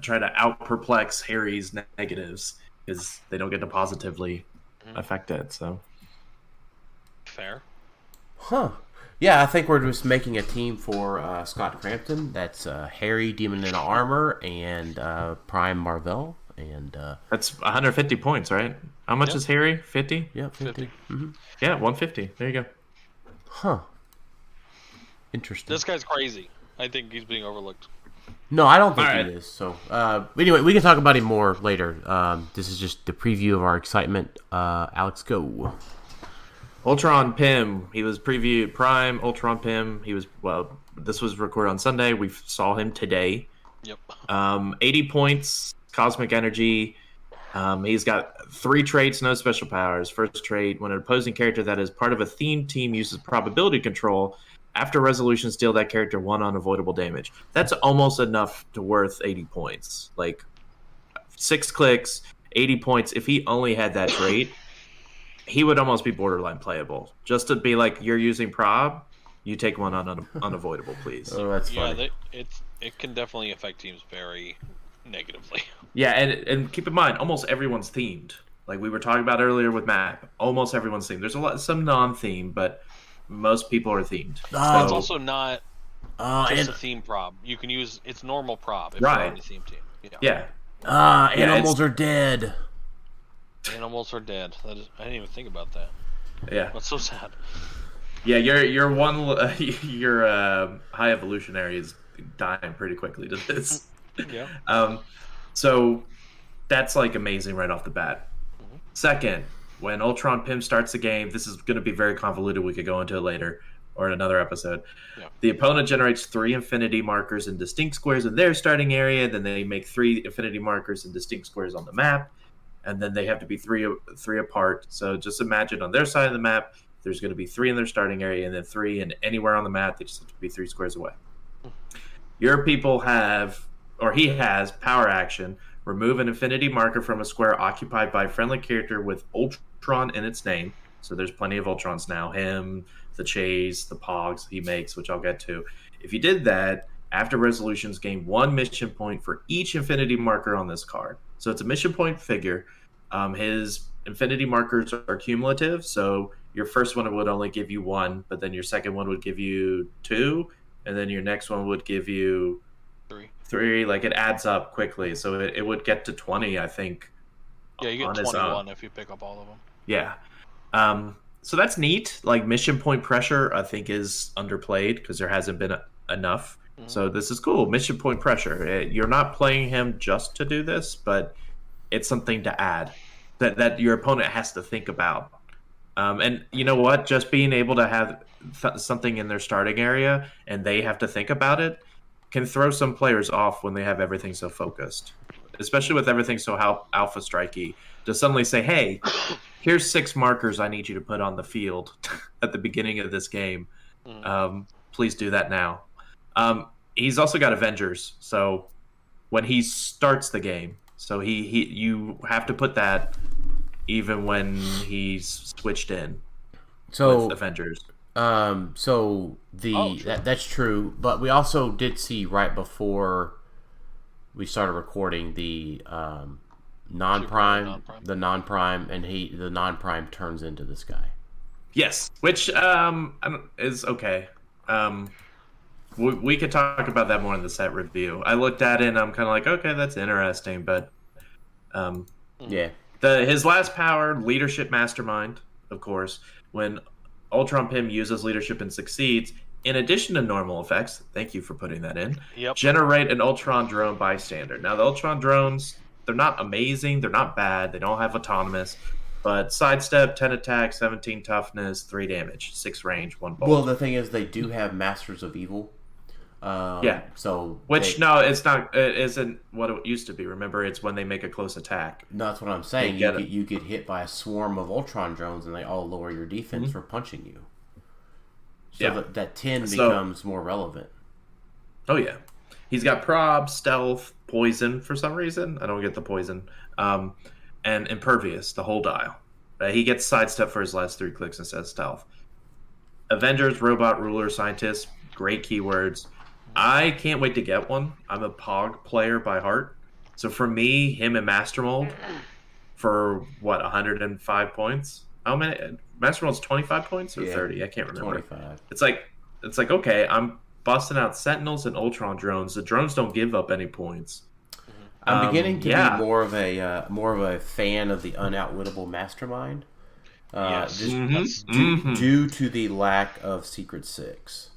try to out perplex Harry's negatives because they don't get to positively affect it. So fair. Huh. Yeah, I think we're just making a team for Scott Crampton. That's Harry, Demon in Armor, and Prime Marvell. And that's 150 points, right? How much is Harry? 50? Yeah, 50. Mm-hmm. Yeah, 150. There you go. Huh. Interesting. This guy's crazy. I think he's being overlooked. No, I don't think he is. So, anyway, we can talk about him more later. This is just the preview of our excitement. Alex, go. Ultron Pym. He was previewed Prime. Ultron Pym. He was, well, this was recorded on Sunday. We saw him today. Yep. 80 points, cosmic energy. He's got 3 traits, no special powers. First trait, when an opposing character that is part of a themed team uses probability control, after resolution, deal that character 1 unavoidable damage. That's almost enough to worth 80 points. Like, 6 clicks, 80 points. If he only had that trait, he would almost be borderline playable. Just to be like, you're using prob, you take 1 unavoidable, please. Oh, that's funny. Yeah, it can definitely affect teams very negatively. Yeah, and keep in mind, almost everyone's themed. Like we were talking about earlier with map, almost everyone's themed. There's some non-themed, but most people are themed. It's also not just a theme prob. You can use its normal prob if you're on the theme team. Yeah. Animals are dead. Animals are dead. I didn't even think about that. Yeah. That's so sad. Yeah, your high evolutionary is dying pretty quickly to this. Yeah. So that's like amazing right off the bat. Mm-hmm. Second, when Ultron Pym starts the game, this is going to be very convoluted. We could go into it later or in another episode. Yeah. The opponent generates 3 infinity markers in distinct squares in their starting area. Then they make 3 infinity markers in distinct squares on the map. And then they have to be three apart. So just imagine on their side of the map, there's going to be 3 in their starting area and then 3 in anywhere on the map. They just have to be 3 squares away. Your people have, or he has, power action. Remove an infinity marker from a square occupied by a friendly character with Ultron in its name. So there's plenty of Ultrons now. Him, the Chase, the Pogs he makes, which I'll get to. If you did that, after resolutions, gain 1 mission point for each infinity marker on this card. So it's a mission point figure. His infinity markers are cumulative. So your first one would only give you 1, but then your second one would give you 2. And then your next one would give you 3. Like, it adds up quickly. So it would get to 20, I think. Yeah, you get 21 if you pick up all of them. Yeah. So that's neat. Like, mission point pressure, I think, is underplayed because there hasn't been enough. Mm-hmm. So this is cool. Mission point pressure. You're not playing him just to do this, but it's something to add that your opponent has to think about. And you know what? Just being able to have something in their starting area and they have to think about it can throw some players off when they have everything so focused, especially with everything so alpha strikey. To suddenly say, hey, here's 6 markers I need you to put on the field at the beginning of this game. Please do that now. He's also got Avengers, so when he starts the game, so you have to put that even when he's switched in. So with Avengers. That's true, but we also did see right before we started recording the non-prime, and the non-prime turns into this guy. Yes, which is okay. We could talk about that more in the set review. I looked at it and I'm kind of like, okay, that's interesting, but yeah. His last power, Leadership Mastermind, of course, when Ultron Pym uses leadership and succeeds, in addition to normal effects, thank you for putting that in, generate an Ultron drone bystander. Now, the Ultron drones, they're not amazing, they're not bad, they don't have autonomous, but sidestep, 10 attack, 17 toughness, 3 damage, 6 range, 1 bolt. Well, the thing is, they do have Masters of Evil. So no, it's not. It isn't what it used to be. Remember, it's when they make a close attack. No, that's what I'm saying. You get hit by a swarm of Ultron drones, and they all lower your defense for punching you. So that 10 becomes more relevant. Oh yeah, he's got prob, stealth, poison for some reason. I don't get the poison. And impervious, the whole dial. He gets sidestep for his last 3 clicks instead of stealth. Avengers, robot, ruler, scientist, great keywords. I can't wait to get one. I'm a Pog player by heart. So for me, him and Master Mold for 105 points? How many? Master Mold's 25 points or 30? I can't remember. 25. It's like okay, I'm busting out Sentinels and Ultron drones. The drones don't give up any points. I'm beginning to be more of a fan of the unoutwittable mastermind. Yes. Just due to the lack of Secret Six.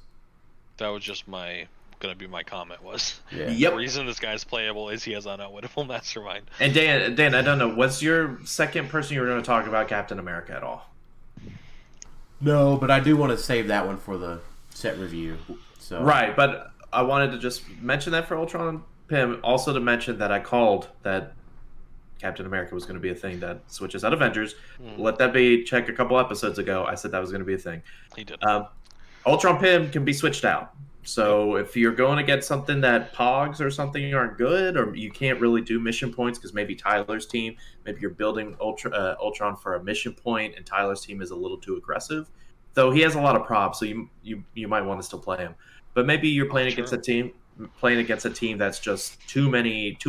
That was just gonna be my comment was. Yeah. The reason this guy's playable is he has unoutwittable mastermind. And Dan, I don't know. Was your second person you were going to talk about Captain America at all? No, but I do want to save that one for the set review. So Right, but I wanted to just mention that for Ultron Pym. Also to mention that I called that Captain America was going to be a thing that switches out Avengers. Let that be. Check a couple episodes ago. I said that was going to be a thing. He did. Ultron Pym can be switched out. So if you're going to get something that Pogs or something aren't good, or you can't really do mission points because maybe Tylor's team, maybe you're building Ultron for a mission point and Tylor's team is a little too aggressive. Though he has a lot of props, so you might want to still play him. But maybe you're playing against a team that's just too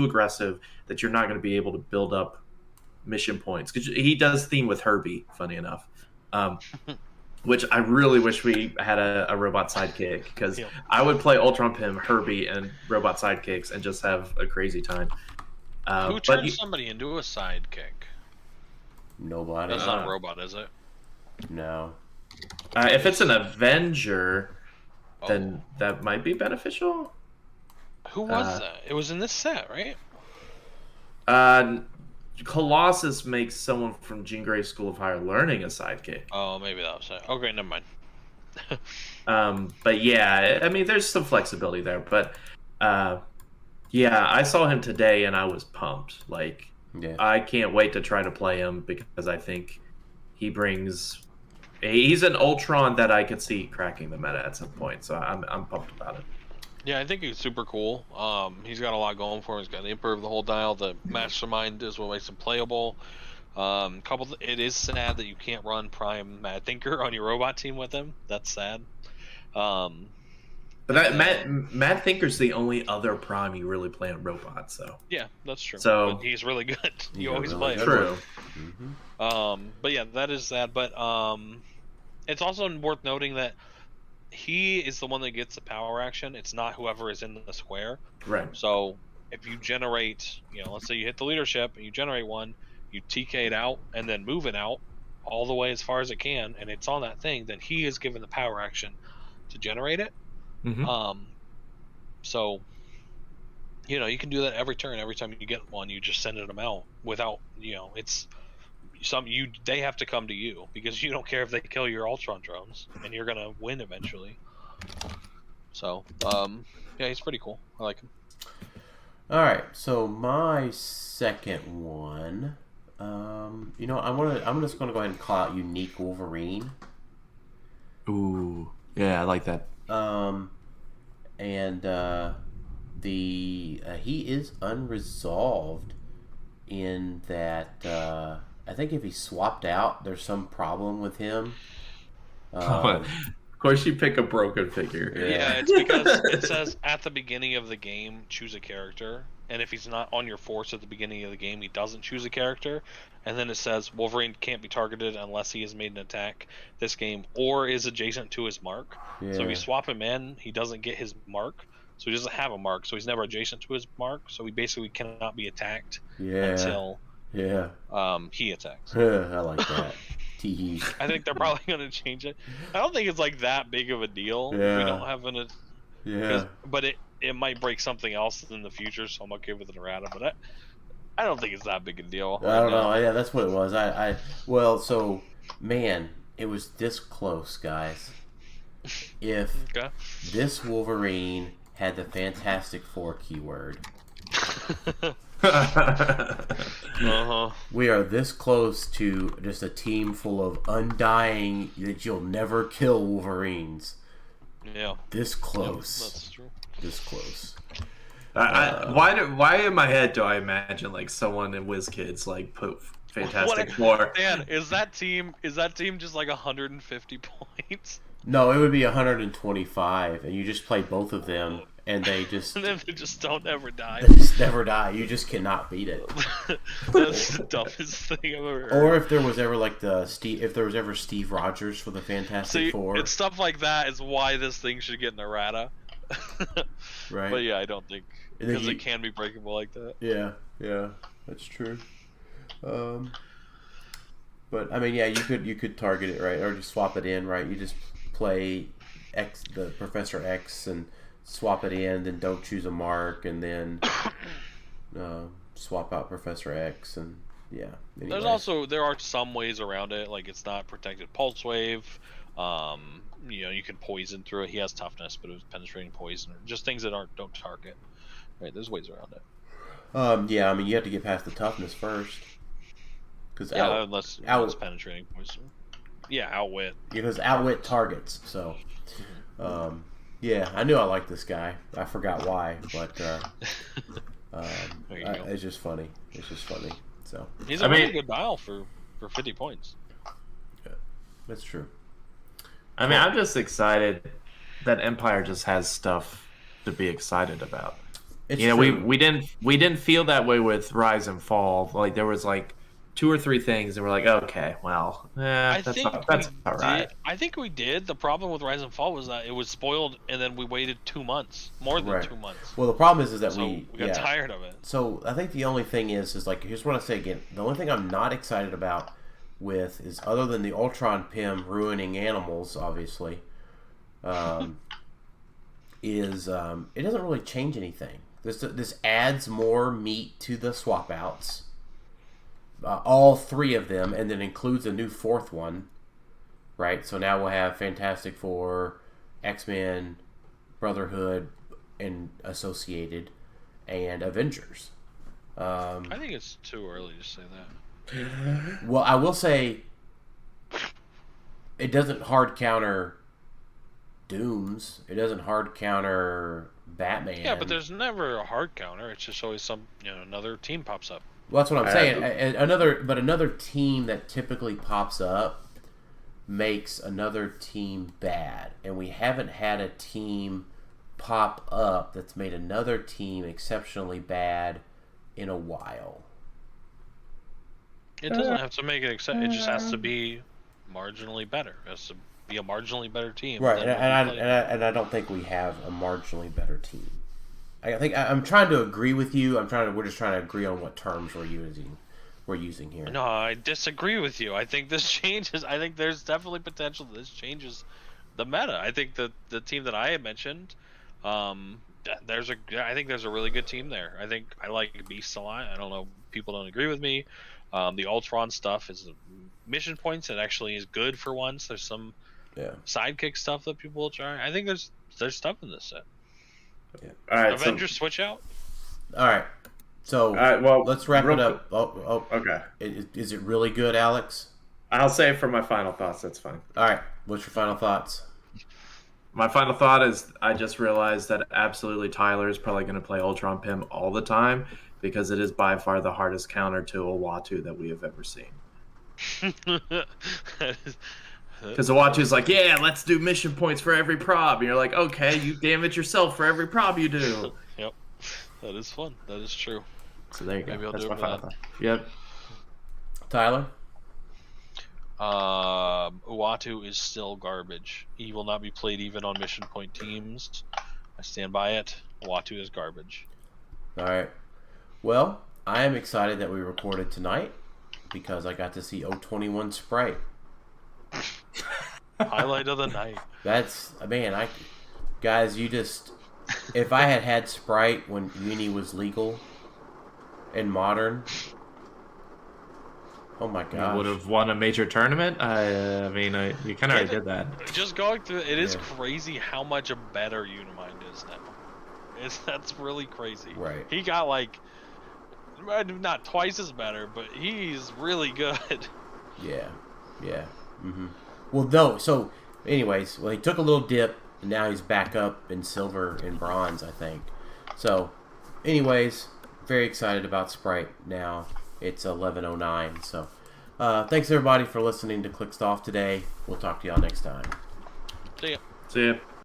aggressive that you're not going to be able to build up mission points. Because he does theme with Herbie, funny enough. Which I really wish we had a robot sidekick, because I would play Ultron Pym, Herbie, and robot sidekicks and just have a crazy time. Who turns somebody into a sidekick? Nobody. That's not a robot, is it? No. If it's an Avenger, then that might be beneficial. Who was that? It was in this set, right? Colossus makes someone from Jean Grey's School of Higher Learning a sidekick. Oh, maybe that was it. Okay, never mind. But yeah, I mean, there's some flexibility there. But yeah, I saw him today and I was pumped. I can't wait to try to play him because I think he's an Ultron that I could see cracking the meta at some point. So I'm pumped about it. Yeah, I think he's super cool. He's got a lot going for him. He's got the Empyre of the whole dial. The Mastermind is what makes him playable. It is sad that you can't run Prime Mad Thinker on your robot team with him. That's sad. But Mad Thinker's the only other Prime you really play on robots, so. Yeah, that's true. So but he's really good. You always play him. True. But yeah, that is sad. But it's also worth noting that he is the one that gets the power action. It's not whoever is in the square. Right. So if you generate, let's say you hit the leadership and you generate one, you TK it out and then move it out all the way as far as it can, and it's on that thing, then he is given the power action to generate it. So you can do that every turn. Every time you get one, you just send them out without it's they have to come to you because you don't care if they kill your Ultron drones and you're gonna win eventually. So yeah, he's pretty cool. I like him. All right, so my second one, I'm just gonna go ahead and call out Unique Wolverine. Ooh, yeah, I like that. He is unresolved in that. I think if he swapped out, there's some problem with him. Of course, you pick a broken figure. Yeah, it's because it says at the beginning of the game, choose a character. And if he's not on your force at the beginning of the game, he doesn't choose a character. And then it says Wolverine can't be targeted unless he has made an attack this game or is adjacent to his mark. Yeah. So if you swap him in, he doesn't get his mark. So he doesn't have a mark. So he's never adjacent to his mark. So he basically cannot be attacked until... he attacks. I like that. I think they're probably going to change it. I don't think it's like that big of a deal. Yeah. We don't have but it might break something else in the future, so I'm okay with an errata. But I don't think it's that big a deal. I don't know. Yeah, that's what it was. It was this close, guys. If this Wolverine had the Fantastic Four keyword. We are this close to just a team full of undying that you'll never kill Wolverines. Yeah. This close. Yeah, that's true. This close. Why in my head do I imagine like someone in WizKids like put Fantastic Four? Dan, is that team just like 150 points? No, it would be 125, and you just play both of them, and they just and then they just don't ever die. They just never die. You just cannot beat it. That's the dumbest thing I've ever heard. Or if there was ever like if there was ever Steve Rogers for the Fantastic Four. It's stuff like that is why this thing should get an errata. Right. But yeah, I don't think because it can be breakable like that. Yeah, that's true. But I mean, yeah, you could target it, right, or just swap it in, right? You just play the Professor X and swap it in, then don't choose a mark, and then swap out Professor X, and yeah. Anyway. There are some ways around it, like it's not protected pulse wave. You can poison through it. He has toughness, but it was penetrating poison, or just things that don't target. Right, there's ways around it. Yeah, I mean you have to get past the toughness first. Unless it's penetrating poison. Yeah, outwit. Because outwit targets. So, yeah, I knew I liked this guy. I forgot why, but it's just funny. It's just funny. So he's a really good dial for 50 points. Yeah, that's true. I mean, I'm just excited that Empyre just has stuff to be excited about. It's true. we didn't feel that way with Rise and Fall. Like there was like 2 or 3 things, and we're like, okay, well, that's all right. I think we did. The problem with Rise and Fall was that it was spoiled, and then we waited 2 months, more than 2 months. Well, the problem is that we got tired of it. So I think the only thing is like, here's what I say again. The only thing I'm not excited about with is, other than the Ultron Pym ruining animals, obviously, is it doesn't really change anything. This adds more meat to the swap outs. All 3 of them, and then includes a new 4th one, right? So now we'll have Fantastic Four, X-Men, Brotherhood, and Associated, and Avengers. I think it's too early to say that. Well, I will say it doesn't hard counter Dooms. It doesn't hard counter Batman. Yeah, but there's never a hard counter. It's just always another team pops up. Well, that's what I'm saying. Another team that typically pops up makes another team bad, and we haven't had a team pop up that's made another team exceptionally bad in a while. It doesn't have to make it it just has to be marginally better. It has to be a marginally better team. Right, and I don't think we have a marginally better team. I think I'm trying to agree with you. We're just trying to agree on what terms we're using here. No, I disagree with you. I think this changes. I think there's definitely potential that this changes the meta. I think the team that I had mentioned, I think there's a really good team there. I think I like Beast a lot. I don't know, people don't agree with me. The Ultron stuff is mission points. It actually is good for once. There's some sidekick stuff that people will try. I think there's stuff in this set. Yeah. All right, Avengers switch out. All right, so let's wrap it up. Oh, okay. Is it really good, Alex? I'll say it for my final thoughts. That's fine. All right, what's your final thoughts? My final thought is I just realized that absolutely Tylor is probably going to play Ultron Pym all the time, because it is by far the hardest counter to a Uatu that we have ever seen. Because Uatu's like, yeah, let's do mission points for every prob. And you're like, okay, you damage yourself for every prob you do. Yep. That is fun. That is true. So there you go. Maybe I'll That's do my it final thought. Yep. Tyler? Uatu is still garbage. He will not be played even on mission point teams. I stand by it. Uatu is garbage. All right. Well, I am excited that we recorded tonight because I got to see 021 Sprite. Highlight of the night. That's, man, guys, if I had Sprite when Uni was legal and modern, oh my gosh. You would have won a major tournament? You kind of already did that. Just going through it is crazy how much better Unimind is now. That's really crazy. Right. He got like not twice as better, but he's really good. Yeah. Well, no. So, anyways, he took a little dip, and now he's back up in silver and bronze, I think. So, anyways, very excited about Sprite now. It's 11:09. So, thanks everybody for listening to Clixed Off today. We'll talk to y'all next time. See ya. See ya.